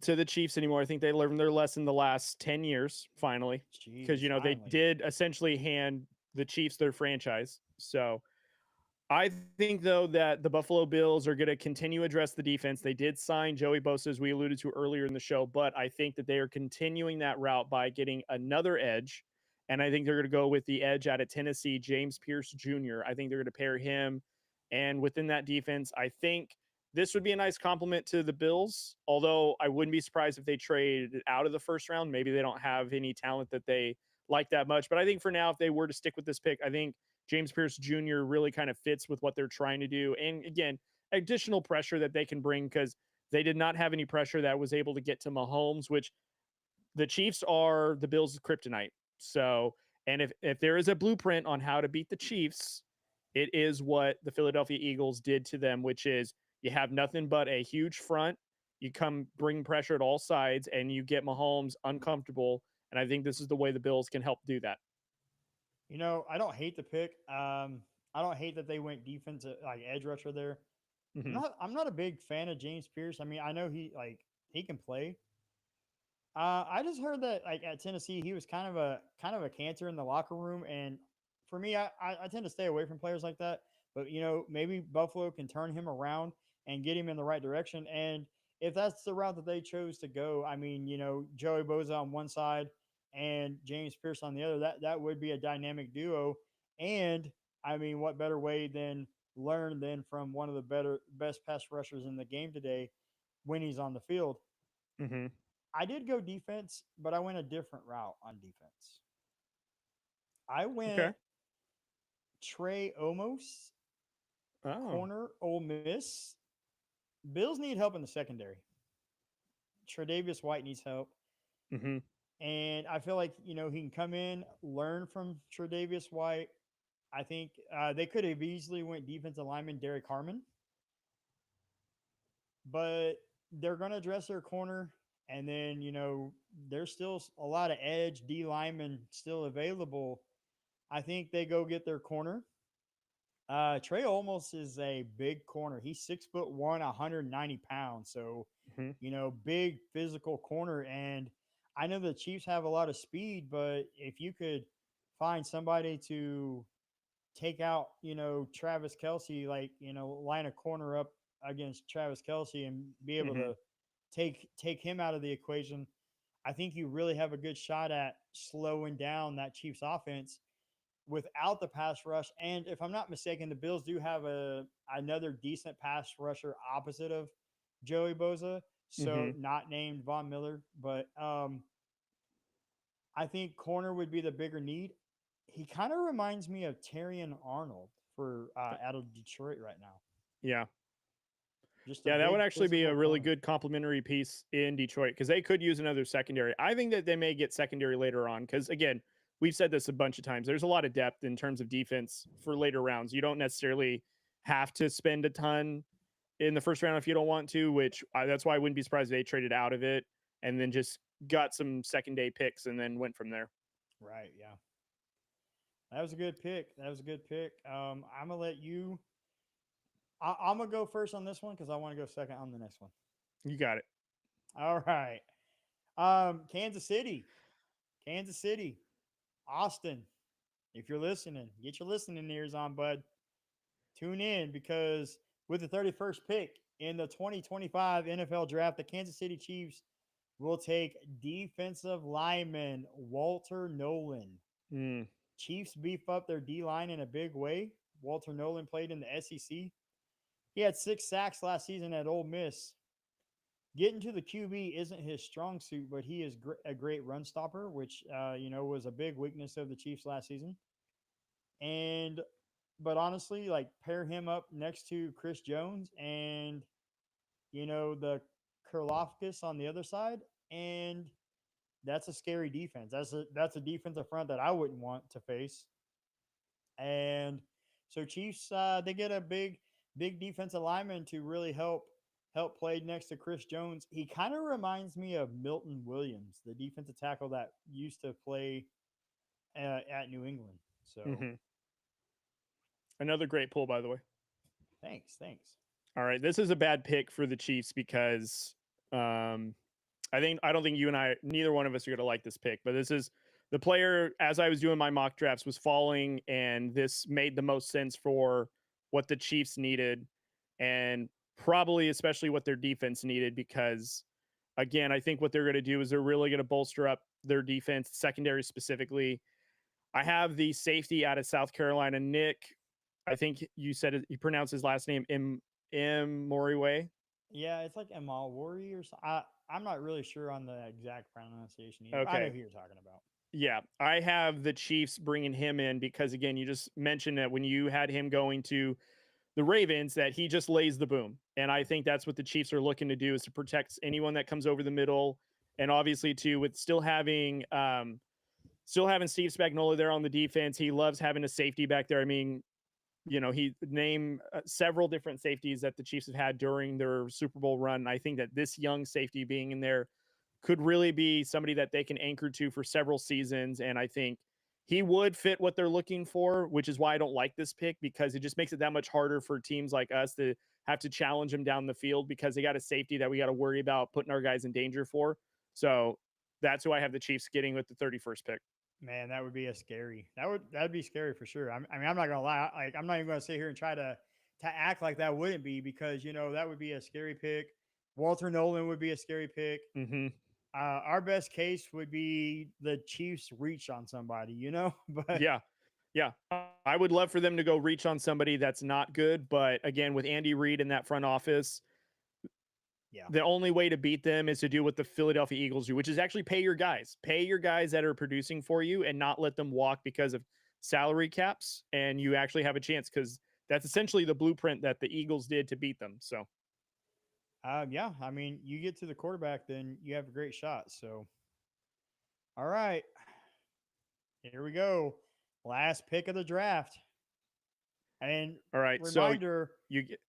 the Chiefs anymore. I think they learned their lesson the last 10 years, finally, because, Jeez, they finally. did essentially hand the Chiefs their franchise. So I think, though, that the Buffalo Bills are going to continue to address the defense. They did sign Joey Bosa, as we alluded to earlier in the show, but I think that they are continuing that route by getting another edge. And I think they're going to go with the edge out of Tennessee, James Pierce Jr. I think they're going to pair him. And within that defense, I think this would be a nice compliment to the Bills, although I wouldn't be surprised if they traded out of the first round. Maybe they don't have any talent that they like that much. But I think for now, if they were to stick with this pick, I think James Pierce Jr. really kind of fits with what they're trying to do. And again, additional pressure that they can bring, because they did not have any pressure that was able to get to Mahomes, which the Chiefs are the Bills' kryptonite. So, and if there is a blueprint on how to beat the Chiefs, it is what the Philadelphia Eagles did to them, which is you have nothing but a huge front. You come bring pressure at all sides, and you get Mahomes uncomfortable. And I think this is the way the Bills can help do that. I don't hate the pick. I don't hate that they went defensive like edge rusher there. Mm-hmm. I'm not a big fan of James Pierce. I mean, I know he can play. I just heard that like at Tennessee he was kind of a cancer in the locker room, and for me, I tend to stay away from players like that. But maybe Buffalo can turn him around and get him in the right direction. And if that's the route that they chose to go, I mean, Joey Bosa on one side and James Pierce on the other, that would be a dynamic duo. And I mean, what better way than learn then from one of the best pass rushers in the game today when he's on the field. Mm-hmm. I did go defense, but I went a different route on defense. I Okay. went Trey Omos, Oh. corner, Ole Miss. Bills need help in the secondary. Tre'Davious White needs help. Mm-hmm. And I feel like, he can come in, learn from Tre'Davious White. I think they could have easily went defensive lineman Derek Harmon. But they're going to address their corner. And then, there's still a lot of edge D linemen still available. I think they go get their corner. Trey almost is a big corner. He's 6'1", 190 pounds. So, Mm-hmm. Big physical corner. And I know the Chiefs have a lot of speed, but if you could find somebody to take out, Travis Kelce, like, line a corner up against Travis Kelce and be able Mm-hmm. to take him out of the equation, I think you really have a good shot at slowing down that Chiefs offense without the pass rush. And if I'm not mistaken, the Bills do have another decent pass rusher opposite of Joey Bosa, so Mm-hmm. not named Von Miller, but I think corner would be the bigger need. He kind of reminds me of Terrion Arnold for out of Detroit right now. Yeah. Just a Yeah, that would big actually be physical a really corner. good complementary piece in Detroit, because they could use another secondary. I think that they may get secondary later on, because again, we've said this a bunch of times. There's a lot of depth in terms of defense for later rounds. You don't necessarily have to spend a ton in the first round if you don't want to, which that's why I wouldn't be surprised if they traded out of it and then just got some second day picks and then went from there. Right. Yeah. That was a good pick. That was a good pick. I'm gonna let you. I'm gonna go first on this one because I want to go second on the next one. You got it. All right. Kansas City, Kansas City, Austin. If you're listening, get your listening ears on, bud. Tune in because with the 31st pick in the 2025 NFL Draft, the Kansas City Chiefs will take defensive lineman Walter Nolan. Mm. Chiefs beef up their D line in a big way. Walter Nolan played in the SEC. He had 6 sacks last season at Ole Miss. Getting to the QB isn't his strong suit, but he is a great run stopper, which was a big weakness of the Chiefs last season. But honestly, like pair him up next to Chris Jones and the Karloftis on the other side, and that's a scary defense. That's a defensive front that I wouldn't want to face. And so Chiefs, they get a big defensive lineman to really help play next to Chris Jones. He kind of reminds me of Milton Williams, the defensive tackle that used to play at New England. So another great pull, by the way. Thanks. All right, this is a bad pick for the Chiefs because I don't think you and I, neither one of us are going to like this pick, but this is the player, as I was doing my mock drafts, was falling, and this made the most sense for what the Chiefs needed, and probably especially what their defense needed, because, again, I think what they're going to do is they're really going to bolster up their defense, secondary specifically. I have the safety out of South Carolina, Nick. I think you said it, you pronounce his last name M. Moriway. Yeah, it's like Amalwari or something. I'm not really sure on the exact pronunciation either. Okay. I know who you're talking about. Yeah, I have the Chiefs bringing him in because, again, you just mentioned that when you had him going to the Ravens, that he just lays the boom. And I think that's what the Chiefs are looking to do, is to protect anyone that comes over the middle. And obviously, too, with still having Steve Spagnuolo there on the defense, he loves having a safety back there. I mean, he named several different safeties that the Chiefs have had during their Super Bowl run. I think that this young safety being in there could really be somebody that they can anchor to for several seasons. And I think he would fit what they're looking for, which is why I don't like this pick, because it just makes it that much harder for teams like us to have to challenge him down the field, because they got a safety that we got to worry about putting our guys in danger for. So that's who I have the Chiefs getting with the 31st pick. Man, that would be that'd be scary for sure. I'm not gonna lie. Like, I'm not even gonna sit here and try to act like that wouldn't be, because that would be a scary pick. Walter Nolan would be a scary pick. Mm-hmm. Our best case would be the Chiefs reach on somebody, but yeah. I would love for them to go reach on somebody that's not good. But again, with Andy Reid in that front office, the only way to beat them is to do what the Philadelphia Eagles do, which is actually pay your guys that are producing for you, and not let them walk because of salary caps. And you actually have a chance, because that's essentially the blueprint that the Eagles did to beat them. So yeah, I mean, you get to the quarterback, then you have a great shot. So, all right, here we go. Last pick of the draft. And all right, reminder, so you get.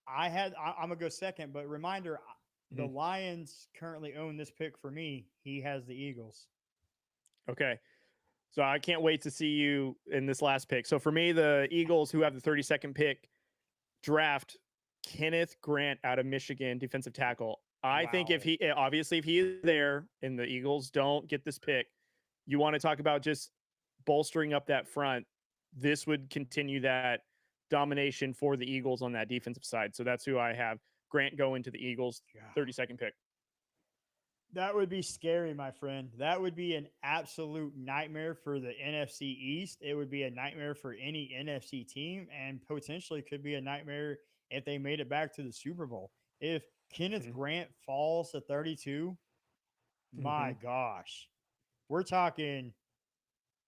I'm gonna go second, but reminder, the Lions currently own this pick for me. He has the Eagles. Okay. So I can't wait to see you in this last pick. So for me, the Eagles, who have the 32nd pick, draft Kenneth Grant out of Michigan, defensive tackle. I think if he is there and the Eagles don't get this pick, you want to talk about just bolstering up that front. This would continue that domination for the Eagles on that defensive side. So that's who I have. Grant going to the Eagles, 32nd pick. That would be scary, my friend. That would be an absolute nightmare for the NFC East. It would be a nightmare for any NFC team, and potentially could be a nightmare if they made it back to the Super Bowl. If Kenneth Grant falls to 32, my gosh, we're talking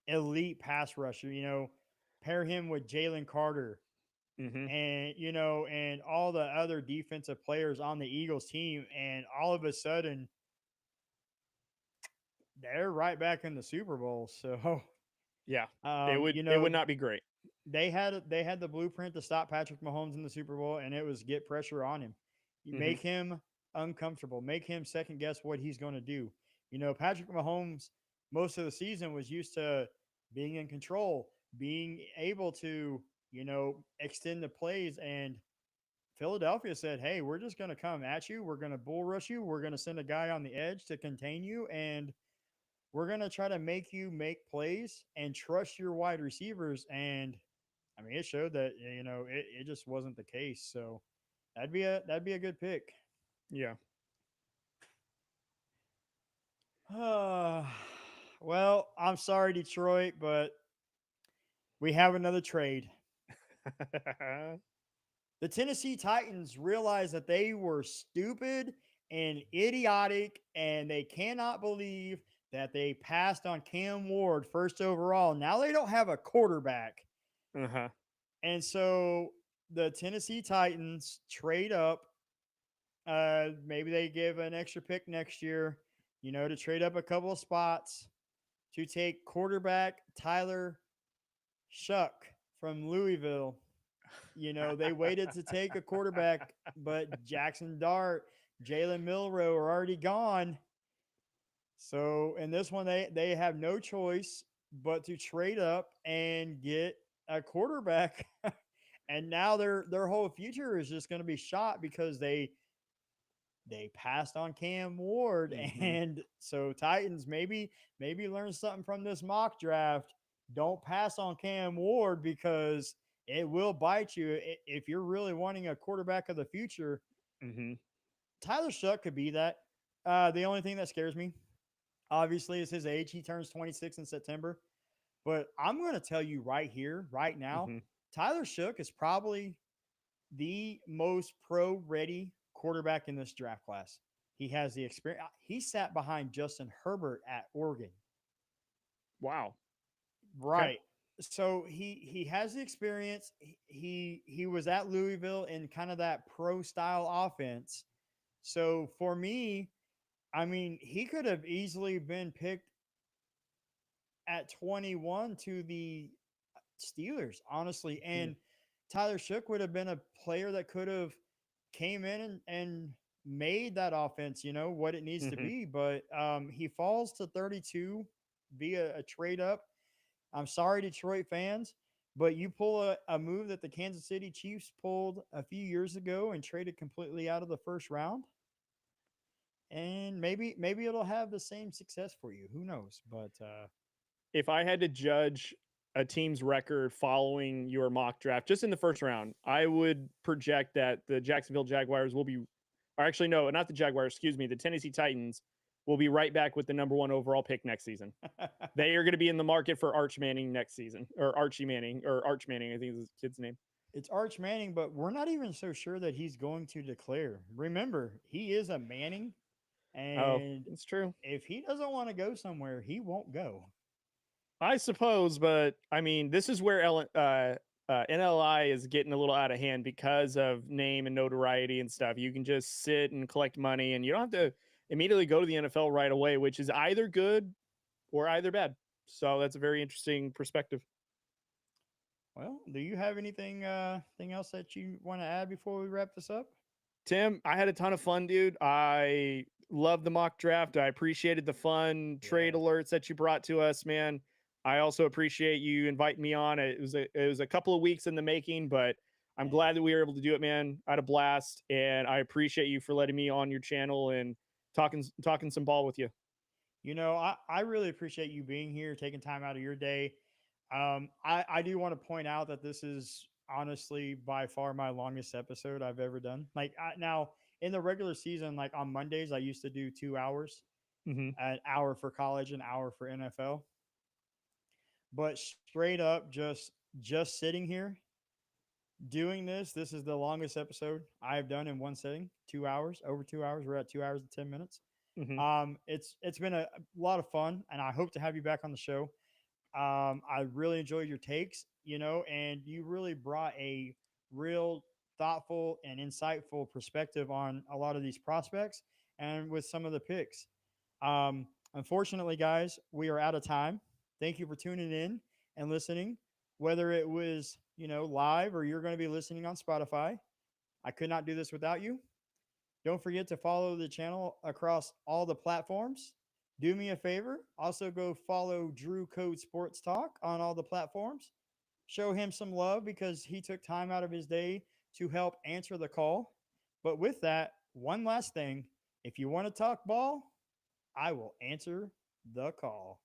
elite pass rusher. Pair him with Jalen Carter, and and all the other defensive players on the Eagles team, and all of a sudden they're right back in the Super Bowl. So Yeah, You it know, would not be great. they had the blueprint to stop Patrick Mahomes in the Super Bowl, and it was get pressure on him. You Hmm. make him uncomfortable, make him second guess what he's going to do. Patrick Mahomes most of the season was used to being in control, being able to extend the plays, and Philadelphia said, "Hey, we're just going to come at you. We're going to bull rush you. We're going to send a guy on the edge to contain you, and we're going to try to make you make plays and trust your wide receivers." And I mean, it showed that it just wasn't the case. So that'd be a good pick. Yeah. Well, I'm sorry, Detroit, but we have another trade. The Tennessee Titans realized that they were stupid and idiotic, and they cannot believe that they passed on Cam Ward first overall. Now they don't have a quarterback. Uh-huh. And so the Tennessee Titans trade up. Maybe they give an extra pick next year, to trade up a couple of spots to take quarterback Tyler Shuck from Louisville. They waited to take a quarterback, but Jackson Dart, Jalen Milrow are already gone. So in this one, they have no choice but to trade up and get a quarterback. And now their whole future is just going to be shot because they passed on Cam Ward. Hmm. And so Titans maybe learn something from this mock draft. Don't pass on Cam Ward because it will bite you if you're really wanting a quarterback of the future. Hmm. Tyler Shuck could be that. The only thing that scares me, obviously, is his age. He turns 26 in September. But I'm going to tell you right here, right now, Hmm. Tyler Shook is probably the most pro ready quarterback in this draft class. He has the experience. He sat behind Justin Herbert at Oregon. Wow. Okay. Right. So he has the experience. He was at Louisville in kind of that pro style offense. So for me, I mean, he could have easily been picked at 21 to the Steelers, honestly. Mm. And Tyler Shook would have been a player that could have came in and made that offense, what it needs to Hmm. be. But he falls to 32 via a trade up. I'm sorry, Detroit fans, but you pull a move that the Kansas City Chiefs pulled a few years ago and traded completely out of the first round. And maybe it'll have the same success for you. Who knows? But If I had to judge a team's record following your mock draft just in the first round, I would project that the Jacksonville Jaguars will be, or actually, no, not the Jaguars, excuse me, the Tennessee Titans will be right back with the number one overall pick next season. They are going to be in the market for Arch Manning next season, or Archie Manning, or Arch Manning, I think is his kid's name. it's Arch Manning, but we're not even so sure that he's going to declare. Remember, he is a Manning, Oh, and that's true. if he doesn't want to go somewhere, he won't go. I suppose, but I mean, this is where NLI is getting a little out of hand because of name and notoriety and stuff. You can just sit and collect money, and you don't have to immediately go to the NFL right away, which is either good or either bad. So that's a very interesting perspective. Well, do you have anything else that you want to add before we wrap this up? Tim, I had a ton of fun, dude. I love the mock draft. I appreciated the fun trade Yes. alerts that you brought to us, man. I also appreciate you inviting me on. It was a couple of weeks in the making, but I'm Yeah. glad that we were able to do it, man. I had a blast, and I appreciate you for letting me on your channel and talking some ball with you. I really appreciate you being here, taking time out of your day. I do want to point out that this is honestly by far my longest episode I've ever done. Now in the regular season, like on Mondays, I used to do 2 hours, Hmm. an hour for college, an hour for NFL. But straight up, just sitting here doing this is the longest episode I have done in one sitting. 2 hours, over 2 hours. We're at 2 hours and 10 minutes. Hmm. It's been a lot of fun, and I hope to have you back on the show. I really enjoyed your takes, and you really brought a real thoughtful and insightful perspective on a lot of these prospects and with some of the picks. Unfortunately, guys, we are out of time. Thank you for tuning in. and listening, whether it was, live or you're going to be listening on Spotify. I could not do this without you. Don't forget to follow the channel across all the platforms. Do me a favor. Also, go follow Drew Code Sports Talk on all the platforms. Show him some love because he took time out of his day to help answer the call. But with that, one last thing, if you want to talk ball, I will answer the call.